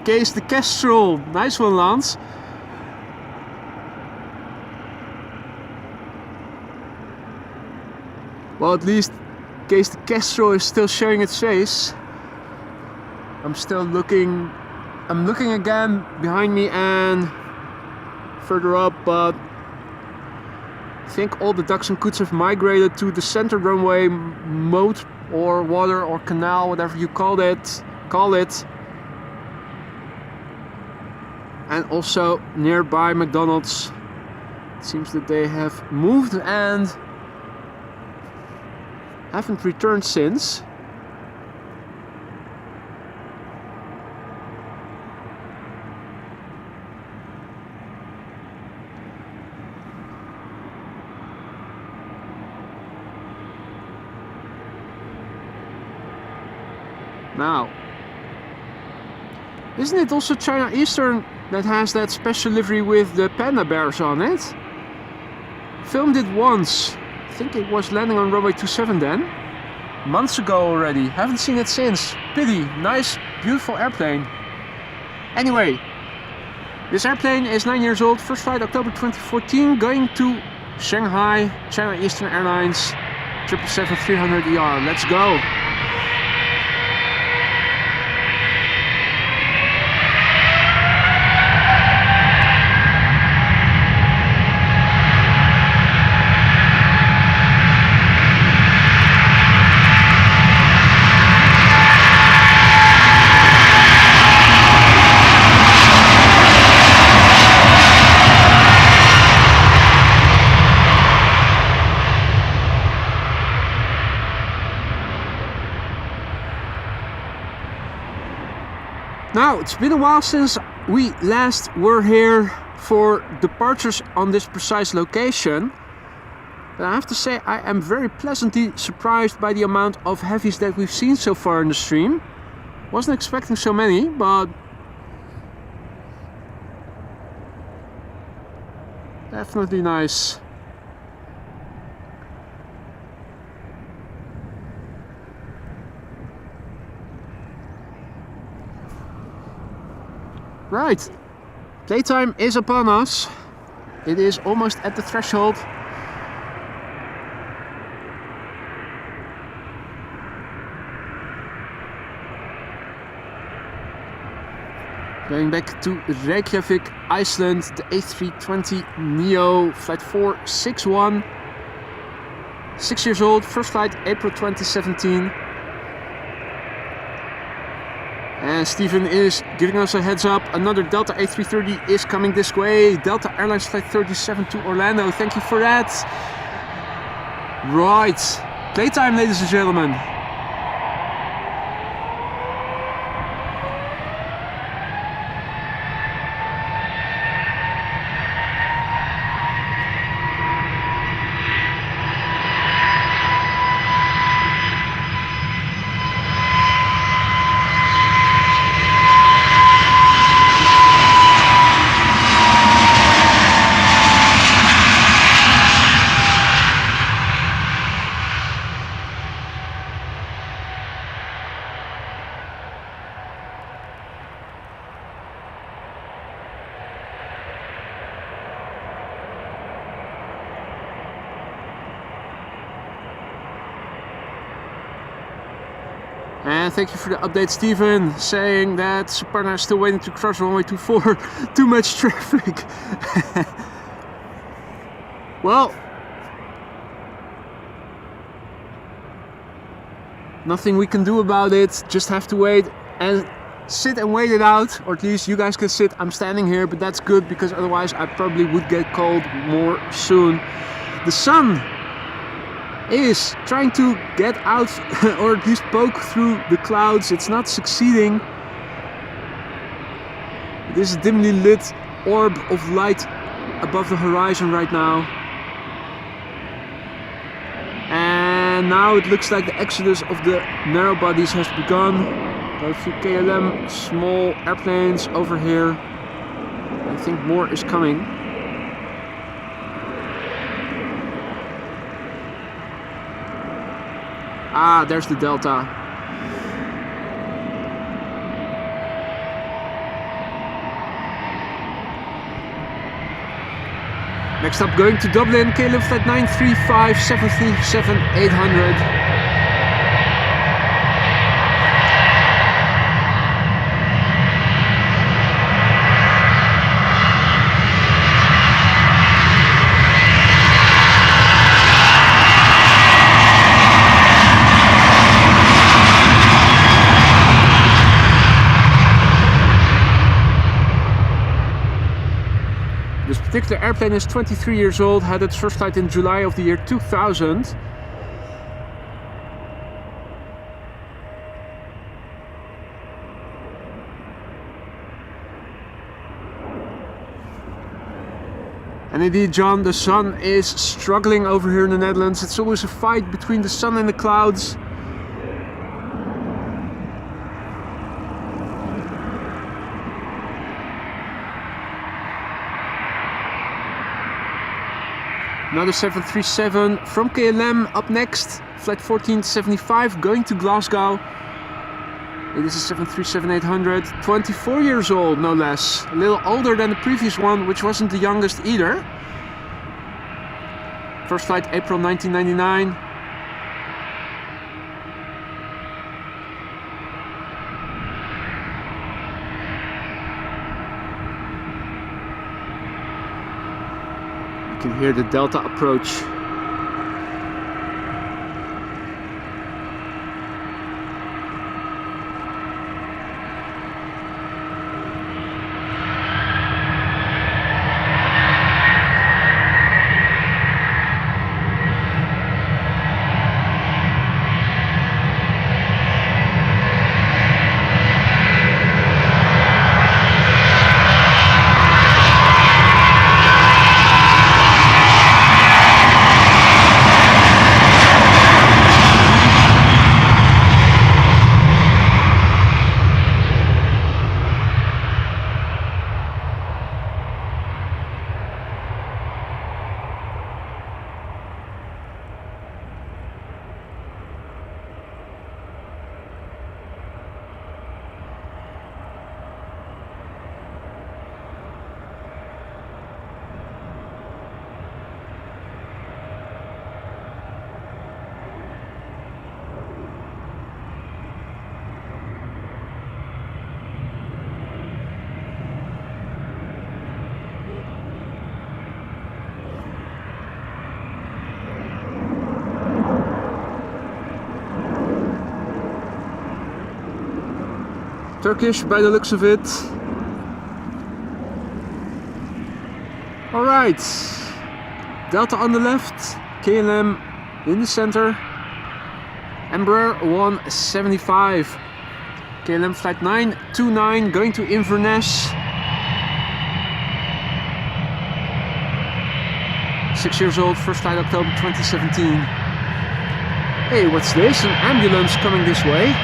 Case the Kestrel. Nice one, Lance. Well, at least Case the Kestrel is still showing its face. I'm looking again behind me and further up, but I think all the ducks and coots have migrated to the center runway moat or water or canal, whatever you call it. And also nearby McDonald's. It seems that they have moved and haven't returned since. Now, isn't it also China Eastern that has that special livery with the panda bears on it? Filmed it once. I think it was landing on runway 27 then. Months ago already. Haven't seen it since. Pity. Nice, beautiful airplane. Anyway, this airplane is 9 years old. First flight October 2014. Going to Shanghai, China Eastern Airlines, 777-300ER. Let's go. Now, it's been a while since we last were here for departures on this precise location. But I have to say, I am very pleasantly surprised by the amount of heavies that we've seen so far in the stream. Wasn't expecting so many, but definitely nice. Right, playtime is upon us. It is almost at the threshold. Going back to Reykjavik, Iceland, the A320 Neo, flight 461. 6 years old, first flight April 2017. And Stephen is giving us a heads up. Another Delta A330 is coming this way. Delta Airlines flight 37 to Orlando. Thank you for that. Right, playtime, ladies and gentlemen. And thank you for the update, Stephen, saying that Suparna is still waiting to cross runway 24. Too much traffic. Well, nothing we can do about it. Just have to wait and sit and wait it out. Or at least you guys can sit. I'm standing here, but that's good because otherwise I probably would get cold more soon. The sun is trying to get out or at least poke through the clouds. It's not succeeding. This dimly lit orb of light above the horizon right now. And now it looks like the exodus of the narrow bodies has begun. There are a few KLM small airplanes over here. I think more is coming. Ah, there's the Delta. Next up, going to Dublin, KLM flight 935, 737, 800. This particular airplane is 23 years old, had its first flight in July of the year 2000. And indeed, John, the sun is struggling over here in the Netherlands. It's always a fight between the sun and the clouds. Another 737 from KLM up next, flight 1475 going to Glasgow. It is a 737-800, 24 years old no less, a little older than the previous one, which wasn't the youngest either. First flight April 1999. You can hear the Delta approach. Turkish by the looks of it. Alright, Delta on the left, KLM in the center, Embraer 175, KLM flight 929 going to Inverness. 6 years old, first flight October 2017. Hey, what's this? An ambulance coming this way?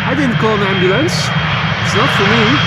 I didn't call an ambulance. It's not for me.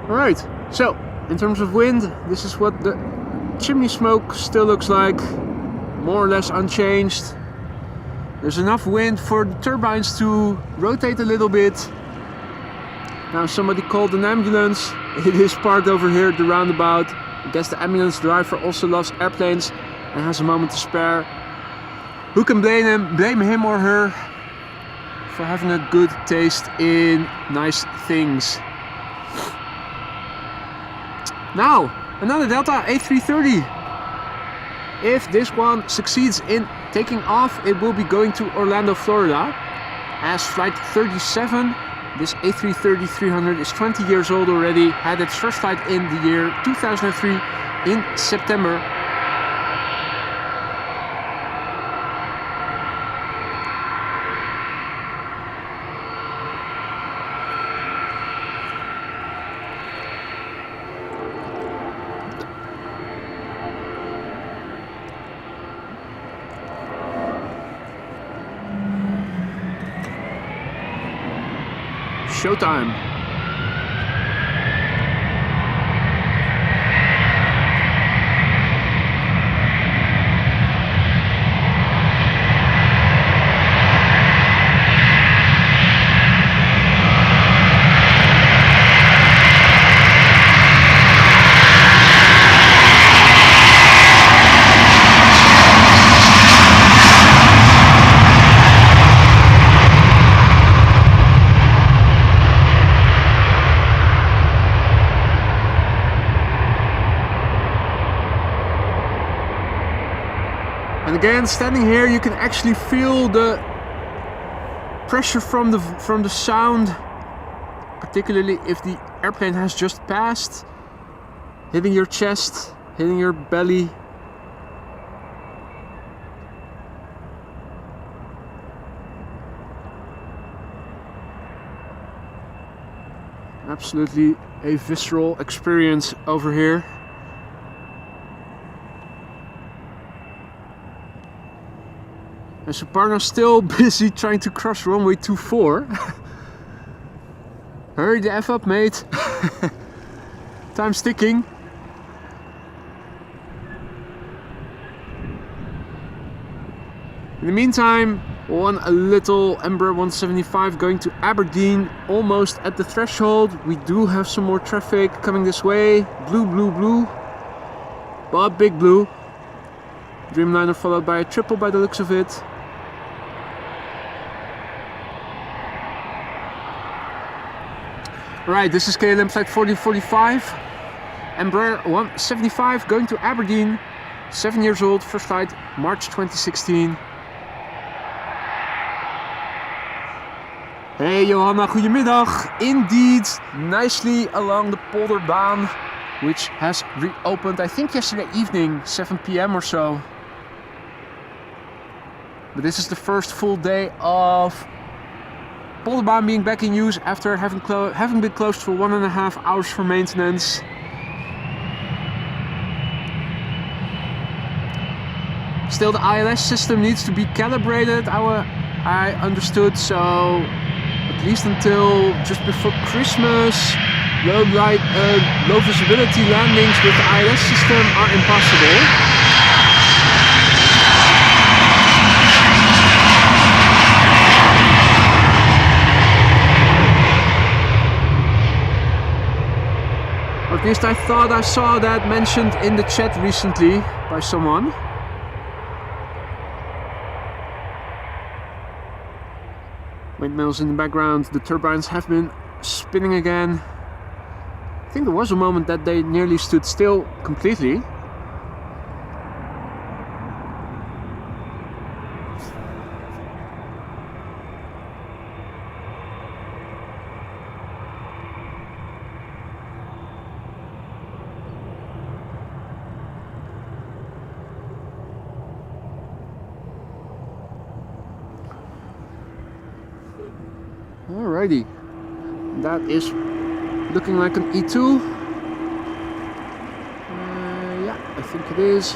Alright, so in terms of wind, this is what the chimney smoke still looks like, more or less unchanged. There's enough wind for the turbines to rotate a little bit. Now somebody called an ambulance. It is parked over here at the roundabout. I guess the ambulance driver also loves airplanes and has a moment to spare. Who can blame him or her for having a good taste in nice things? Now, another Delta A330. If this one succeeds in taking off, it will be going to Orlando, Florida as flight 37. This A330-300 is 20 years old already, had its first flight in the year 2003 in September. Showtime. And again, standing here, you can actually feel the pressure from the sound, particularly if the airplane has just passed, hitting your chest, hitting your belly. Absolutely a visceral experience over here. And Suparna's still busy trying to cross runway 24. Hurry the F up, mate. Time's ticking. In the meantime, one little Embraer 175 going to Aberdeen, almost at the threshold. We do have some more traffic coming this way. Blue, blue, blue. But big blue. Dreamliner followed by a triple by the looks of it. Right, this is KLM flight 4045, Embraer 175 going to Aberdeen, 7 years old, first flight March 2016. Hey Johanna, goedemiddag. Indeed, nicely along the Polderbaan, which has reopened, I think yesterday evening, 7 p.m. or so. But this is the first full day of Polderbaan being back in use after having been closed for 1.5 hours for maintenance. Still, the ILS system needs to be calibrated, I understood, so at least until just before Christmas, low visibility landings with the ILS system are impossible. Or at least I thought I saw that mentioned in the chat recently by someone. Windmills in the background, the turbines have been spinning again. I think there was a moment that they nearly stood still completely. Alrighty, that is looking like an E2. Yeah, I think it is.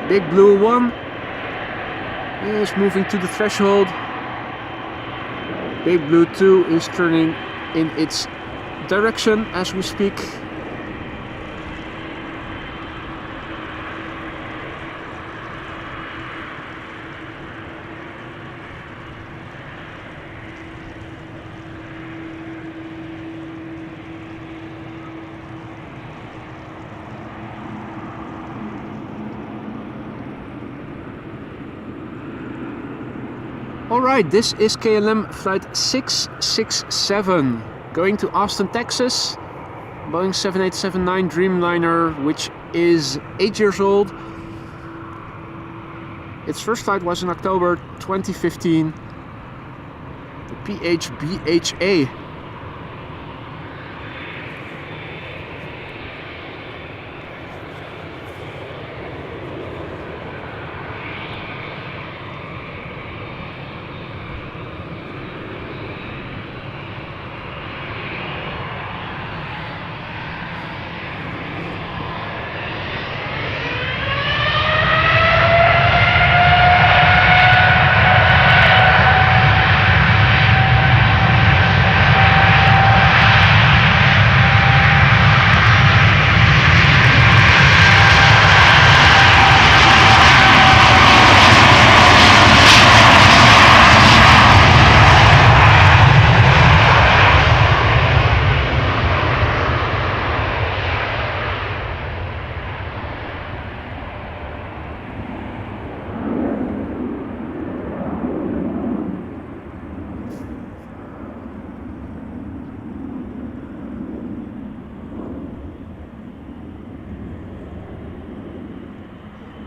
Big blue one is moving to the threshold. Big blue 2 is turning in its direction as we speak. Alright, this is KLM flight 667 going to Austin, Texas. Boeing 7879 Dreamliner, which is 8 years old. Its first flight was in October 2015. The PHBHA.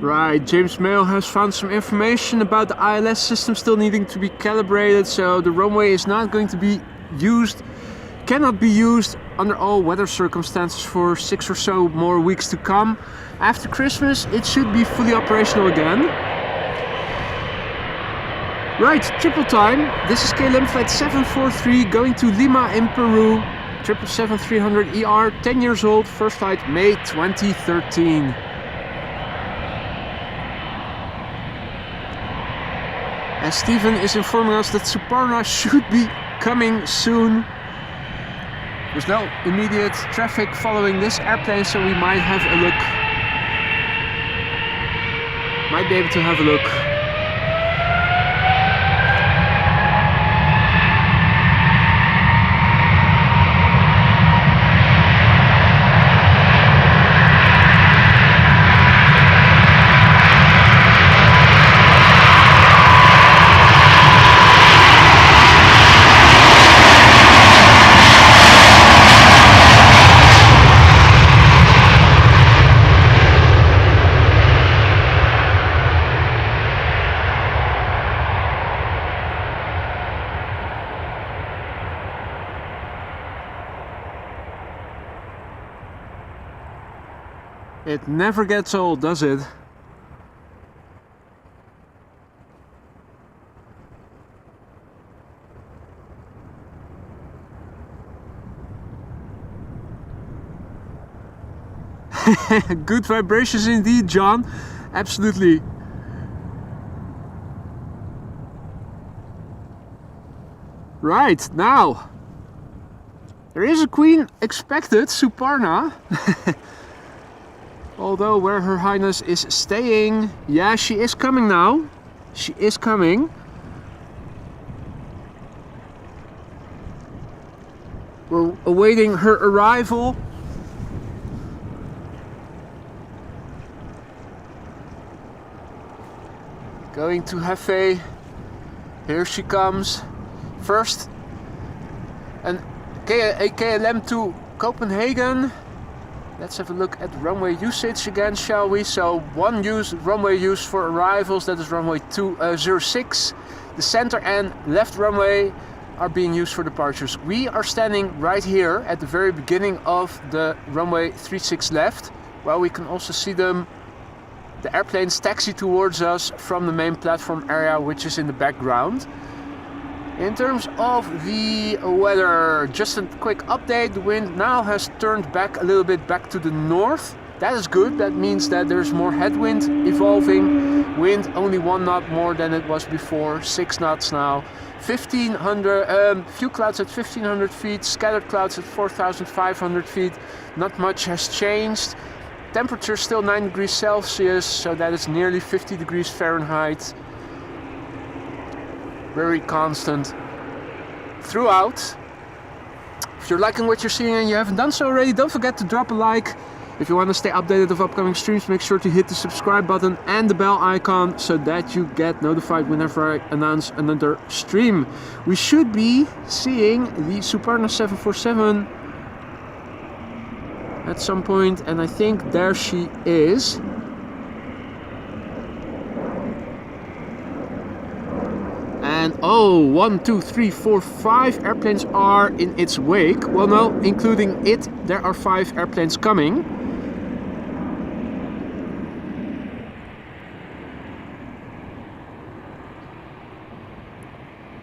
Right, James Mail has found some information about the ILS system still needing to be calibrated, so the runway is not going to be used, cannot be used under all weather circumstances for 6 or so more weeks to come. After Christmas it should be fully operational again. Right, triple time. This is KLM flight 743 going to Lima in Peru. 777-300 ER, 10 years old, first flight May 2013. As Steven is informing us that Suparna should be coming soon. There's no immediate traffic following this airplane, so we might have a look. Might be able to have a look. It never gets old, does it? Good vibrations indeed, John. Absolutely. Right, now. There is a queen expected, Suparna. Although where Her Highness is staying, yeah, she is coming now. She is coming. We're awaiting her arrival. Going to Cathay. Here she comes. First, a KLM to Copenhagen. Let's have a look at runway usage again, shall we? So one runway use for arrivals, that is runway 206. The center and left runway are being used for departures. We are standing right here at the very beginning of the runway 36 left, where we can also see the airplanes taxi towards us from the main platform area, which is in the background. In terms of the weather, just a quick update. The wind now has turned back a little bit back to the north. That is good. That means that there's more headwind evolving. Wind only 1 knot more than it was before, 6 knots now. 1500, few clouds at 1500 feet, scattered clouds at 4500 feet. Not much has changed. Temperature still 9 degrees Celsius, so that is nearly 50 degrees Fahrenheit. Very constant throughout. If you're liking what you're seeing and you haven't done so already, don't forget to drop a like. If you want to stay updated of upcoming streams, make sure to hit the subscribe button and the bell icon so that you get notified whenever I announce another stream. We should be seeing the Suparna 747 at some point, and I think there she is. And oh, 1, 2, 3, 4, 5 airplanes are in its wake. Well, no, including it, there are 5 airplanes coming.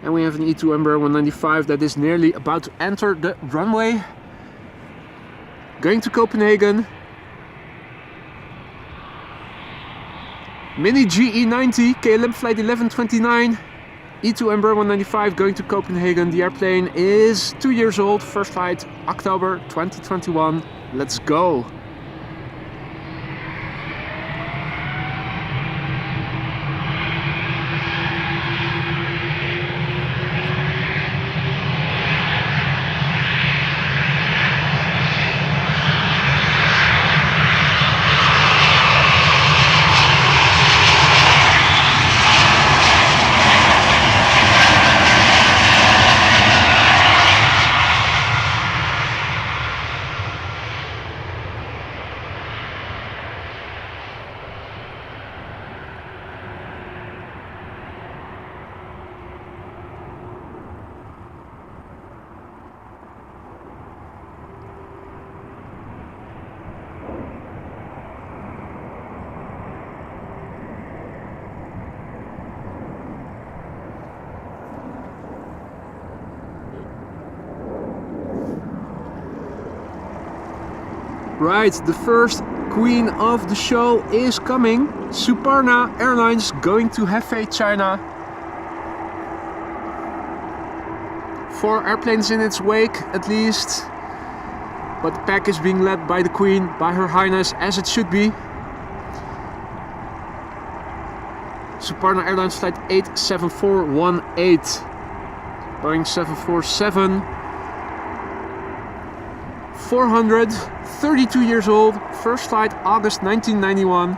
And we have an E2 Embraer 195 that is nearly about to enter the runway. Going to Copenhagen. Mini GE90, KLM flight 1129. E2 Embraer 195 going to Copenhagen. The airplane is 2 years old. First flight October 2021. Let's go. Right, the first queen of the show is coming. Suparna Airlines going to Cathay, China. 4 airplanes in its wake at least. But the pack is being led by the Queen, by Her Highness, as it should be. Suparna Airlines flight 87418. Boeing 747. 432 years old. First flight August 1991.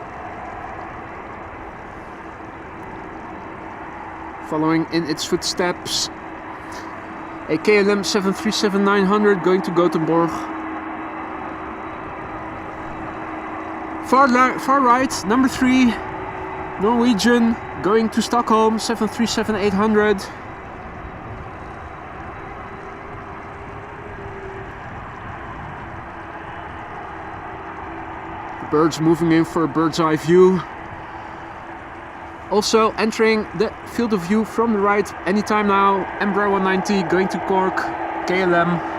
Following in its footsteps, a KLM 737-900 going to Gothenburg. Far right, number 3, Norwegian going to Stockholm, 737-800. The birds moving in for a bird's eye view. Also entering the field of view from the right anytime now, Embraer 190 going to Cork, KLM.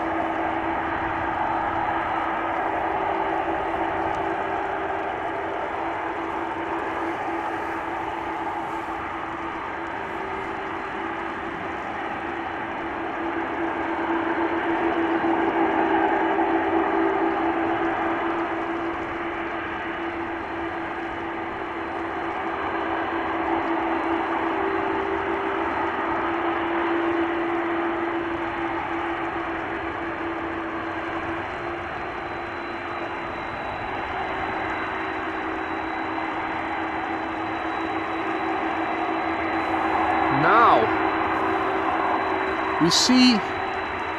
We see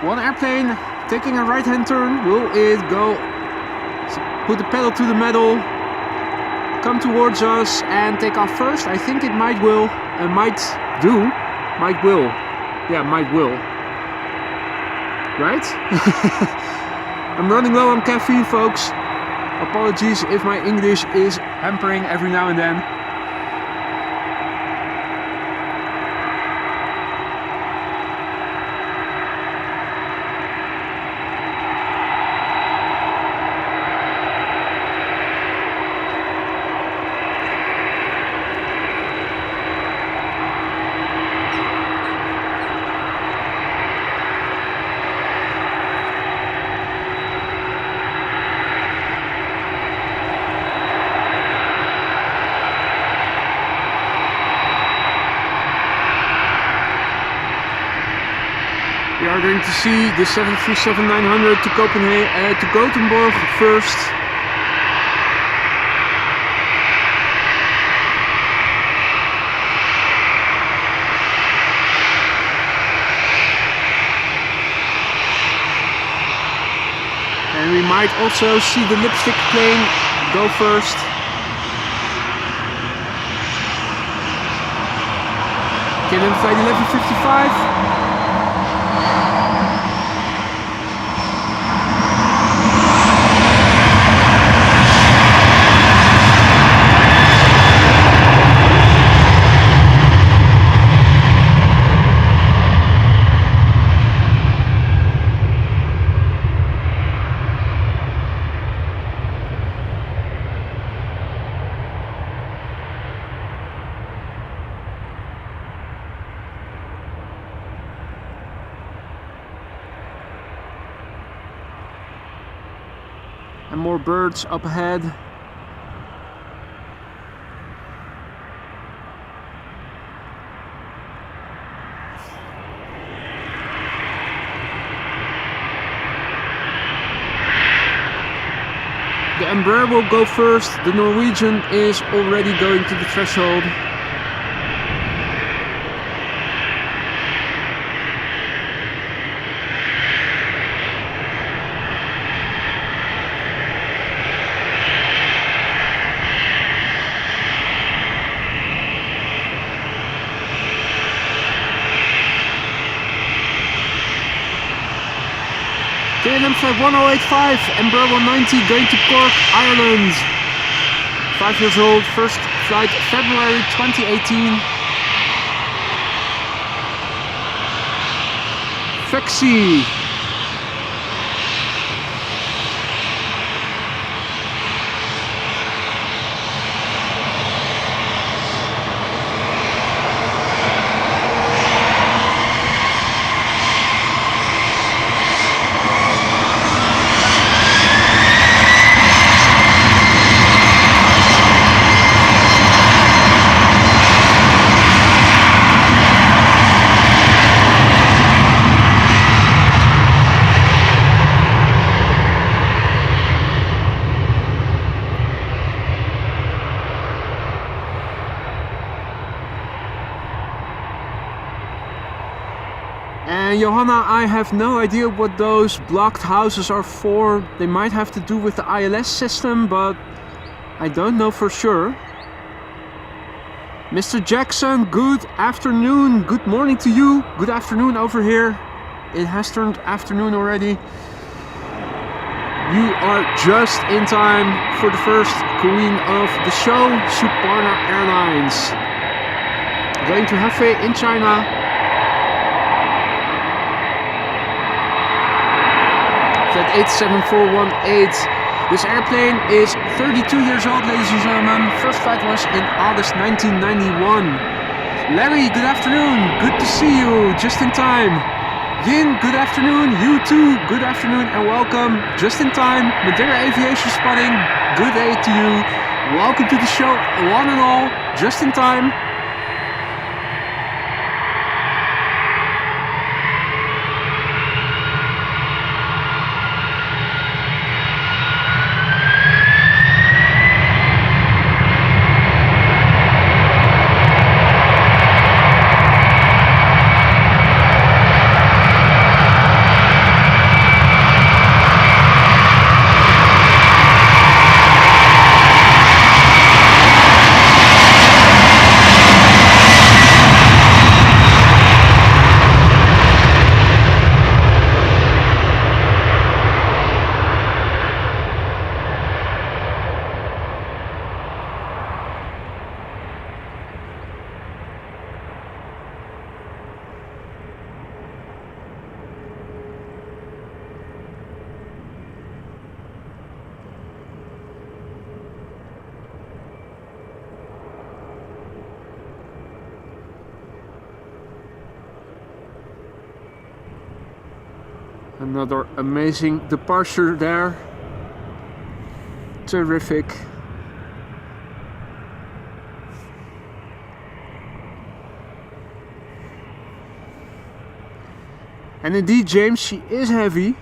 one airplane taking a right-hand turn. Will it go? Put the pedal to the metal, come towards us and take off first? I think it might will. Might will. Yeah, might will. Right? I'm running low on caffeine, folks. Apologies if my English is hampering every now and then. We are going to see the 737-900 to Copenhagen, to Gothenburg first. And we might also see the lipstick plane go first. KLM flight 1155. And more birds up ahead. The Embraer will go first. The Norwegian is already going to the threshold. KLM flight 1085, Embraer 190 going to Cork, Ireland. 5 years old, first flight February 2018. Foxy. And Johanna, I have no idea what those blocked houses are for. They might have to do with the ILS system, but I don't know for sure. Mr. Jackson, good afternoon. Good morning to you. Good afternoon over here. It has turned afternoon already. You are just in time for the first queen of the show, Suparna Airlines. Going to Hefei in China. Flight 87418. This airplane is 32 years old, ladies and gentlemen. First flight was in August 1991. Larry, good afternoon. Good to see you. Just in time. Yin, good afternoon. You too. Good afternoon and welcome. Just in time. Madeira Aviation Spotting. Good day to you. Welcome to the show, one and all. Just in time. Another amazing departure there. Terrific. And indeed, James, she is heavy.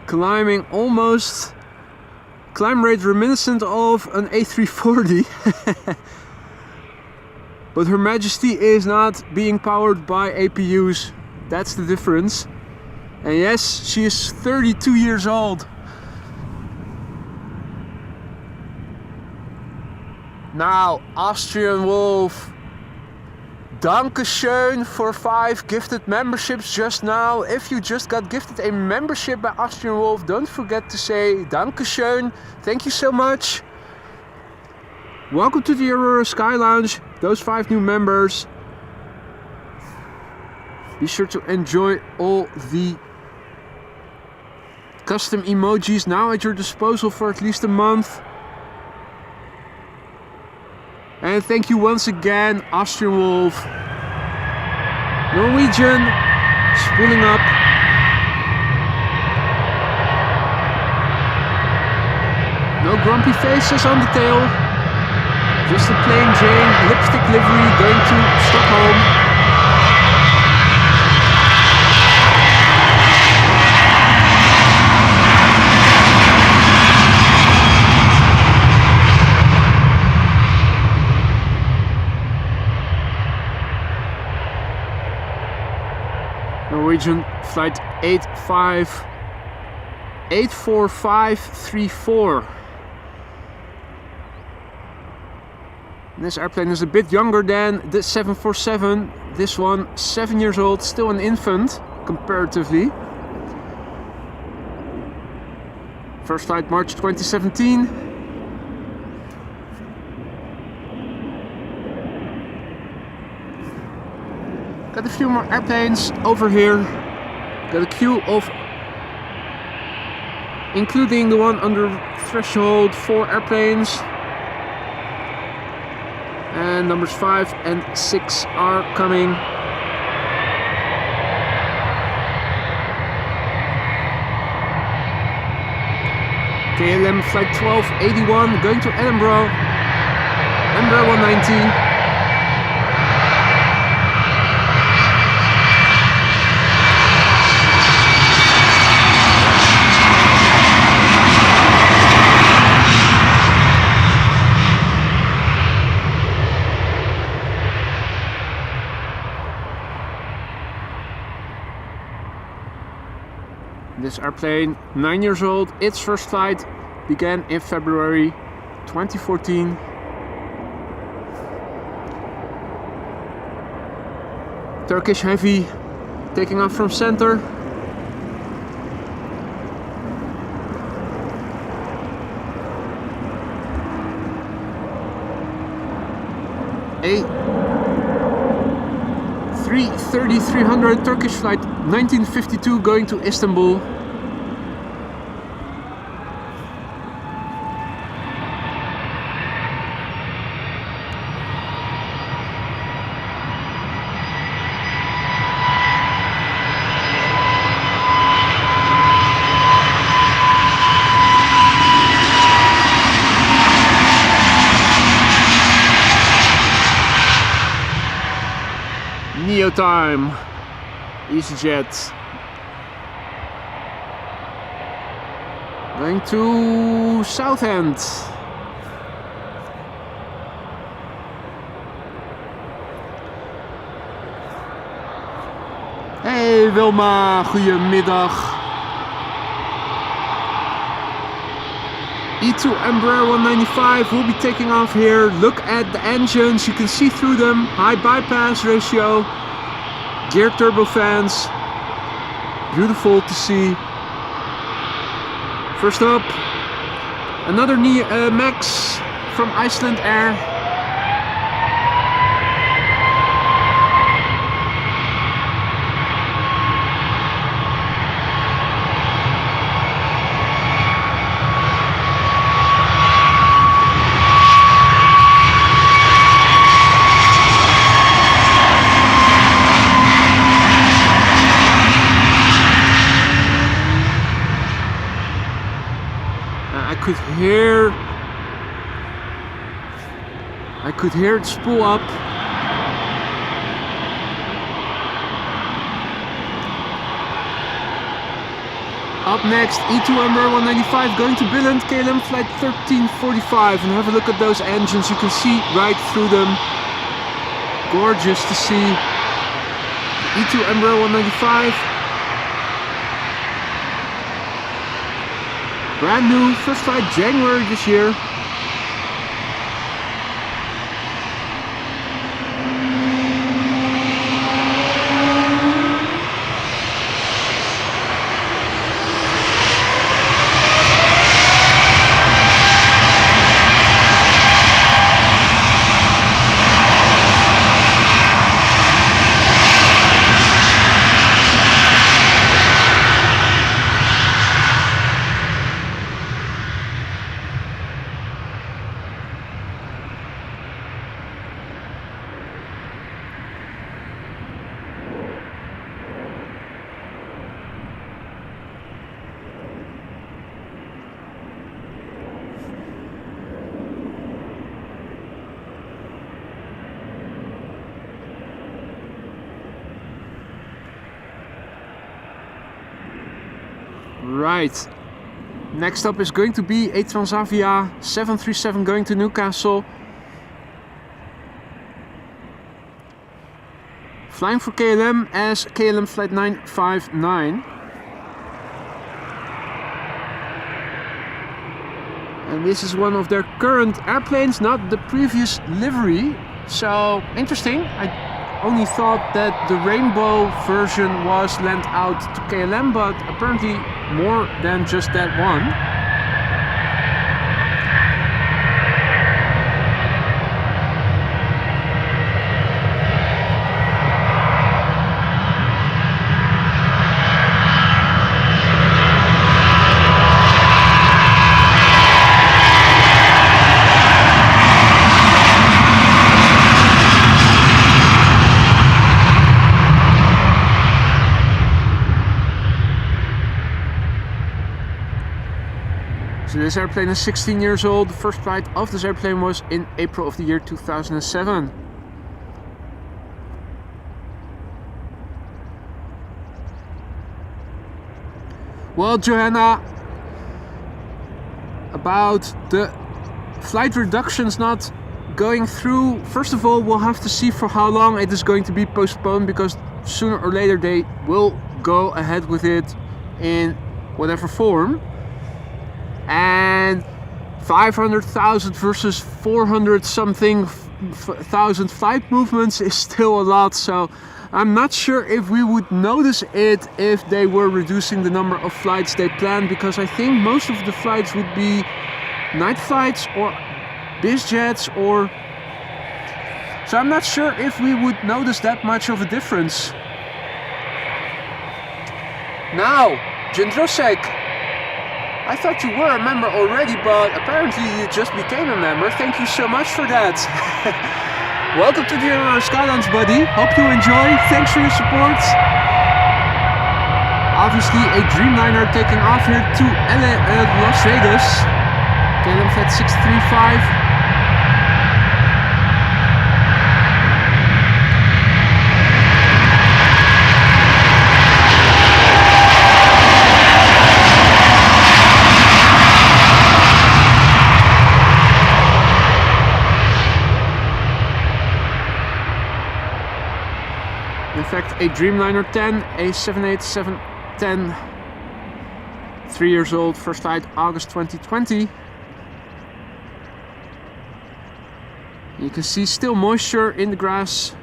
Climbing almost climb rate reminiscent of an A340. But Her Majesty is not being powered by APUs. That's the difference. And yes, she is 32 years old. Now, Austrian Wolf, Dankeschön for 5 gifted memberships just now. If you just got gifted a membership by Austrian Wolf, don't forget to say Dankeschön. Thank you so much. Welcome to the Aurora Sky Lounge, those 5 new members. Be sure to enjoy all the custom emojis now at your disposal for at least a month. And thank you once again, Austrian Wolf. Norwegian, spooling up. No grumpy faces on the tail. Just a plain Jane lipstick livery going to Stockholm. Norwegian flight 84534. This airplane is a bit younger than the 747. This one 7 years old, still an infant comparatively. First flight March 2017. Got a few more airplanes over here. Got a queue of, including the one under threshold, 4 airplanes. And numbers 5 and 6 are coming. KLM flight 1281 going to Edinburgh. Edinburgh 190. This airplane, 9 years old, its first flight began in February 2014. Turkish Heavy taking off from center. A333 Turkish flight 1952 going to Istanbul. Neo time, EasyJet going to Southend. Hey Wilma, goedemiddag. E2 Embraer 195 will be taking off here. Look at the engines, you can see through them. High bypass ratio, geared turbofans, beautiful to see. First up, another Max from Iceland Air. I could hear it spool up. Up next, E2 Embraer 195 going to Billund, KLM flight 1345, and have a look at those engines. You can see right through them. Gorgeous to see. The E2 Embraer 195. Brand new, first flight January this year. Right, next up is going to be a Transavia 737 going to Newcastle. Flying for KLM as KLM flight 959. And this is one of their current airplanes, not the previous livery. So interesting. I only thought that the rainbow version was lent out to KLM, but apparently more than just that one. So this airplane is 16 years old. The first flight of this airplane was in April of the year 2007. Well, Johanna, about the flight reductions not going through, first of all, we'll have to see for how long it is going to be postponed, because sooner or later they will go ahead with it in whatever form. And 500,000 versus 400 something thousand flight movements is still a lot, so I'm not sure if we would notice it if they were reducing the number of flights they planned, because I think most of the flights would be night flights or biz jets, or so I'm not sure if we would notice that much of a difference. Now, Jindrosek, I thought you were a member already, but apparently you just became a member. Thank you so much for that. Welcome to the Skylines, buddy. Hope you enjoy. Thanks for your support. Obviously a Dreamliner taking off here to Las Vegas. KLM flight 635. In fact, a Dreamliner 10, a 787-10, 3 years old, first flight August 2020. You can see still moisture in the grass.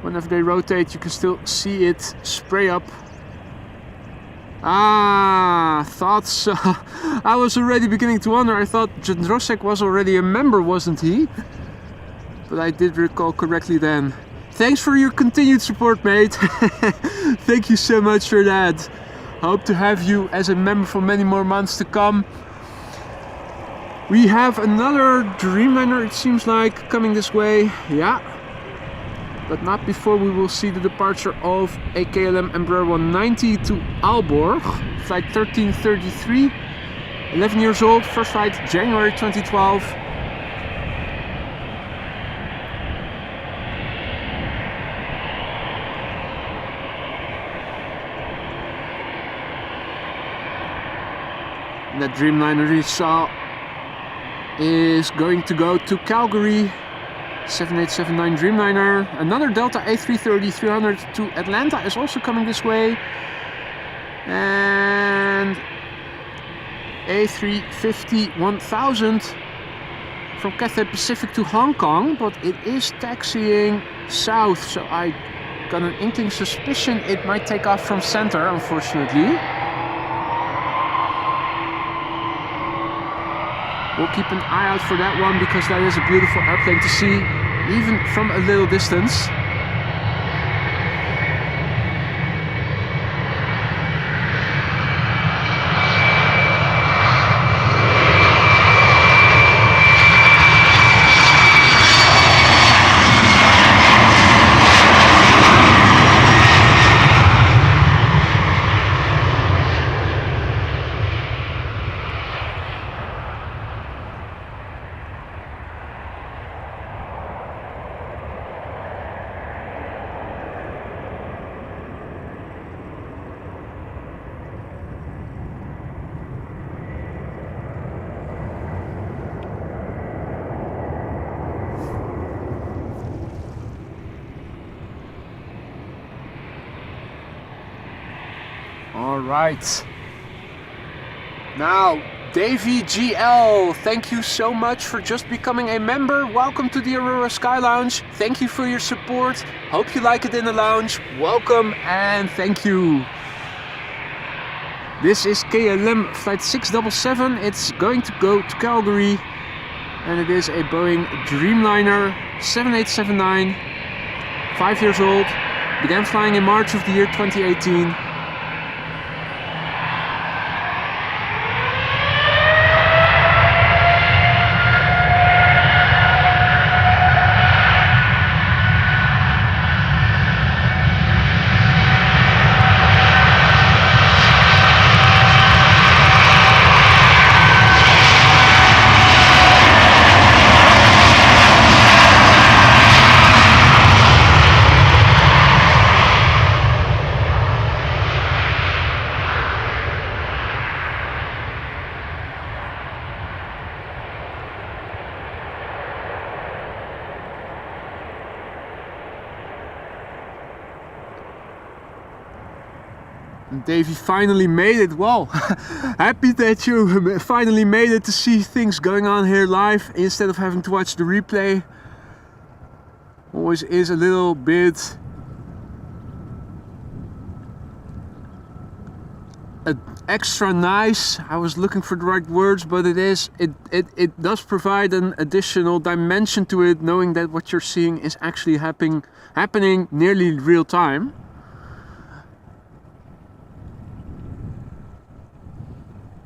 Whenever they rotate, you can still see it spray up. Thought so. I was already beginning to wonder. I thought Jindrosek was already a member, wasn't he? But I did recall correctly then. Thanks for your continued support, mate. Thank you so much for that. Hope to have you as a member for many more months to come. We have another Dreamliner, it seems like, coming this way. Yeah. But not before we will see the departure of a KLM Embraer 190 to Aalborg. Flight 1333. 11 years old, first flight January 2012. And that Dreamliner you saw is going to go to Calgary. 7879 Dreamliner. Another Delta A330-300 to Atlanta is also coming this way. And A350-1000 from Cathay Pacific to Hong Kong, but it is taxiing south, so I got an inkling suspicion it might take off from center, unfortunately. We'll keep an eye out for that one because that is a beautiful airplane to see, even from a little distance. Alright, now Davey GL, thank you so much for just becoming a member. Welcome to the Aurora Sky Lounge. Thank you for your support. Hope you like it in the lounge. Welcome and thank you. This is KLM flight 677. It's going to go to Calgary and it is a Boeing Dreamliner 7879, 5 years old. Began flying in March of the year 2018. Davey finally made it. Wow, happy that you finally made it to see things going on here live instead of having to watch the replay. Always is a little bit extra nice. I was looking for the right words, but it does provide an additional dimension to it, knowing that what you're seeing is actually happening nearly real time.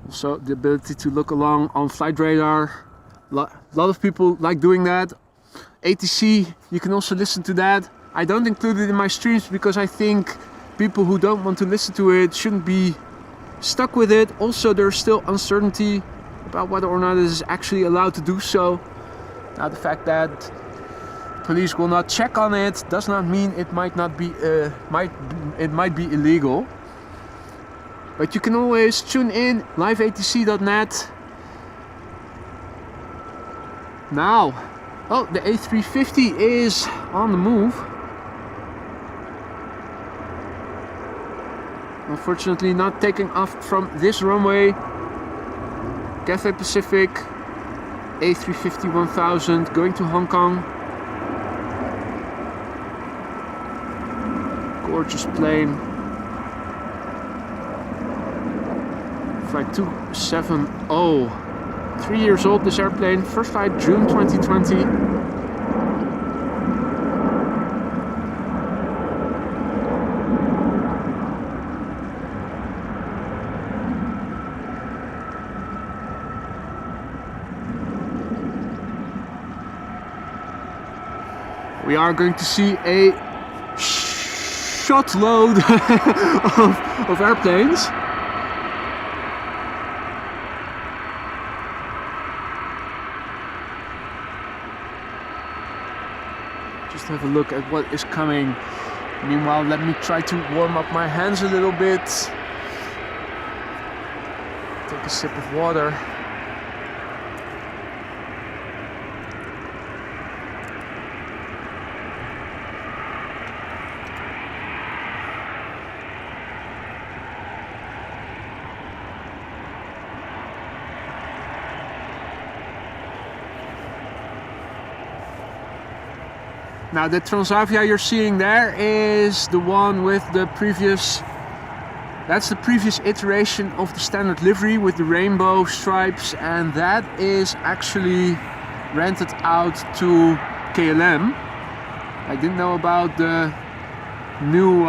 Also the ability to look along on flight radar. A lot of people like doing that. ATC, you can also listen to that. I don't include it in my streams because I think people who don't want to listen to it shouldn't be stuck with it. Also, there's still uncertainty about whether or not it is actually allowed to do so. Now, the fact that police will not check on it does not mean it might not be it might be illegal. But you can always tune in liveatc.net. Now, oh, the A350 is on the move. Unfortunately not taking off from this runway. Cathay Pacific A350-1000 going to Hong Kong. Gorgeous plane. Flight 270. 3 years old this airplane. First flight June 2020. We are going to see a shotload of airplanes. have a look at what is coming. Meanwhile, let me try to warm up my hands a little bit. Take a sip of water. Now the Transavia you're seeing there is the one with the previous, that's the previous iteration of the standard livery with the rainbow stripes, and that is actually rented out to KLM. I didn't know about the new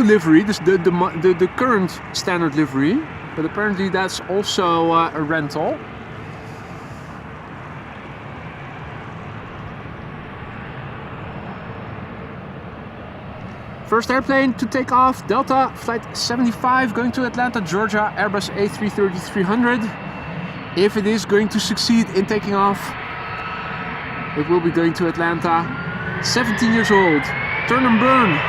livery, the current standard livery, but apparently that's also a rental. First airplane to take off, Delta Flight 75 going to Atlanta, Georgia, Airbus A333-300. If it is going to succeed in taking off, it will be going to Atlanta. 17 years old, turn and burn.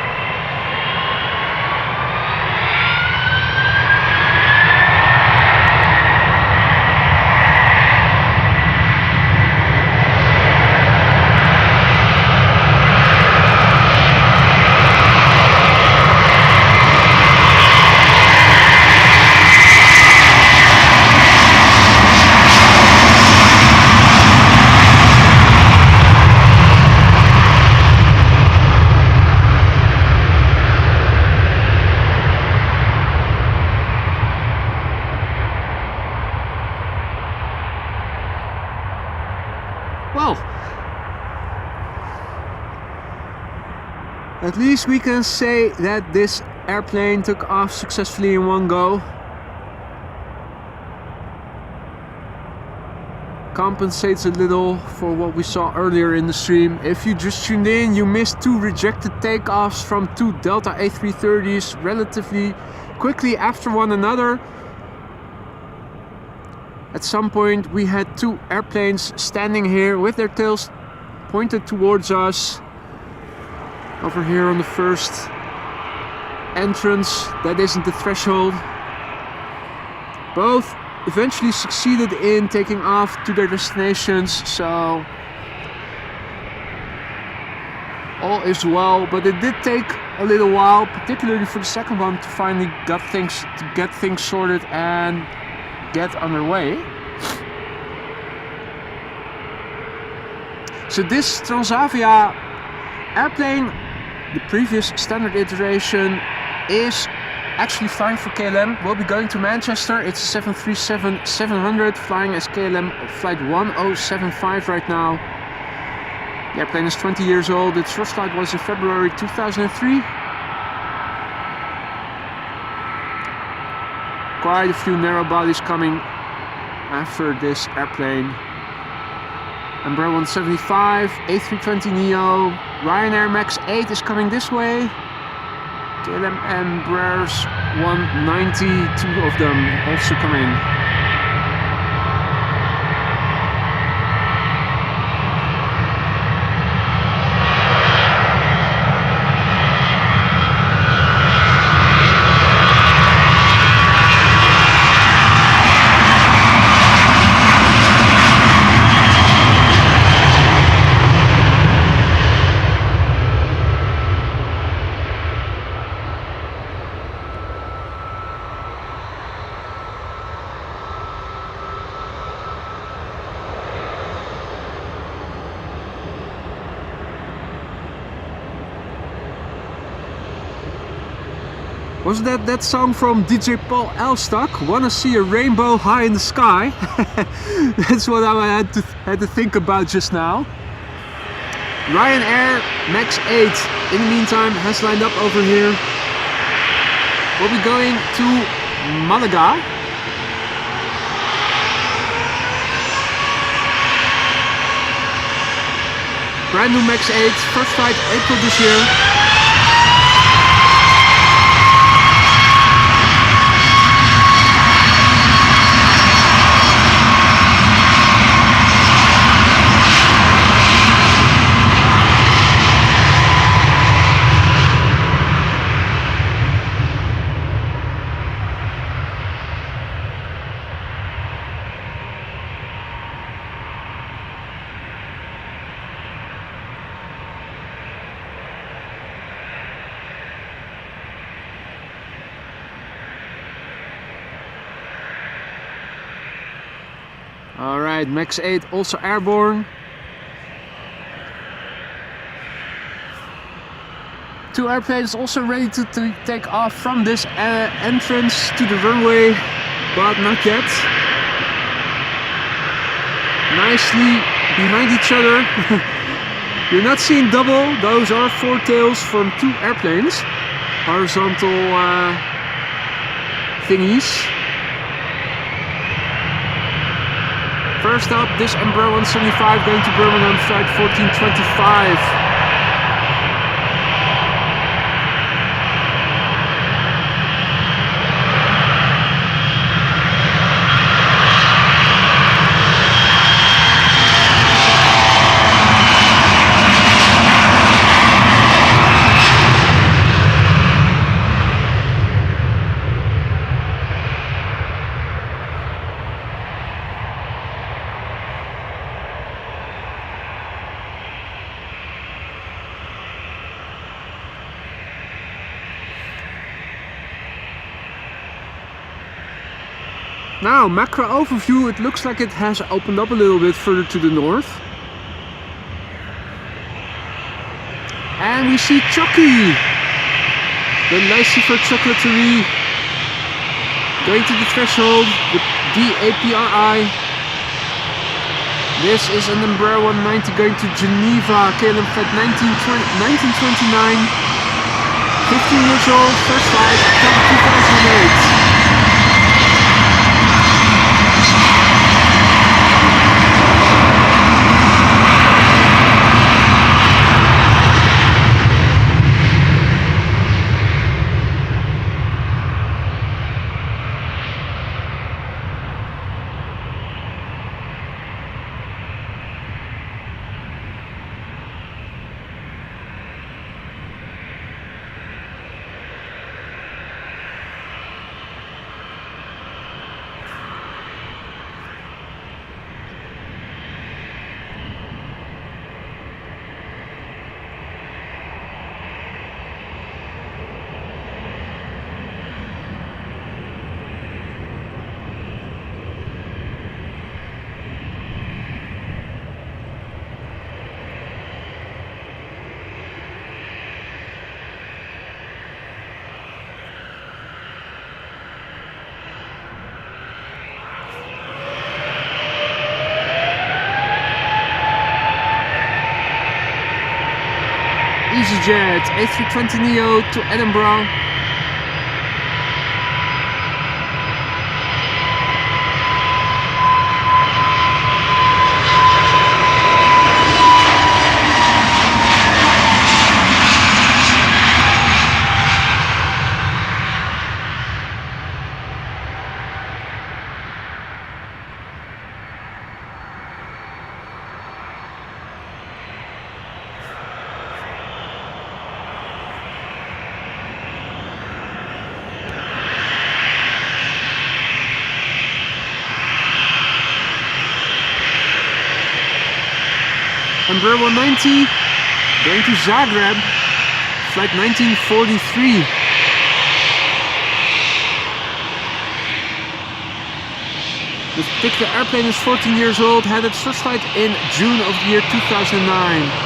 Well, at least we can say that this airplane took off successfully in one go. Compensates a little for what we saw earlier in the stream. If you just tuned in, you missed two rejected takeoffs from two Delta A330s relatively quickly after one another. At some point we had two airplanes standing here with their tails pointed towards us. Over here on the first entrance, that isn't the threshold. Both eventually succeeded in taking off to their destinations, so all is well, but it did take a little while, particularly for the second one, to finally get things sorted and get underway. So this Transavia airplane, the previous standard iteration, is actually flying for KLM. We'll be going to Manchester. It's a 737-700 flying as KLM flight 1075 right now. The airplane is 20 years old. Its first flight was in February 2003. Quite a few narrow bodies coming after this airplane. Embraer 175, A320neo, Ryanair Max 8 is coming this way. KLM Embraers 190, two of them also coming. Was that song from DJ Paul Elstock? Wanna see a rainbow high in the sky? That's what I had to think about just now. Ryanair Max 8 in the meantime has lined up over here. We'll be going to Malaga. Brand new Max 8, first flight April this year. Alright, Max 8 also airborne. Two airplanes also ready to take off from this entrance to the runway, but not yet. Nicely behind each other. You're not seeing double, those are four tails from two airplanes. Horizontal thingies. First up, this Embraer 175 going to Birmingham, flight 1425. Now, macro overview, it looks like it has opened up a little bit further to the north. And we see Choc-y, the Lucifer chocolaterie, going to the threshold, the D-APRI. This is an Embraer 190 going to Geneva, KLM flight 1929, 15 years old, first flight, October 2008. EasyJet A320neo to Edinburgh. Embraer 190 going to Zagreb, flight 1943. This particular airplane is 14 years old, had its first flight in June of the year 2009.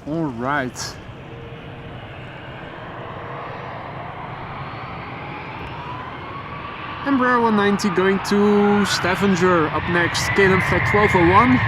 All right. Embraer 190 going to Stavanger. Up next, KLM flight 1201.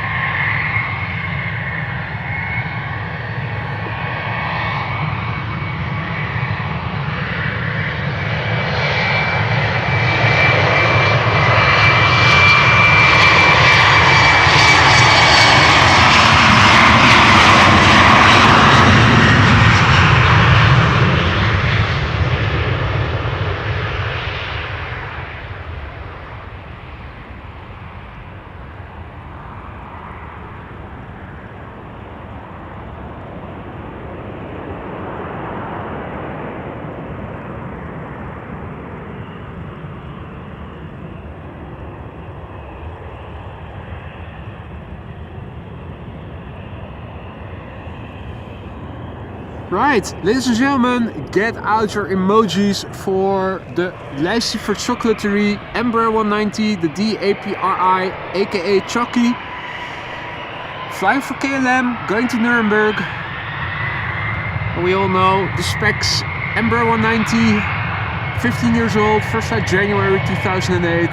Right, ladies and gentlemen, get out your emojis for the lijstje for chocolaterie Embraer 190, the D-APRI, aka Choc-y. Flying for KLM, going to Nuremberg. We all know the specs. Embraer 190, 15 years old, first flight January 2008.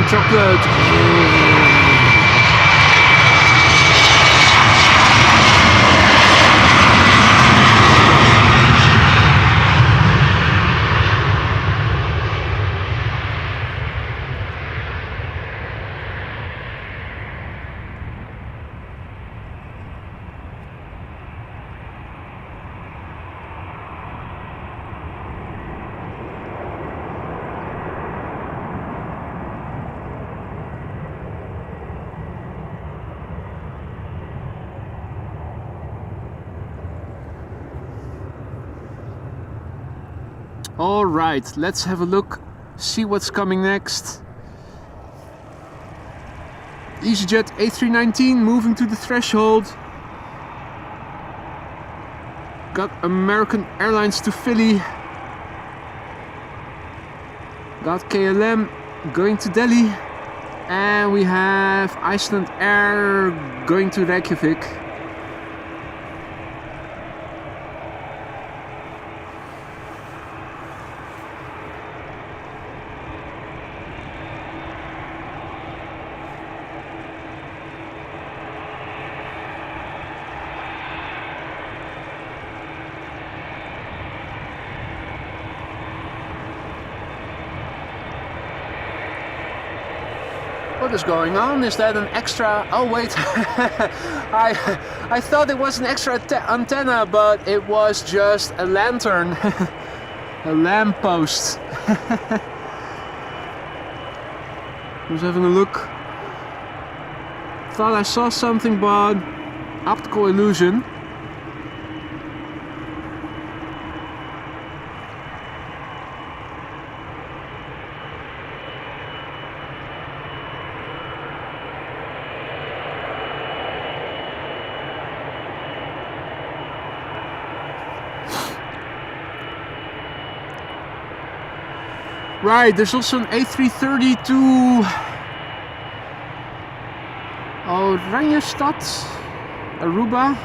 Chocolate. All right, let's have a look, see what's coming next. EasyJet A319 moving to the threshold. Got American Airlines to Philly. Got KLM going to Delhi. And we have Iceland Air going to Reykjavik. What is going on? Is that an extra? Oh wait, I thought it was an extra antenna, but it was just a lantern, a lamppost. I was having a look. Thought I saw something, but optical illusion. Right, there's also an A330 to Oranjestad, Aruba.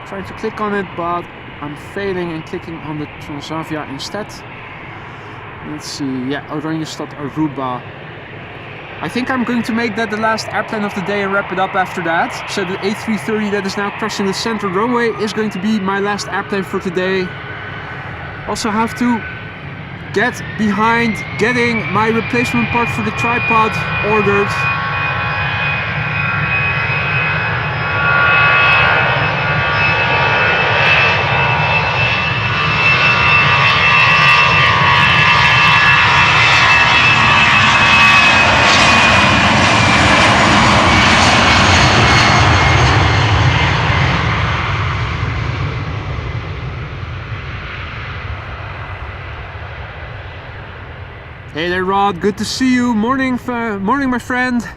Trying to click on it, but I'm failing and clicking on the Transavia instead. Let's see, yeah, Oranjestad, Aruba. I think I'm going to make that the last airplane of the day and wrap it up after that. So the A330 that is now crossing the center runway is going to be my last airplane for today. Also have to get behind getting my replacement part for the tripod ordered. Hey there, Rod. Good to see you. Morning, morning, my friend.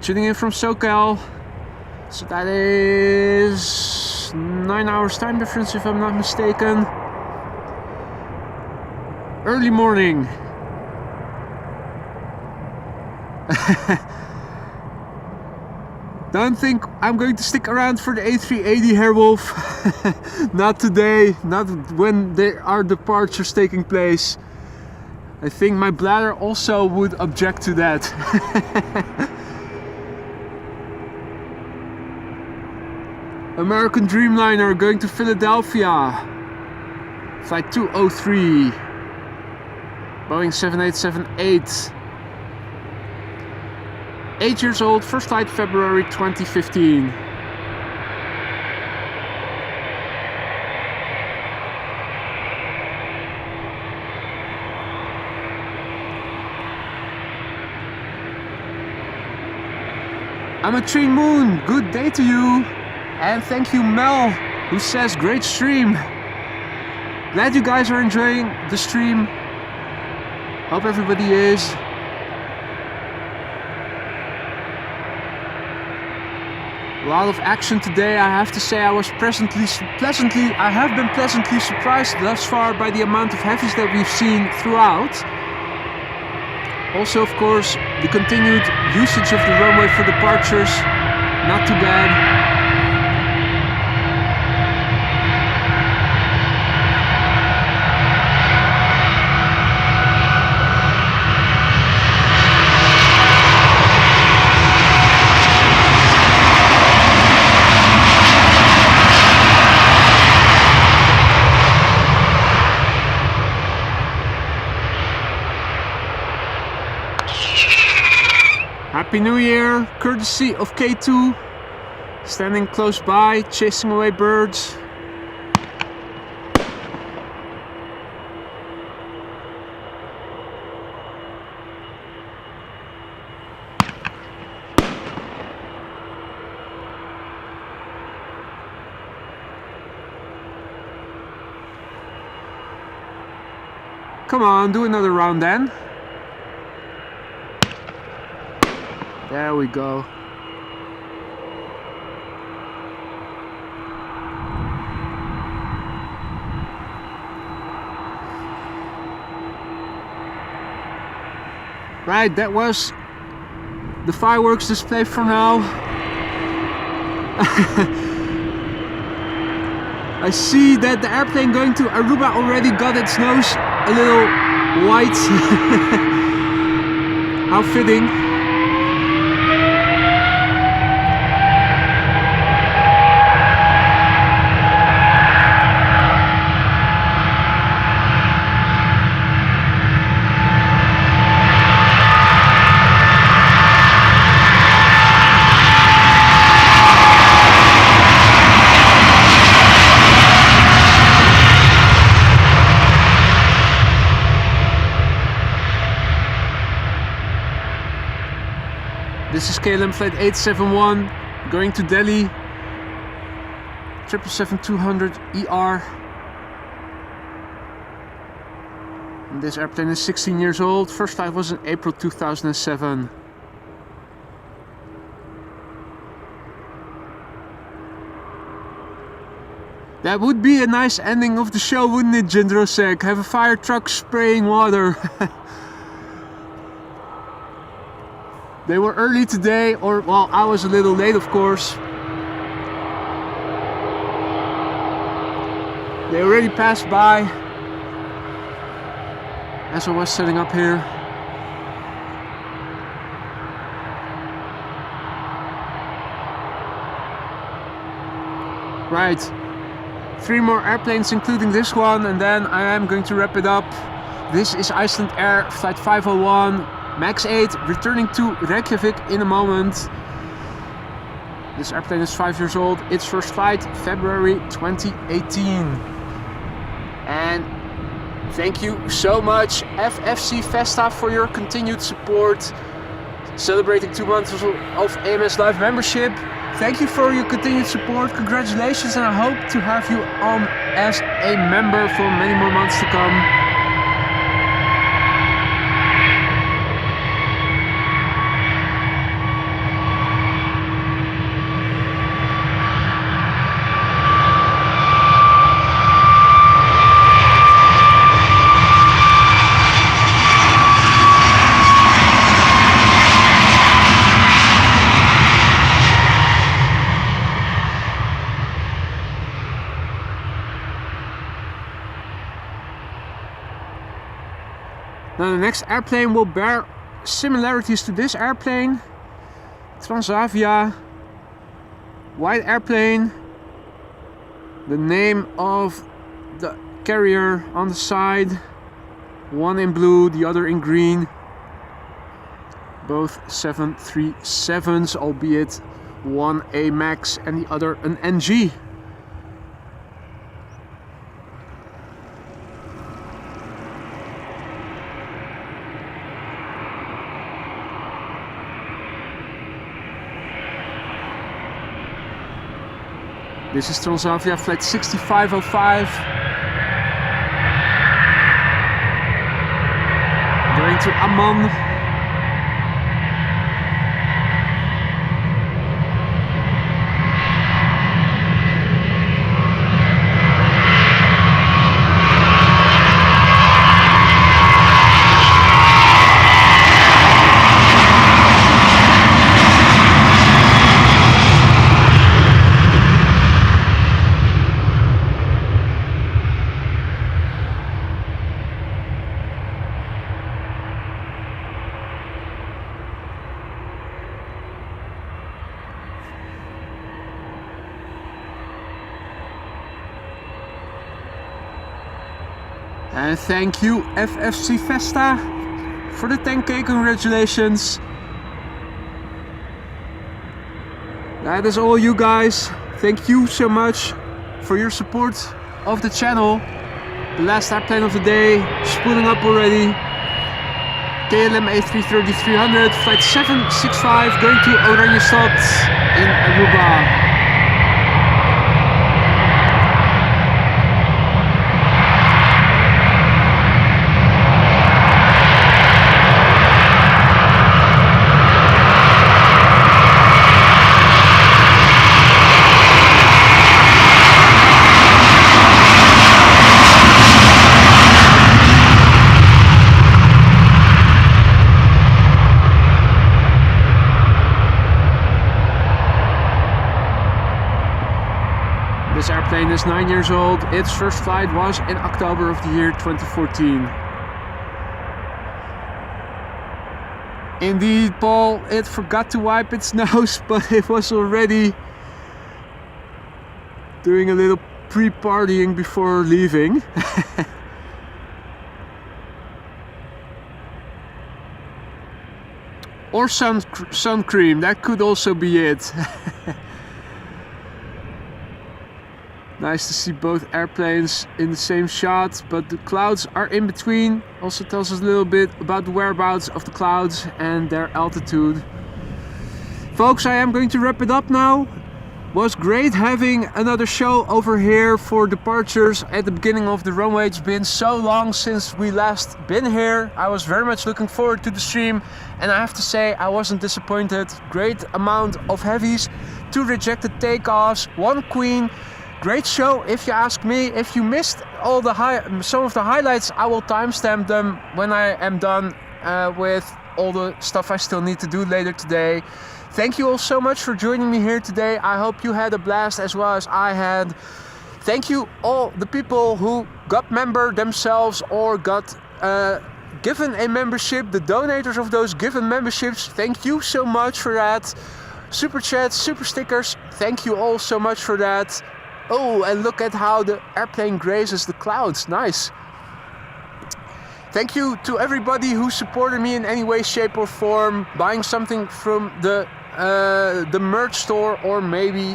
Tuning in from SoCal. So that is 9 hours time difference, if I'm not mistaken. Early morning. Don't think I'm going to stick around for the A380, Herwolf. Not today. Not when there are departures taking place. I think my bladder also would object to that. American Dreamliner going to Philadelphia. Flight 203. Boeing 7878. 8 years old, first flight February 2015. I'm a Tree Moon, good day to you. And thank you, Mel, who says great stream. Glad you guys are enjoying the stream. Hope everybody is. lot of action today. I have to say I have been pleasantly surprised thus far by the amount of heavies that we've seen throughout. Also, of course, the continued usage of the runway for departures, not too bad. Happy New Year, courtesy of K2, standing close by, chasing away birds. Come on, do another round then. There we go. Right, that was the fireworks display for now. I see that the airplane going to Aruba already got its nose a little white. How fitting. This is KLM flight 871 going to Delhi, 777-200 ER. And this airplane is 16 years old. First flight was in April 2007. That would be a nice ending of the show, wouldn't it, Jindrosek? Have a fire truck spraying water. They were early today, or well, I was a little late, of course. They already passed by as I was setting up here. Right, 3 more airplanes including this one, and then I am going to wrap it up. This is Iceland Air flight 501. Max 8 returning to Reykjavik in a moment. This airplane is 5 years old. Its first flight February 2018. And thank you so much FFC Festa for your continued support. Celebrating 2 months of AMS Live membership. Thank you for your continued support. Congratulations, and I hope to have you on as a member for many more months to come. Now the next airplane will bear similarities to this airplane. Transavia, white airplane, the name of the carrier on the side, one in blue, the other in green. Both 737s, albeit one a Max and the other an NG. This is Transavia flight 6505. Going to Amman. And thank you FFC Vesta for the 10k, congratulations. That is all, you guys. Thank you so much for your support of the channel. The last airplane of the day, spooling up already. KLM A333 flight 765 going to Oranjestad in Aruba. This airplane is 9 years old. Its first flight was in October of the year 2014. Indeed, Paul, it forgot to wipe its nose, but it was already doing a little pre-partying before leaving. Or sun cream, that could also be it. Nice to see both airplanes in the same shot, but the clouds are in between. Also tells us a little bit about the whereabouts of the clouds and their altitude. Folks, I am going to wrap it up now. Was great having another show over here for departures at the beginning of the runway. It's been so long since we last been here. I was very much looking forward to the stream, and I have to say I wasn't disappointed. Great amount of heavies, 2 rejected takeoffs, 1 queen. Great show, if you ask me. If you missed all the some of the highlights, I will timestamp them when I am done with all the stuff I still need to do later today. Thank you all so much for joining me here today. I hope you had a blast as well as I had. Thank you all the people who got member themselves or got given a membership, the donators of those given memberships. Thank you so much for that. Super chats, super stickers, thank you all so much for that. Oh, and look at how the airplane grazes the clouds. Nice. Thank you to everybody who supported me in any way, shape or form, buying something from the merch store or maybe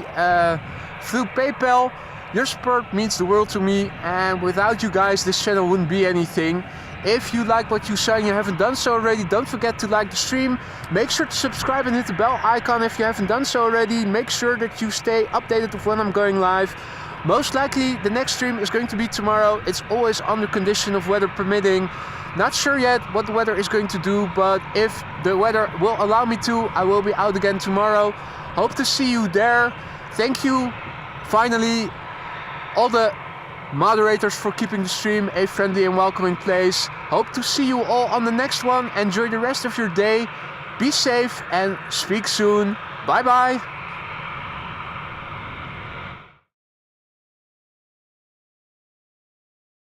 through PayPal. Your support means the world to me, and without you guys this channel wouldn't be anything. If you like what you saw and you haven't done so already, don't forget to like the stream. Make sure to subscribe and hit the bell icon if you haven't done so already. Make sure that you stay updated with when I'm going live. Most likely the next stream is going to be tomorrow. It's always under condition of weather permitting. Not sure yet what the weather is going to do, but if the weather will allow me to, I will be out again tomorrow. Hope to see you there. Thank you, finally, all the moderators for keeping the stream a friendly and welcoming place. Hope to see you all on the next one. Enjoy the rest of your day. Be safe and speak soon. Bye bye.